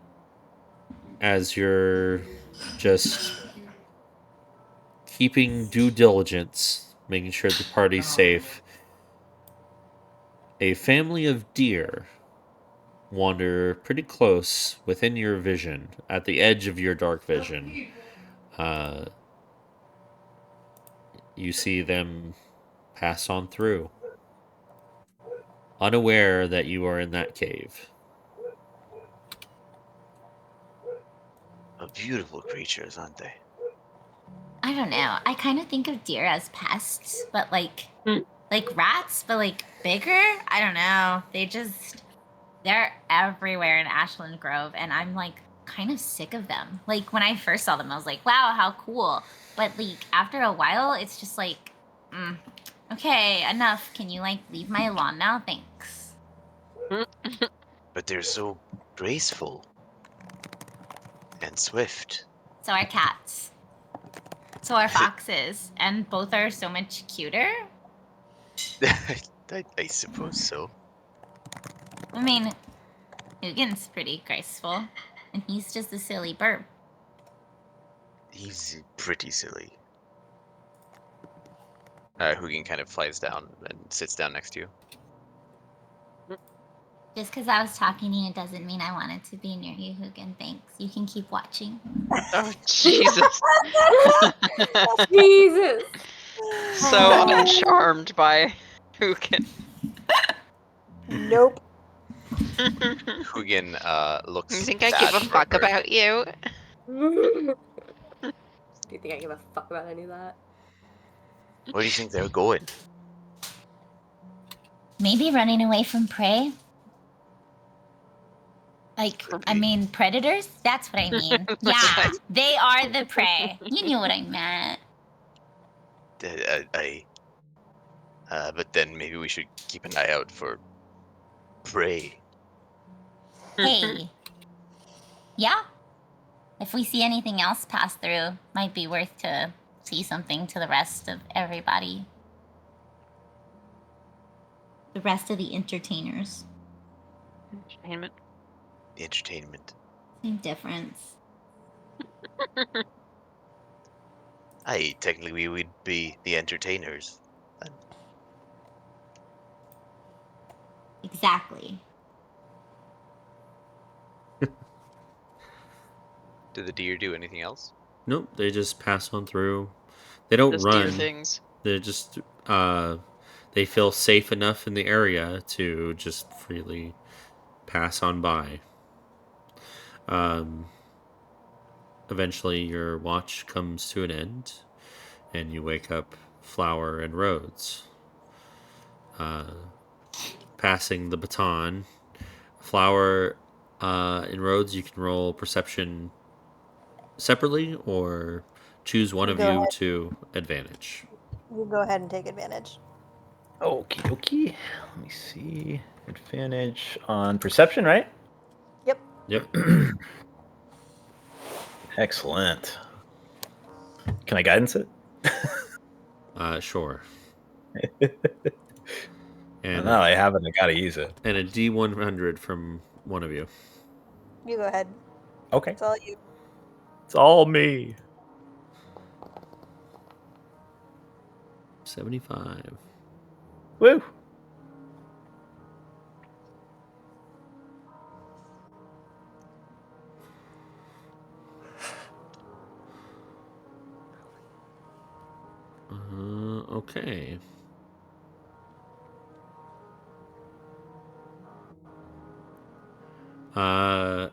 you're just keeping due diligence, making sure the party's safe, a family of deer wander pretty close within your vision, at the edge of your dark vision. You see them pass on through, unaware that you are in that cave. Beautiful creatures, aren't they? I don't know. I kind of think of deer as pests, but like rats, but like bigger. I don't know. They're everywhere in Ashland Grove, and I'm like kind of sick of them. Like when I first saw them, I was like, wow, how cool. But like after a while, it's just like, okay, enough. Can you like leave my lawn now? Thanks. But they're so graceful and swift. So are cats. So are foxes, and both are so much cuter. I suppose so. I mean, Hugin's pretty graceful, and he's just a silly burb. He's pretty silly. Hugin kind of flies down and sits down next to you. Just because I was talking to you doesn't mean I wanted to be near you, Hugin. Thanks. You can keep watching. Oh, Jesus. Jesus. So uncharmed by Hugin. Nope. Hugin looks. You think I sad give a for fuck bird. about you? Do you think I give a fuck about any of that? Where do you think they're going? Maybe running away from prey? Like, I mean, predators? That's what I mean. Yeah, they are the prey. You knew what I meant. But then maybe we should keep an eye out for prey. Hey. Yeah? If we see anything else pass through, might be worth to see something to the rest of everybody. The rest of the entertainers. Entertainment. The entertainment. Same difference. Technically we would be the entertainers. Exactly. Do the deer do anything else? Nope, they just pass on through. They don't Just deer run. things. They're just they feel safe enough in the area to just freely pass on by. Eventually your watch comes to an end and you wake up Flower and Rhodes. Passing the baton. Flower and Rhodes, you can roll perception separately or choose one of Go you ahead. to advantage. You go ahead and take advantage. Okie dokie. Let me see. Advantage on perception, right? Yep. Yep. Excellent. Can I guidance it? Sure. And No, I haven't. I gotta use it. and a D100 from one of you. You go ahead. Okay. It's all you. It's all me. 75. Woo. Okay. On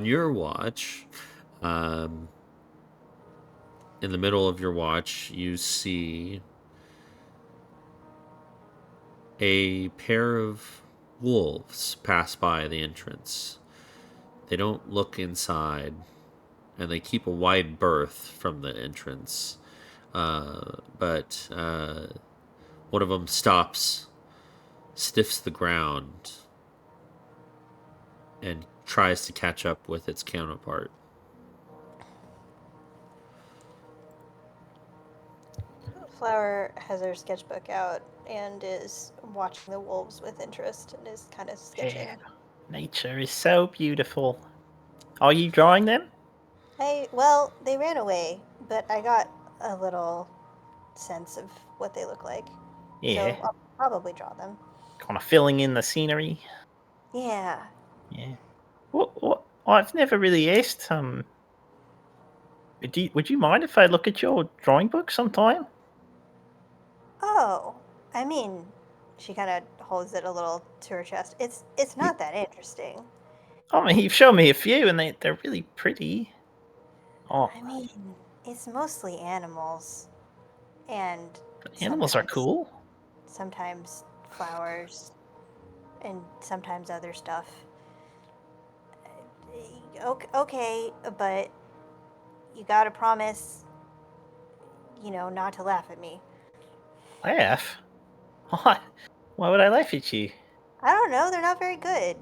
your watch, in the middle of your watch, you see a pair of wolves pass by the entrance. They don't look inside, and they keep a wide berth from the entrance. But one of them stops, stiffs the ground, and tries to catch up with its counterpart. Flower has her sketchbook out and is watching the wolves with interest and is kind of sketching. Yeah. Nature is so beautiful. Are you drawing them? Well, they ran away, but I got a little sense of what they look like. Yeah. So I'll probably draw them. Kind of filling in the scenery. Yeah. Yeah. What? I've never really asked. Would you mind if I look at your drawing book sometime? Oh, I mean, she kind of holds it a little to her chest. It's not that interesting. I mean, you've shown me a few, and they're really pretty. Oh, I mean, it's mostly animals, and animals are sometimes cool. sometimes flowers, and sometimes other stuff. Okay, but you gotta promise, not to laugh at me. Laugh? What? Why would I laugh at you? I don't know, they're not very good.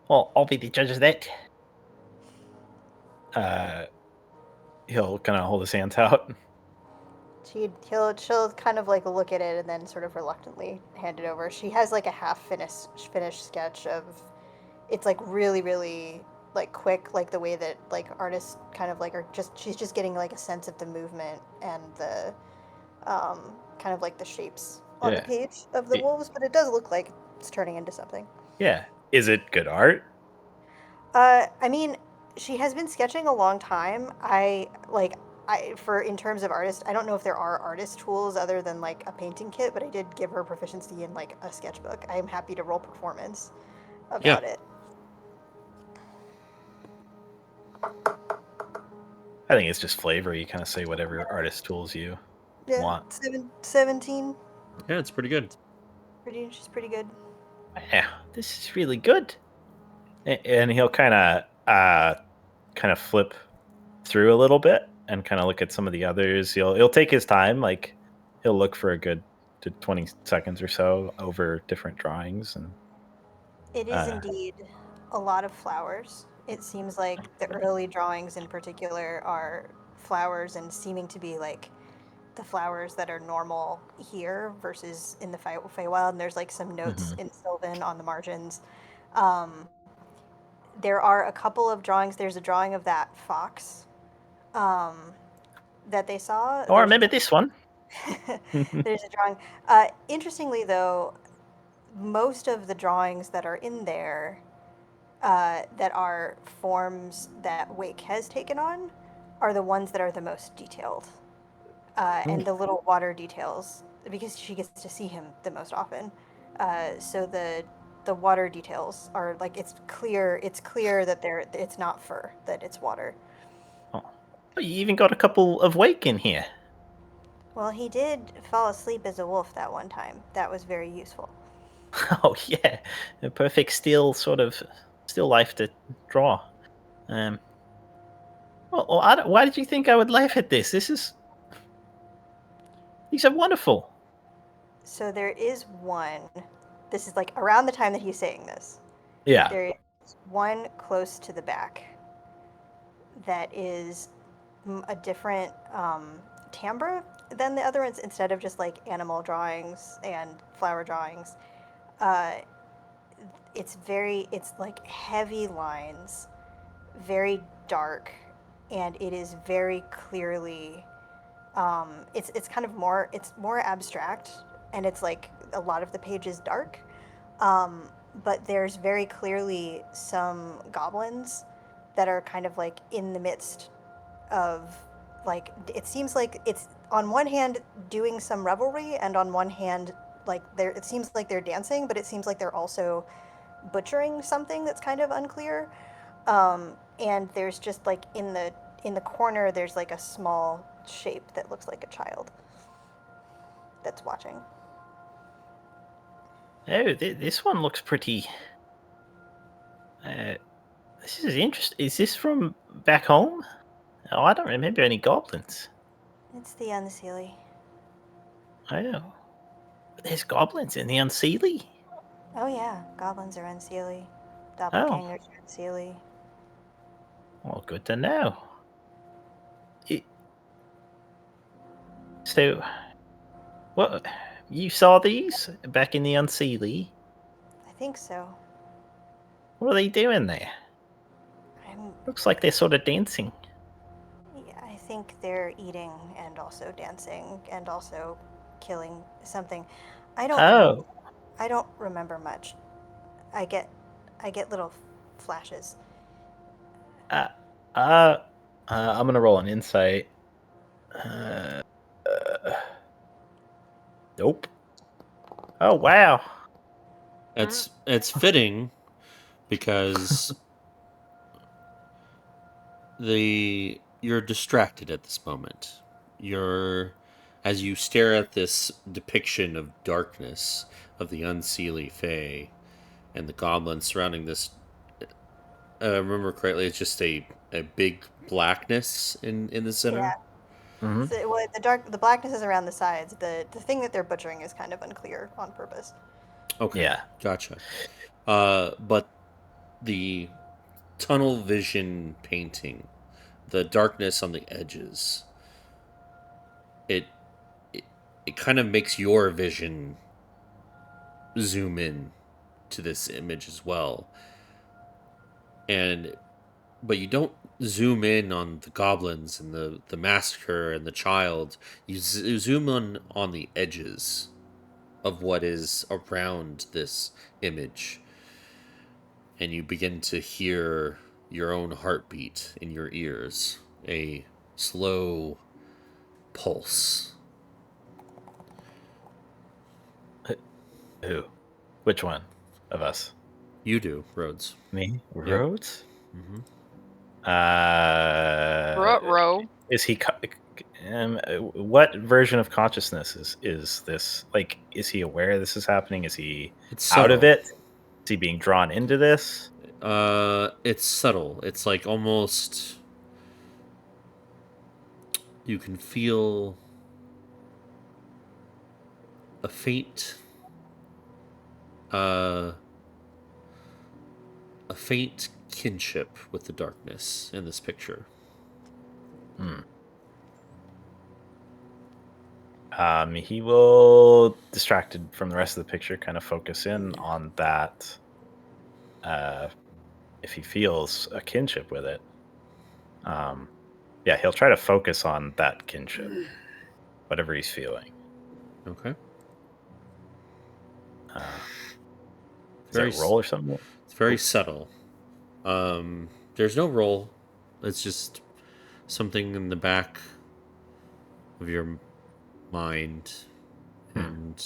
Well, I'll be the judge of that. He'll kind of hold his hands out. She'll kind of like look at it and then sort of reluctantly hand it over. She has like a half finished sketch of, it's like really really like quick, like the way that like artists kind of like are just, she's just getting like a sense of the movement and the kind of like the shapes on the Yeah. page of the wolves, but it does look like it's turning into something. Yeah. Is it good art? I mean, she has been sketching a long time. For in terms of artist, I don't know if there are artist tools other than like a painting kit, but I did give her proficiency in like a sketchbook. I am happy to roll performance about it. I think it's just flavor. You kind of say whatever artist tools you want. 17. Yeah, it's pretty good. She's pretty good. Yeah, this is really good. And he'll kind of flip through a little bit and kind of look at some of the others. He'll take his time, like he'll look for a good 20 seconds or so over different drawings. And It is indeed a lot of flowers. It seems like the early drawings in particular are flowers and seeming to be like the flowers that are normal here versus in the Feywild. And there's like some notes in Sylvan on the margins. There are a couple of drawings. There's a drawing of that fox that they saw. Or maybe this one. There's a drawing. Interestingly, though, most of the drawings that are in there that are forms that Wake has taken on are the ones that are the most detailed. And the little water details, because she gets to see him the most often. So the water details are like, it's clear that it's not fur, that it's water. Oh, you even got a couple of Wake in here. Well, he did fall asleep as a wolf that one time. That was very useful. Oh yeah, a perfect still life to draw. Why did you think I would laugh at this? These are wonderful. So there is one. This is like around the time that he's saying this. yeah, There is one close to the back that is a different timbre than the other ones. Instead of just like animal drawings and flower drawings, it's like heavy lines, very dark, and it is very clearly it's kind of more abstract, and it's like a lot of the page is dark, but there's very clearly some goblins that are kind of like in the midst of like it seems like it's on one hand doing some revelry, and on one hand, like it seems like they're dancing, but it seems like they're also butchering something that's kind of unclear. And there's just like in the corner, there's like a small shape that looks like a child that's watching. Oh, this one looks pretty. This is interesting. Is this from back home? Oh, I don't remember any goblins. It's the Unseelie. Oh, but there's goblins in the Unseelie. Oh yeah, goblins are Unseelie. Oh, Doppelgangers are Unseelie. well, good to know. So, what? You saw these back in the Unseelie? I think so. What are they doing there? Looks like they're sort of dancing. Yeah, I think they're eating and also dancing and also killing something. I don't remember much. I get little flashes. I'm gonna roll an insight. Nope. Oh wow. It's fitting because you're distracted at this moment. As you stare at this depiction of darkness of the Unseelie Fae and the goblins surrounding this. Remember correctly, it's just a big blackness in the center. Yeah. Mm-hmm. So, the blackness is around the sides. The thing that they're butchering is kind of unclear on purpose. Okay. Yeah. Gotcha. But the tunnel vision painting, the darkness on the edges, it kind of makes your vision zoom in to this image as well. But you don't zoom in on the goblins and the massacre and the child. You zoom on the edges of what is around this image, and you begin to hear your own heartbeat in your ears, a slow pulse. Who? Which one of us? You do, Rhodes. Me? Yep. Rhodes? Mm-hmm. Row. Is he? What version of consciousness is this? Like, is he aware this is happening? Is he out of it? Is he being drawn into this? It's subtle. It's like almost you can feel a faint kinship with the darkness in this picture. He will, distracted from the rest of the picture, kind of focus in on that. If he feels a kinship with it, he'll try to focus on that kinship, whatever he's feeling. Okay. Is there a roll or something? It's very subtle. There's no roll. It's just something in the back of your mind, and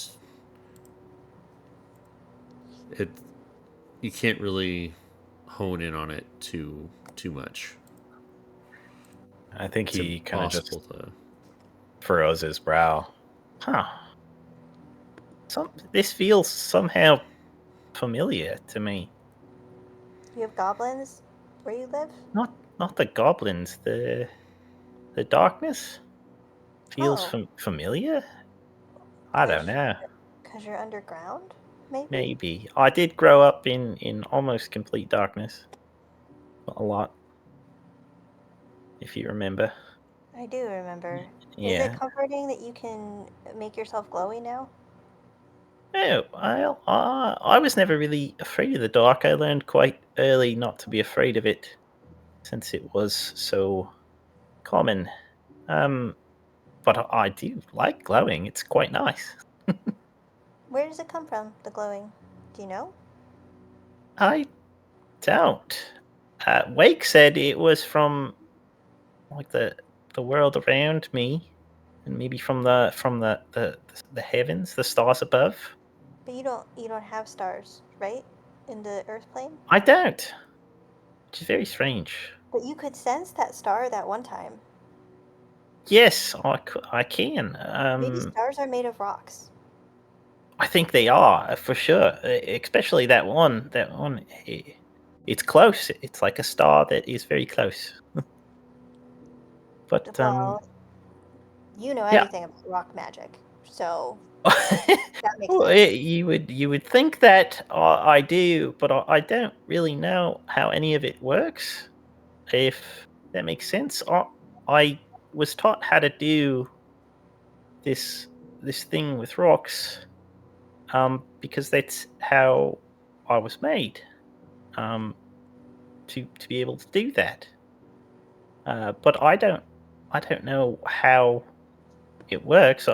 you can't really hone in on it too much. I think he kind of just furrows his brow. Huh. This feels somehow familiar to me. You have goblins where you live? Not the goblins. The darkness feels familiar. I don't know. Because you're underground, maybe? Maybe. I did grow up in almost complete darkness. Not a lot. If you remember. I do remember. Yeah. Is it comforting that you can make yourself glowy now? Oh, I was never really afraid of the dark. I learned quite early not to be afraid of it, since it was so common. But I do like glowing. It's quite nice. Where does it come from, the glowing? Do you know? I don't. Wake said it was from like the the world around me, and maybe from the heavens, the stars above. But you don't have stars, right? In the Earth plane? I don't, which is very strange. But you could sense that star that one time. Yes, I can. Maybe stars are made of rocks. I think they are for sure. Especially that one. It's close. It's like a star that is very close. But Well, you know yeah. everything about rock magic, so that makes Well, sense. you would think that I do, but I don't really know how any of it works. If that makes sense, I was taught how to do this thing with rocks, because that's how I was made, to be able to do that. But I don't know how it works.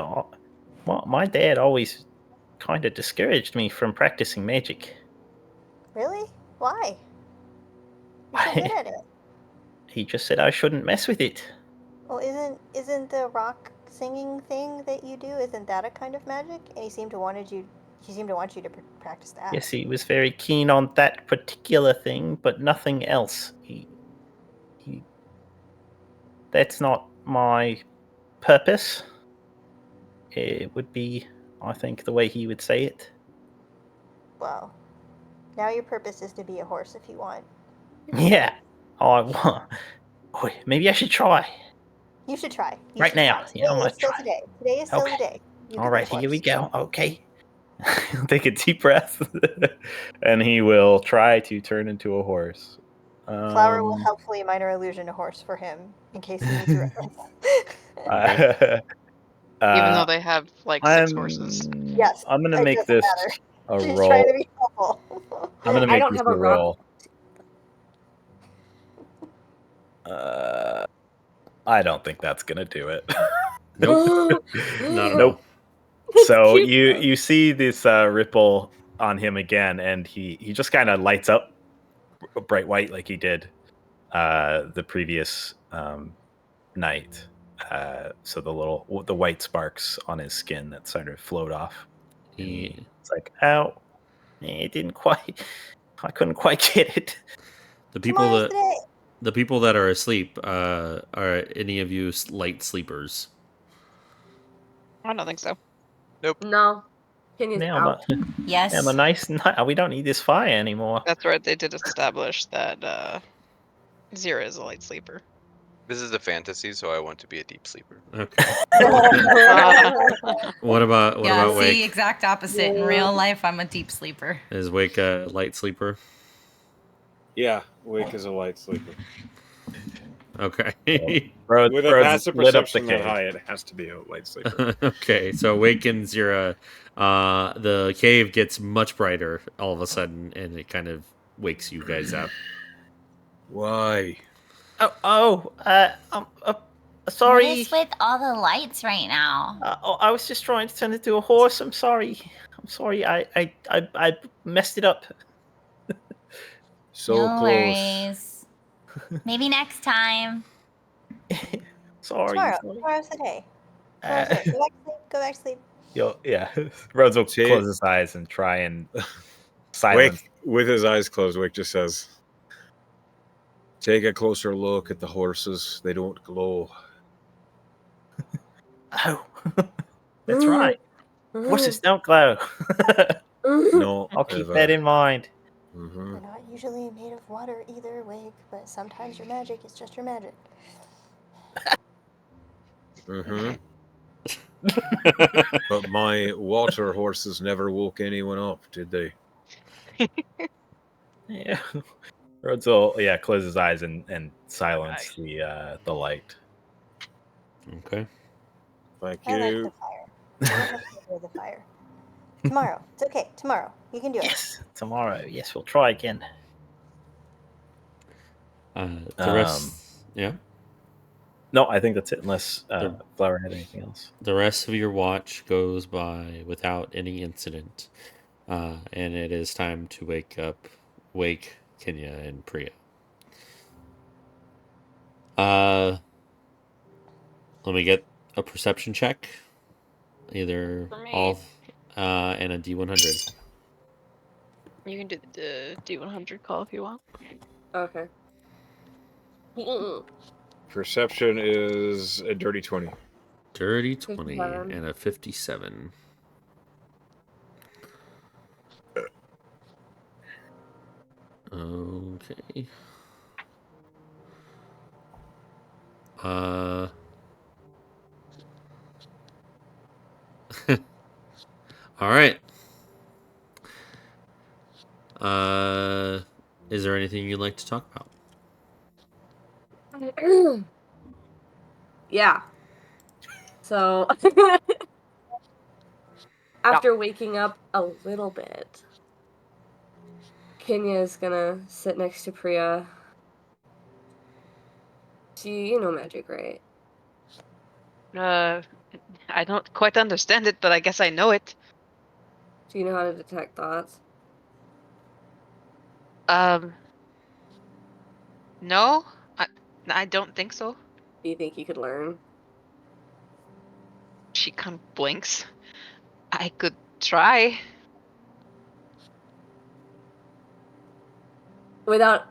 My dad always kind of discouraged me from practicing magic. Really? Why? You're so good at it. He just said I shouldn't mess with it. Well, isn't the rock singing thing that you do, isn't that a kind of magic? And he seemed to want you to practice that. Yes, he was very keen on that particular thing, but nothing else. He that's not my purpose. It would be, I think, the way he would say it. Well, now your purpose is to be a horse if you want. Yeah. I want. Maybe I should try. You should try. Right now. Today Yeah, I'm gonna is still try. today. Today is still Okay. the day. All right, here we go. Okay. He'll take a deep breath, and he will try to turn into a horse. Flower will helpfully minor illusion a horse for him in case he needs a reference. Even though they have like 6 horses. Yes. I'm gonna it make doesn't this matter. a She's roll. trying to be helpful. I'm gonna I make don't this have a a rock. roll. I don't think that's gonna do it. Nope. Not at Nope. all. So you see this ripple on him again, and he just kind of lights up bright white like he did the previous night. So the white sparks on his skin that sort of float off. It's like, ow, it didn't quite. I couldn't quite get it. The people that are asleep, are any of you light sleepers? I don't think so. Nope. No. Kenya's out. Yes. I'm a nice night. We don't need this fire anymore. That's right. They did establish that Zira is a light sleeper. This is a fantasy, so I want to be a deep sleeper. Okay. What about see, Wake? exact opposite. In real life, I'm a deep sleeper. Is Wake a light sleeper? Yeah, Wake is a light sleeper. Okay. With a passive perception that high, it has to be a light sleeper. Okay, so Wake and Zira, the cave gets much brighter all of a sudden, and it kind of wakes you guys up. Why? Sorry. What is with all the lights right now? I was just trying to turn it into a horse. I'm sorry. I messed it up. So no close. worries. Maybe next time. Sorry. Tomorrow's the day. Go back to sleep. Rhodes will close his eyes and try and silence. Wake, with his eyes closed, Wake just says, "Take a closer look at the horses. They don't glow." Oh, that's right. Horses don't glow. No, I'll keep that in mind. Mm-hmm. They're not usually made of water either, Wake, but sometimes your magic is just your magic. Mm-hmm. But my water horses never woke anyone up, did they? Yeah. Rhodes will close his eyes and silence the light. Okay. Thank I like you. the fire. I don't have to do the fire. Tomorrow. It's okay. Tomorrow. You can do it. Yes, tomorrow. Yes, we'll try again. The rest, yeah. No, I think that's it. Unless Flower had anything else. The rest of your watch goes by without any incident, and it is time to wake Kenya and Priya. Let me get a perception check. Either For me. all and a D100. You can do the D100 call if you want. Okay. Perception is a dirty 20. Dirty 20 57. and a 57. Okay. All right. Is there anything you'd like to talk about? Yeah. So after waking up a little bit, Kenya is gonna sit next to Priya. You know magic, right? I don't quite understand it, but I guess I know it. Do you know how to detect thoughts? No, I don't think so. Do you think you could learn? She kind of blinks. I could try. Without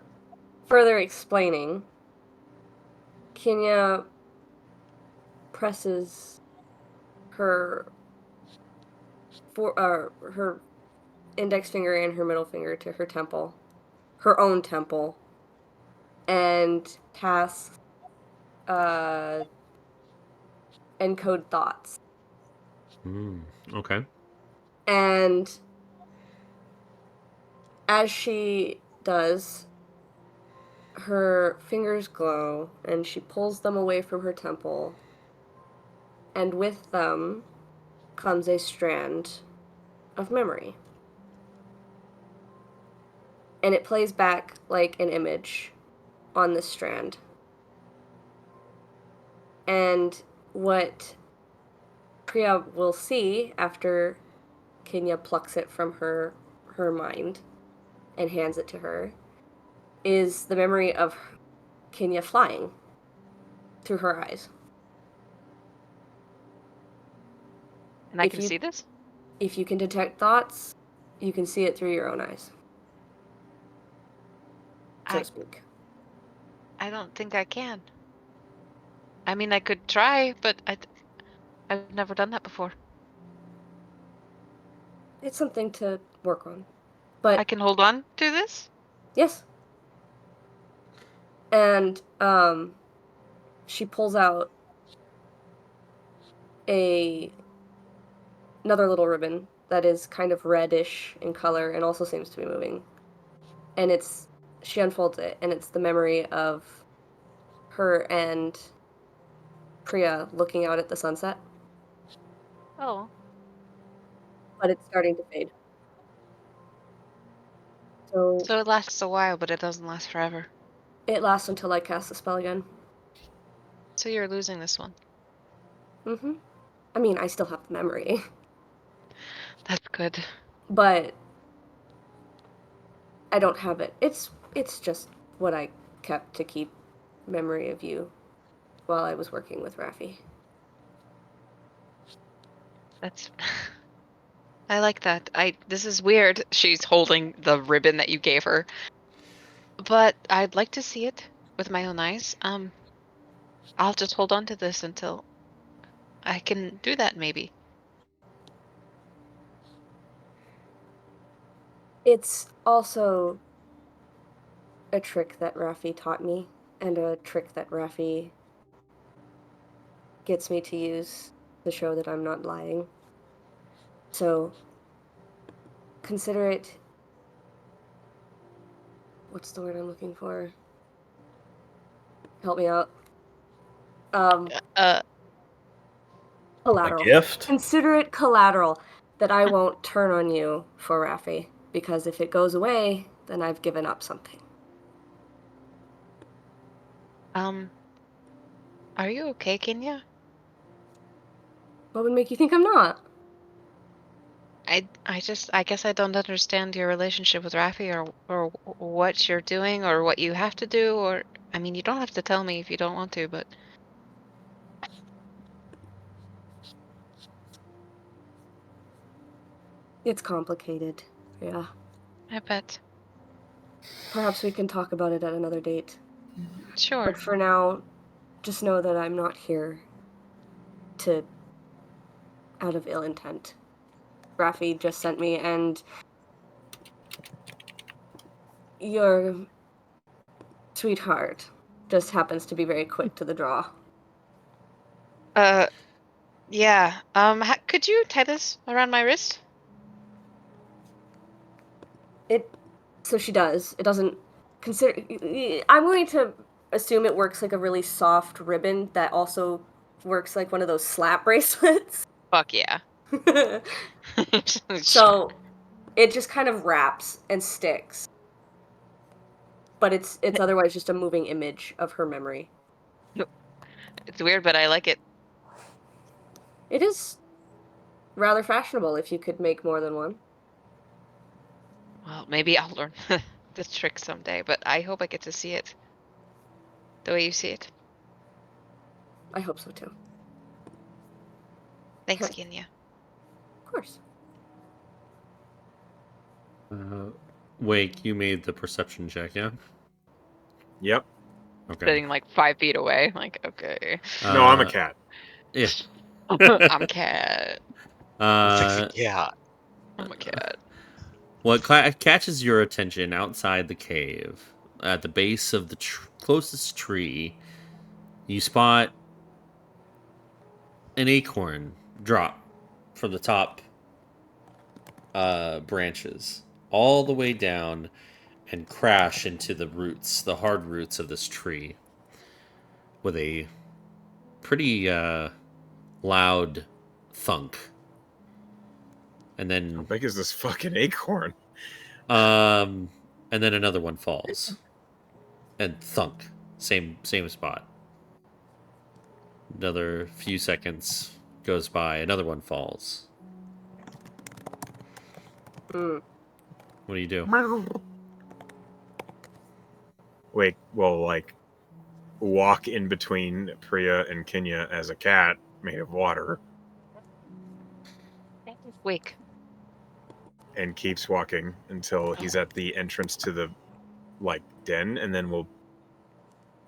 further explaining, Kenya presses her her index finger and her middle finger to her temple, her own temple, and casts encode thoughts. Okay. And as she does, her fingers glow and she pulls them away from her temple, and with them comes a strand of memory. And it plays back like an image on this strand. And what Priya will see after Kenya plucks it from her mind and hands it to her is the memory of Kenya flying through her eyes. And I can see this? If you can detect thoughts, you can see it through your own eyes. So to speak. I don't think I can. I mean, I could try, but I've never done that before. It's something to work on. But I can hold on to this? yes. And she pulls out another little ribbon that is kind of reddish in color and also seems to be moving. And she unfolds it, and it's the memory of her and Priya looking out at the sunset. Oh. But it's starting to fade. So it lasts a while, but it doesn't last forever. It lasts until I cast the spell again. So you're losing this one. Mm-hmm. I mean, I still have the memory. That's good. But I don't have it. It's just what I kept to keep memory of you while I was working with Raffi. That's I like that. This is weird. She's holding the ribbon that you gave her. But I'd like to see it with my own eyes. I'll just hold on to this until I can do that, maybe. It's also a trick that Raffi taught me, and a trick that Raffi gets me to use to show that I'm not lying. So, consider it... What's the word I'm looking for? Help me out. Collateral. A gift? Consider it collateral that I won't turn on you for Raffi, because if it goes away, then I've given up something. Are you okay, Kenya? What would make you think I'm not? I guess I don't understand your relationship with Raffi or what you're doing or what you have to do, or I mean, you don't have to tell me if you don't want to, but It's complicated. Yeah. I bet. Perhaps we can talk about it at another date. Sure. But for now, just know that I'm not here out of ill intent. Raffi just sent me, and your sweetheart just happens to be very quick to the draw. Yeah. Could you tie this around my wrist? So she does. It doesn't consider. I'm going to assume it works like a really soft ribbon that also works like one of those slap bracelets. Fuck yeah. So it just kind of wraps and sticks. But it's otherwise just a moving image of her memory. It's weird, but I like it. It is rather fashionable if you could make more than one. Well, maybe I'll learn the trick someday, but I hope I get to see it the way you see it. I hope so too. Thanks, Kenya. Of course. Wake, you made the perception check, yeah? Yep. Okay. Sitting like 5 feet away. Like, okay. No, I'm a cat. Yeah. I'm cat. Yeah. I'm a cat. What catches your attention outside the cave, at the base of the closest tree, you spot an acorn drop from the top branches all the way down and crash into the roots, the hard roots of this tree, with a pretty loud thunk. And then How big is this fucking acorn? and then another one falls. And thunk. Same spot. Another few seconds goes by, another one falls. What do you do? Wait, well, like, walk in between Priya and Kenya as a cat made of water. Wake. And keeps walking until he's at the entrance to the, like, den, and then we'll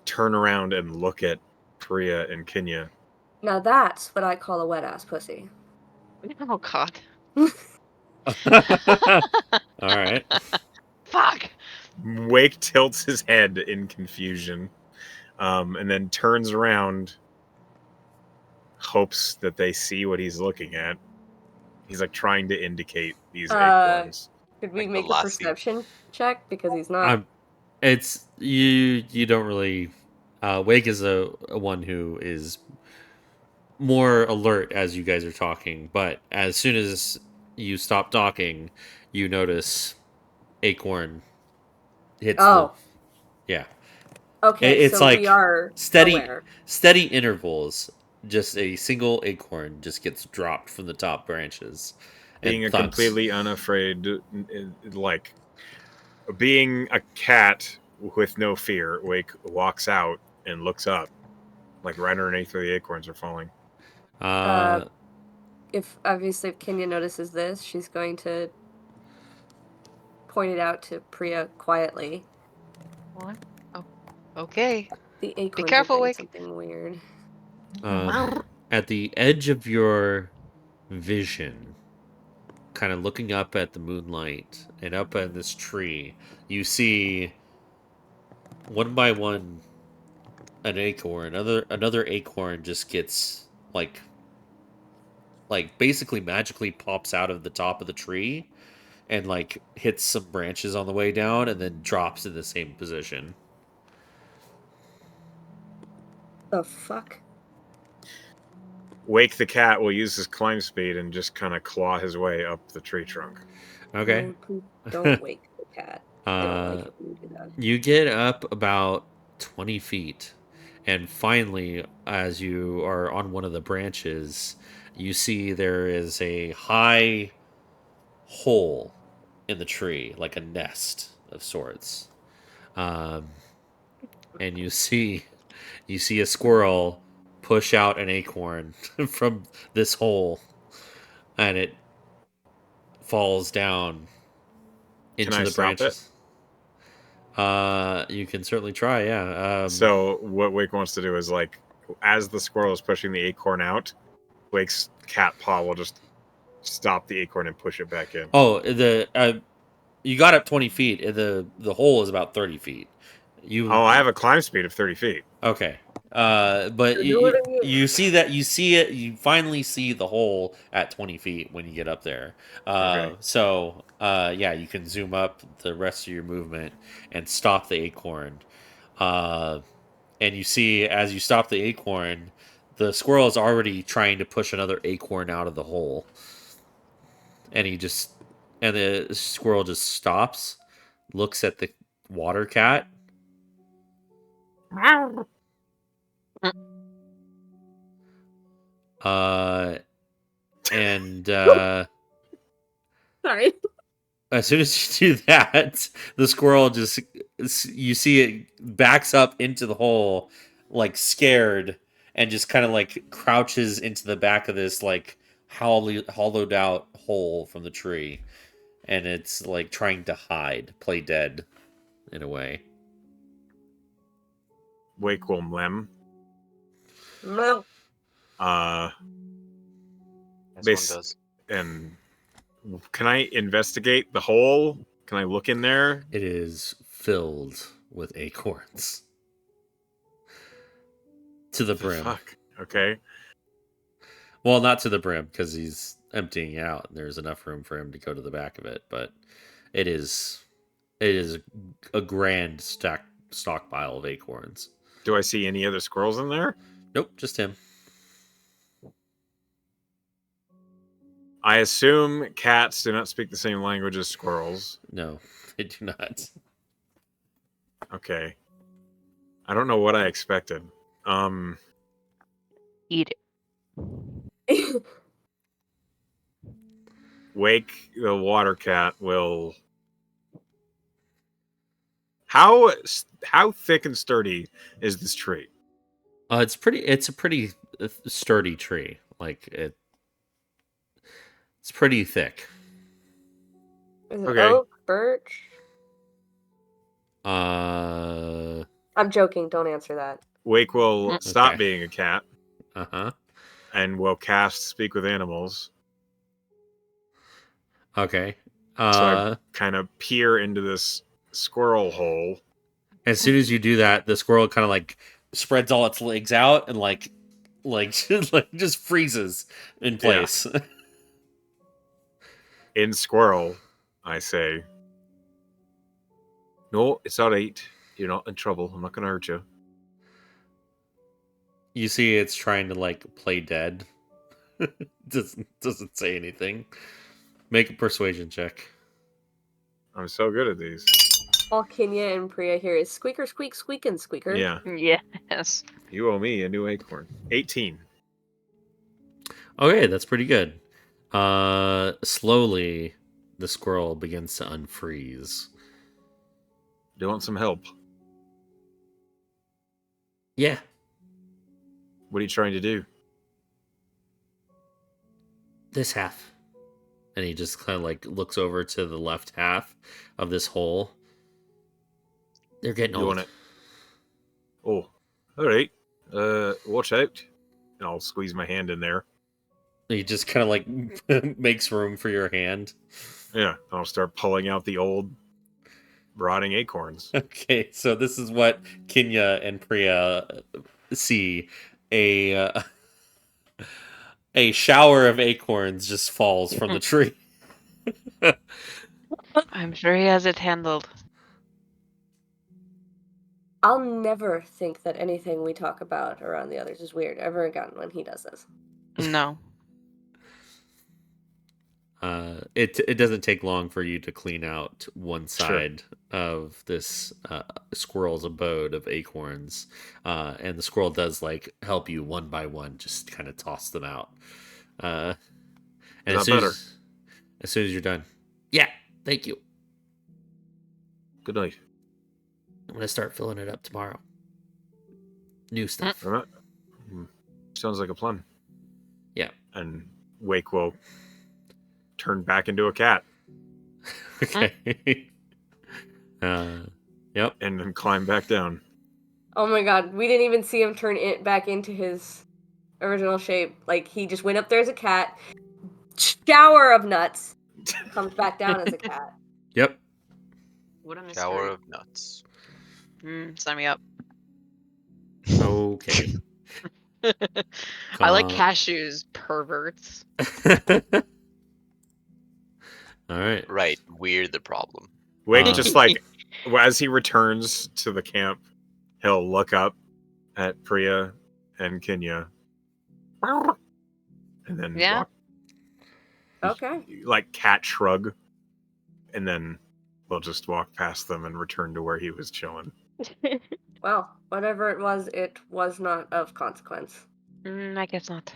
turn around and look at Priya and Kenya. Now that's what I call a wet ass pussy. Oh god. All right. Fuck. Wake tilts his head in confusion, and then turns around, hopes that they see what he's looking at. He's like trying to indicate these acorns. Could we Like make the a lassie. perception check? Because he's not. It's you don't really Wake is a one who is more alert as you guys are talking, but as soon as you stop talking, you notice acorn hits yeah. Okay, It's so like we are aware. steady intervals. Just a single acorn just gets dropped from the top branches. Being a thunks. completely unafraid, like being a cat with no fear, Wake walks out and looks up, like right underneath where the acorns are falling. If Kenya notices this, she's going to point it out to Priya quietly. What? Oh, okay. The acorns Be careful, are doing Wake. something weird. At the edge of your vision, kind of looking up at the moonlight and up at this tree, you see one by one an acorn. Another acorn just gets like basically magically pops out of the top of the tree and like hits some branches on the way down and then drops in the same position. The fuck? Wake the cat will use his climb speed and just kind of claw his way up the tree trunk. Okay. No, please don't wake the cat. I don't like it when you do that. You get up about 20 feet, and finally, as you are on one of the branches, you see there is a high hole in the tree, like a nest of sorts. And you see a squirrel push out an acorn from this hole, and it falls down into I the stop branches. You can certainly try, yeah. So what Wake wants to do is, like, as the squirrel is pushing the acorn out, Wake's cat paw will just stop the acorn and push it back in. Oh, you got up 20 feet. The hole is about 30 feet. I have a climb speed of 30 feet. Okay. But you see that, you finally see the hole at 20 feet when you get up there. Okay. So, yeah, you can zoom up the rest of your movement and stop the acorn. And you see, as you stop the acorn, the squirrel is already trying to push another acorn out of the hole. And the squirrel just stops, looks at the water cat. And Sorry. as soon as you do that, the squirrel just, you see it backs up into the hole, like scared, and just kind of like crouches into the back of this like hollowed out hole from the tree, and it's like trying to hide, play dead, in a way. Wake will mlem. No. As one does. And can I investigate the hole? Can I look in there? It is filled with acorns to the brim. Fuck. Okay. Well, not to the brim, because he's emptying out, and there's enough room for him to go to the back of it. But it is a grand stockpile of acorns. Do I see any other squirrels in there? Nope, just him. I assume cats do not speak the same language as squirrels. No, they do not. Okay. I don't know what I expected. Eat it. Wake the water cat will. How thick and sturdy is this tree? It's a pretty sturdy tree. Like it's pretty thick. Is it Okay. oak, birch? Uh I'm joking. Don't answer that. Wake will stop Okay. being a cat huh. and will cast Speak with Animals. Okay. So I kind of peer into this squirrel hole. As soon as you do that, the squirrel kind of like spreads all its legs out and like just freezes in place. Yeah. In squirrel, I say, "No, it's all right. You're not in trouble. I'm not going to hurt you." You see, it's trying to like play dead. doesn't say anything. Make a persuasion check. I'm so good at these. All Kenya and Priya here is squeaker, squeak, squeakin', squeaker. Yeah. Yes. You owe me a new acorn. 18. Okay, that's pretty good. Slowly, the squirrel begins to unfreeze. Do you want some help? Yeah. What are you trying to do? This half. And he just kind of like looks over to the left half of this hole. They're getting old. Want it? Oh, all right. Watch out. And I'll squeeze my hand in there. He just kind of like makes room for your hand. Yeah, I'll start pulling out the old rotting acorns. Okay, so this is what Kenya and Priya see. A shower of acorns just falls from the tree. I'm sure he has it handled. I'll never think that anything we talk about around the others is weird ever again when he does this. No. It doesn't take long for you to clean out one side of this squirrel's abode of acorns, and the squirrel does like help you one by one, just kind of toss them out. And as soon as you're done, yeah, thank you. Good night. I'm gonna start filling it up tomorrow. New stuff. Sounds like a plan. Yeah. And Wake will turn back into a cat. Okay. Yep. And then climb back down. Oh my god, we didn't even see him turn it back into his original shape. Like, he just went up there as a cat, shower of nuts, comes back down as a cat. Yep. What a mystery. Shower of nuts. Sign me up. Okay. I like cashews, perverts. All right. Right. We're the problem. Wake just like, as he returns to the camp, he'll look up at Priya and Kenya. And then walk. Okay. Like cat shrug. And then we'll just walk past them and return to where he was chilling. Well, whatever it was not of consequence. I guess not.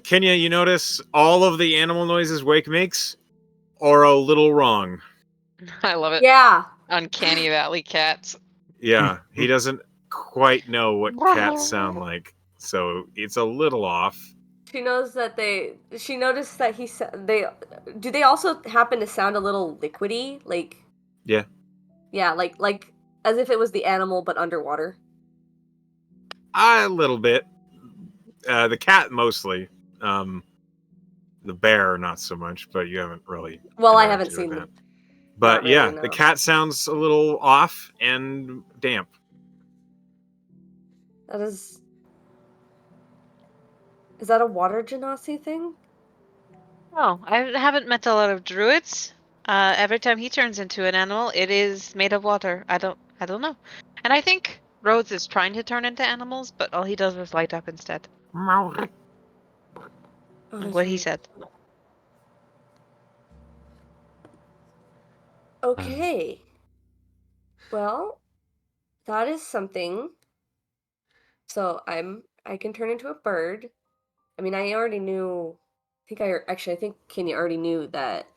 Kenya, you notice all of the animal noises Wake makes are a little wrong. I love it. Yeah. Uncanny Valley cats. Yeah, he doesn't quite know what cats sound like, so it's a little off. She knows that she noticed that do they also happen to sound a little liquidy? Like, yeah, like as if it was the animal but underwater. A little bit. The cat mostly. The bear not so much, but you haven't really. Well, I haven't seen that. But really, yeah, no. the cat sounds a little off and damp. That is that a water genasi thing? Oh, I haven't met a lot of druids. Every time he turns into an animal, it is made of water. I don't know. And I think Rhodes is trying to turn into animals, but all he does is light up instead. Oh, What he said. Okay. Well, that is something. So I can turn into a bird. I mean, I already knew. I think Kenya already knew that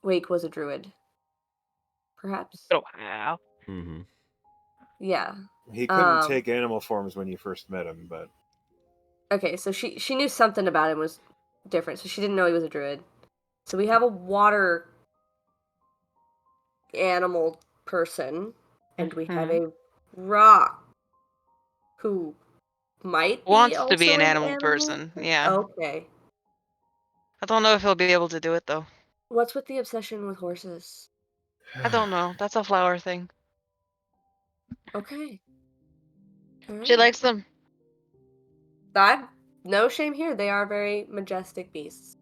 Wake was a druid. Perhaps. Oh wow. Mm-hmm. Yeah. He couldn't take animal forms when you first met him, but okay. So she knew something about him was different. So she didn't know he was a druid. So we have a water animal person, and we have a rock who might be Wants also to be an animal animal person. Yeah. Okay. I don't know if he'll be able to do it though. What's with the obsession with horses? I don't know. That's a flower thing. Okay. She likes them. No shame here. They are very majestic beasts.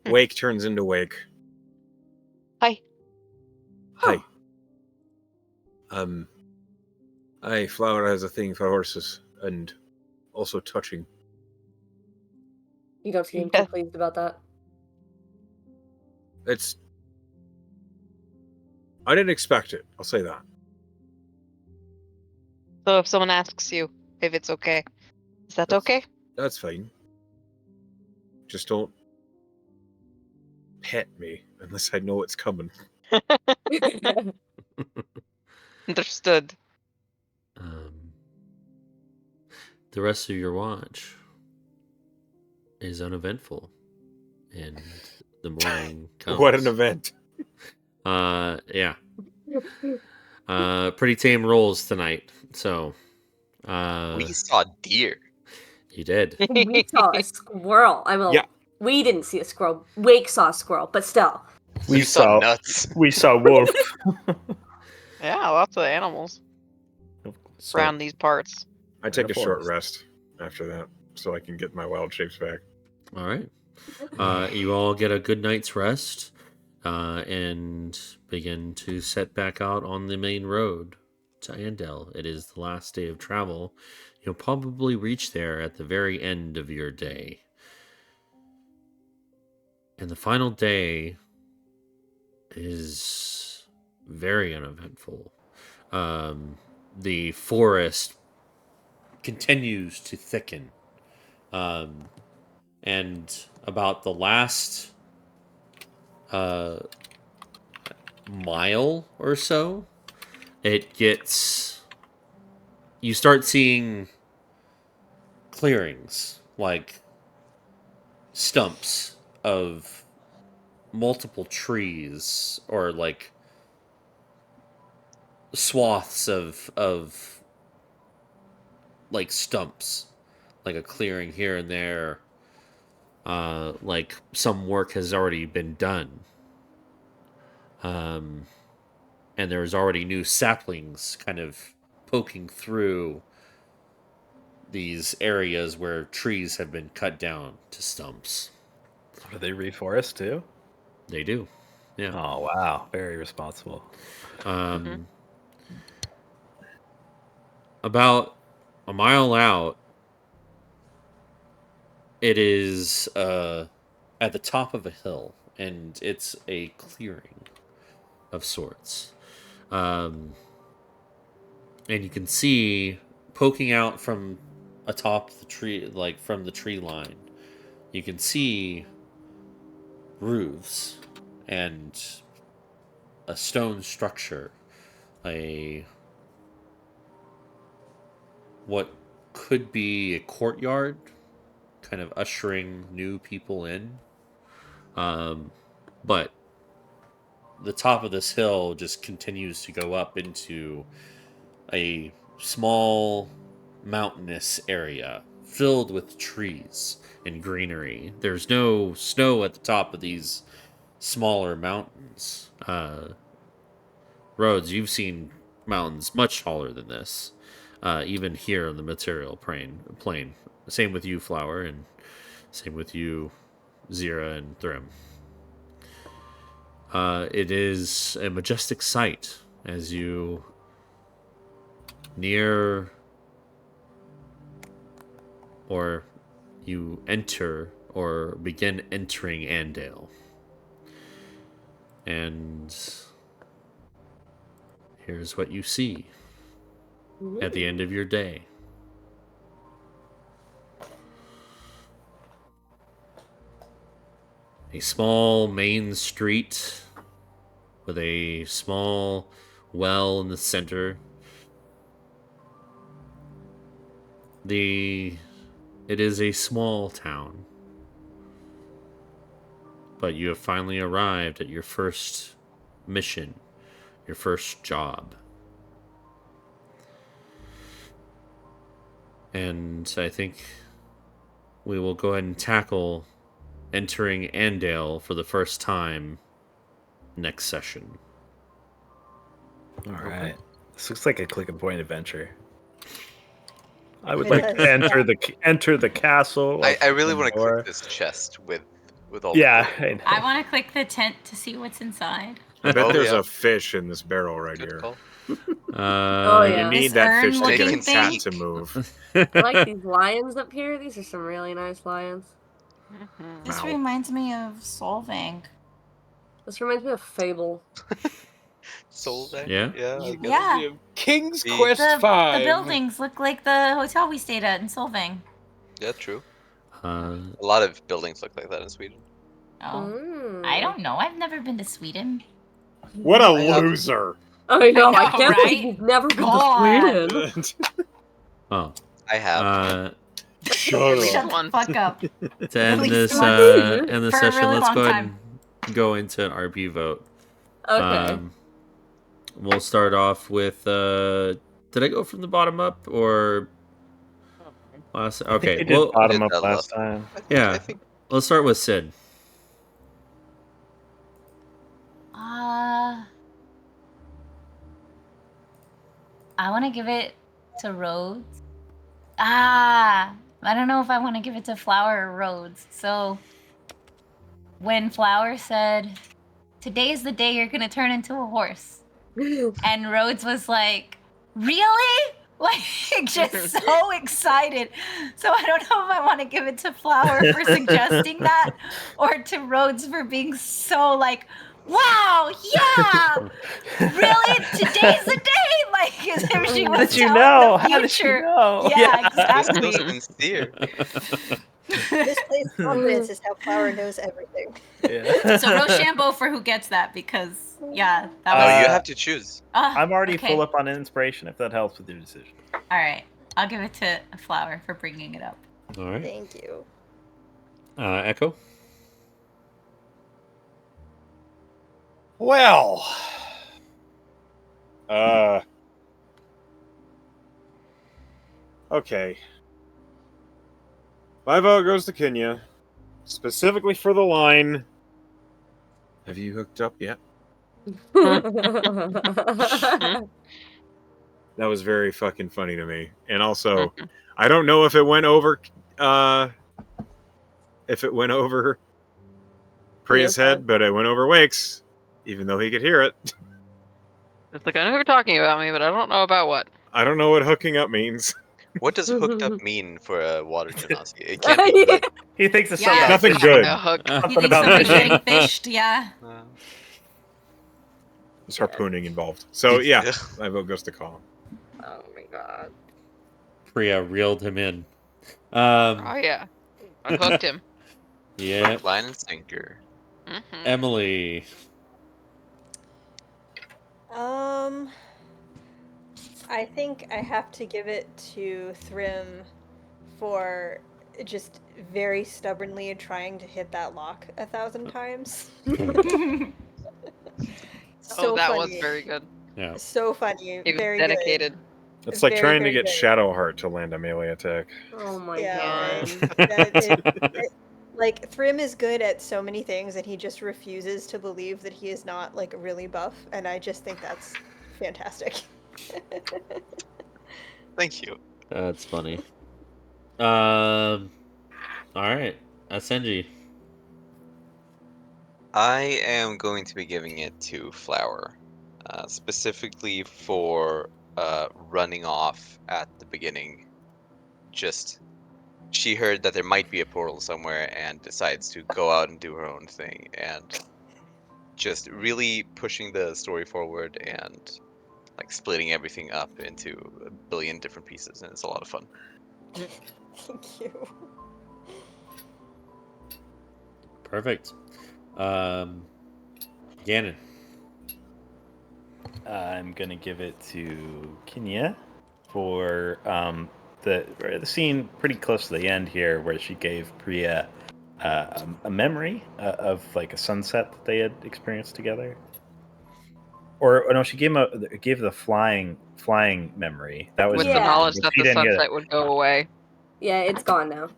Wake turns into Wake. Hi. Hi. Flower has a thing for horses and also touching. You don't seem too pleased about that. I didn't expect it. I'll say that. So if someone asks you if it's okay, is that okay? That's fine. Just don't pet me unless I know it's coming. Understood. The rest of your watch is uneventful, and the morning comes. What an event! Yeah. Pretty tame rolls tonight. So, we saw deer. You did. We saw a squirrel. We didn't see a squirrel. Wake saw a squirrel, but still. We saw nuts. We saw wolf. Yeah, lots of animals around these parts. I take a short rest after that so I can get my wild shapes back. All right. You all get a good night's rest and begin to set back out on the main road to Andel. It is the last day of travel. You'll probably reach there at the very end of your day. And the final day is very uneventful. The forest continues to thicken. And about the last mile or so, you start seeing clearings, like stumps of multiple trees, or like swaths of like stumps, like a clearing here and there. Like some work has already been done. And there's already new saplings kind of poking through these areas where trees have been cut down to stumps. Do they reforest too? They do. Yeah. Oh wow, very responsible. About a mile out, it is at the top of a hill, and it's a clearing of sorts. And you can see poking out from atop the tree, like from the tree line, you can see roofs and a stone structure, what could be a courtyard, kind of ushering new people in. But the top of this hill just continues to go up into a small mountainous area filled with trees and greenery. There's no snow at the top of these smaller mountains. Rhodes, you've seen mountains much taller than this, even here on the material plane. Same with you, Flower, and same with you, Zira and Thrym. It is a majestic sight as you near, or you enter or begin entering Andale. And here's what you see at the end of your day. A small main street with a small well in the center. It is a small town, but you have finally arrived at your first mission, your first job. And I think we will go ahead and tackle entering Andale for the first time next session. All right. This looks like a click and point adventure. I would like to enter the castle. I really want to click this chest with all. Yeah, I want to click the tent to see what's inside. I bet there's a fish in this barrel right here. Yeah. You need This that fish to urn get a looking cat thing. to move. I like these lions up here. These are some really nice lions. This reminds me of Solvang. This reminds me of Fable. Solvang? Yeah? Yeah. King's The- Quest the, 5. The buildings look like the hotel we stayed at in Solvang. Yeah, true. A lot of buildings look like that in Sweden. Oh, I don't know. I've never been to Sweden. What a loser! I know. I know, can't right? believe you've never been God. to Sweden. Oh. I have. Shut Shut the fuck up. To end Please this, don't. end the For a session, really let's long go ahead time. and go into an RP vote. Okay. We'll start off with. Did I go from the bottom up or? Last, okay, you did bottom up last time. Yeah, let's start with Sid. I want to give it to Rhodes. I don't know if I want to give it to Flower or Rhodes. So when Flower said, "Today's the day you're gonna turn into a horse," and Rhodes was like, "Really?" Like, just so excited. So I don't know if I want to give it to Flower for suggesting that, or to Rhodes for being so like, "Wow, yeah, really? Today's the day!" Like, as if she was How did you telling know? the How did you future. know? Yeah, Yeah. exactly. Sincere. Misplaced confidence is how Flower knows everything. So Rochambeau for who gets that, because yeah, that was. Oh, you have to choose. I'm already okay. full up on inspiration. If that helps with your decision. All right, I'll give it to Flower for bringing it up. All right. Thank you. Echo. Well, okay. My vote goes to Kenya, specifically for the line. Have you hooked up yet? That was very fucking funny to me. And also, I don't know if it went over Priya's head, but it went over Wake's, even though he could hear it. It's like, I know you're talking about me, but I don't know about what. I don't know what hooking up means. What does hooked up mean for a water genasi? It can't be good. He thinks it's Yeah. Nothing good. He thinks somebody's getting fished, yeah. There's harpooning involved. So yeah, my vote goes to Colin. Oh my god. Priya reeled him in. Oh yeah, I hooked him. Yeah. Hook, line, and sinker. Emily. I think I have to give it to Thrym for just very stubbornly trying to hit that lock 1,000 times. So that funny. was very good. Yeah. So funny. He was very dedicated. Good. It's like Very, trying to very get good. Shadowheart to land a melee attack. Oh my Yeah, god. like Thrym is good at so many things, and he just refuses to believe that he is not like really buff, and I just think that's fantastic. Thank you. That's funny. All right, Senji. I am going to be giving it to Flower, specifically for running off at the beginning. Just she heard that there might be a portal somewhere and decides to go out and do her own thing, and just really pushing the story forward and like splitting everything up into a billion different pieces, and it's a lot of fun. Thank you. Perfect. Gannon. I'm gonna give it to Kenya for the scene pretty close to the end here, where she gave Priya a memory of like a sunset that they had experienced together. Or no, she gave the flying memory. That was With the knowledge that she the didn't get sunset would go away. Yeah, it's gone now.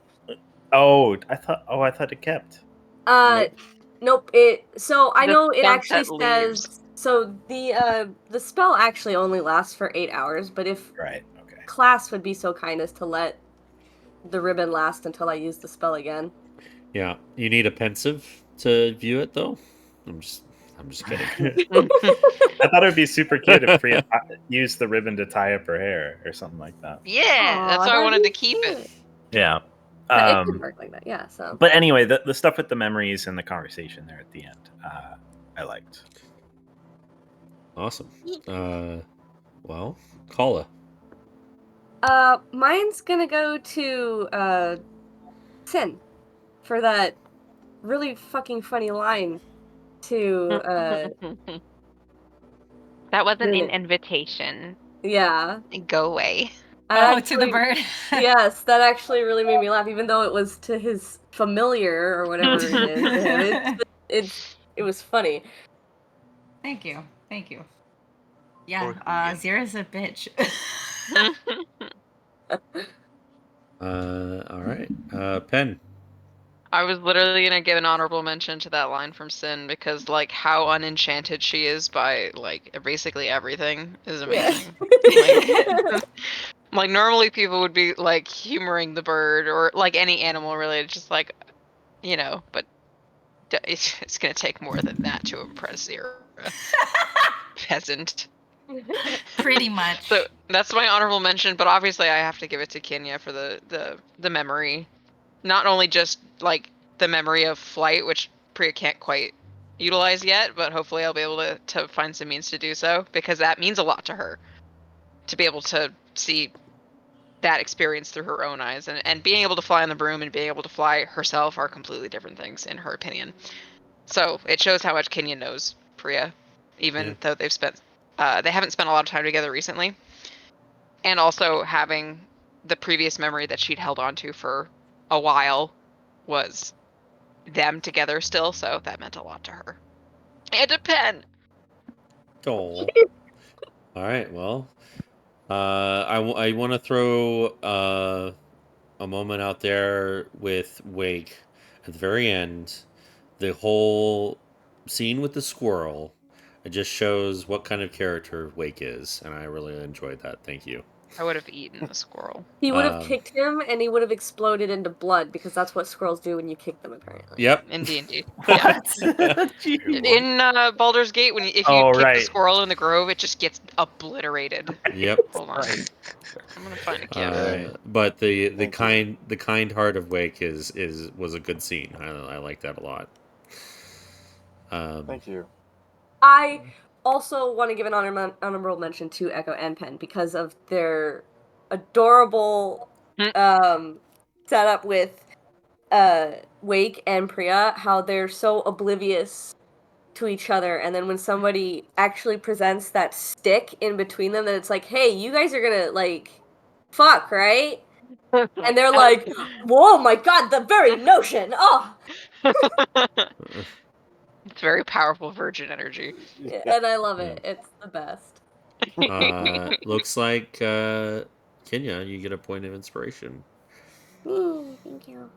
Oh, I thought it kept. Nope. So I The know it actually sunset leaves. says so the spell actually only lasts for 8 hours, but if class would be so kind as to let the ribbon last until I use the spell again. Yeah, you need a pensive to view it though. I'm just kidding. I thought it would be super cute if Priya used the ribbon to tie up her hair or something like that. Yeah, that's why I wanted to keep it. Yeah. It could work like that, yeah. So. But anyway, the stuff with the memories and the conversation there at the end, I liked. Awesome. Well, Kala. Mine's gonna go to Sin for that really fucking funny line to That wasn't Really? an invitation. Yeah. Go away. To the bird. Yes, that actually really made me laugh, even though it was to his familiar or whatever it is to him. It was funny. Thank you. Yeah, Zira's a bitch. All right. Pen. I was literally gonna give an honorable mention to that line from Sin because, like, how unenchanted she is by like basically everything is amazing. Like normally people would be like humoring the bird or like any animal related, just like, you know, but it's gonna take more than that to impress Zira. Peasant. Pretty much. So that's my honorable mention, but obviously I have to give it to Kenya for the memory. Not only just like the memory of flight, which Priya can't quite utilize yet, but hopefully I'll be able to find some means to do so, because that means a lot to her. To be able to see that experience through her own eyes, and being able to fly on the broom and being able to fly herself are completely different things in her opinion. So it shows how much Kenya knows Priya, even though they haven't spent a lot of time together recently. And also having the previous memory that she'd held on to for a while was them together still, so that meant a lot to her. And a pen. Oh. All right. Well, I want to throw a moment out there with Wake at the very end. The whole scene with the squirrel. It just shows what kind of character Wake is, and I really enjoyed that. Thank you. I would have eaten the squirrel. He would have kicked him, and he would have exploded into blood because that's what squirrels do when you kick them. Apparently. Yep. In D&D. Yeah. In Baldur's Gate, if you kick the squirrel in the grove, it just gets obliterated. Yep. Hold on. I'm gonna find a gift. But the kind heart of Wake was a good scene. I like that a lot. Thank you. I also want to give an honorable mention to Echo and Pen because of their adorable setup with Wake and Priya, how they're so oblivious to each other, and then when somebody actually presents that stick in between them, then it's like, hey, you guys are gonna like fuck, right? And they're like, whoa, my god, the very notion. Oh. It's very powerful virgin energy. And I love it. It's the best. Looks like Kenya, you get a point of inspiration. Thank you.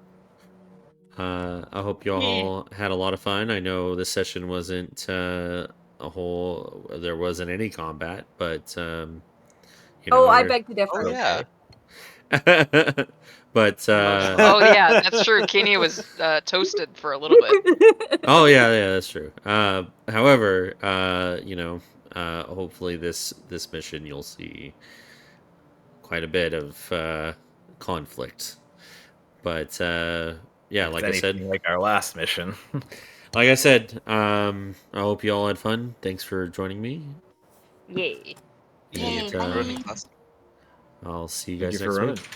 I hope you all had a lot of fun. I know this session wasn't there wasn't any combat, but I beg to differ. Oh yeah. But oh yeah, that's true. Kenya was toasted for a little bit. Oh yeah, that's true. However, hopefully this mission you'll see quite a bit of conflict. But yeah, If like it's I said, anything like our last mission. like I said, I hope you all had fun. Thanks for joining me. Yay. And, Running class. I'll see you Thank guys you for next running. week.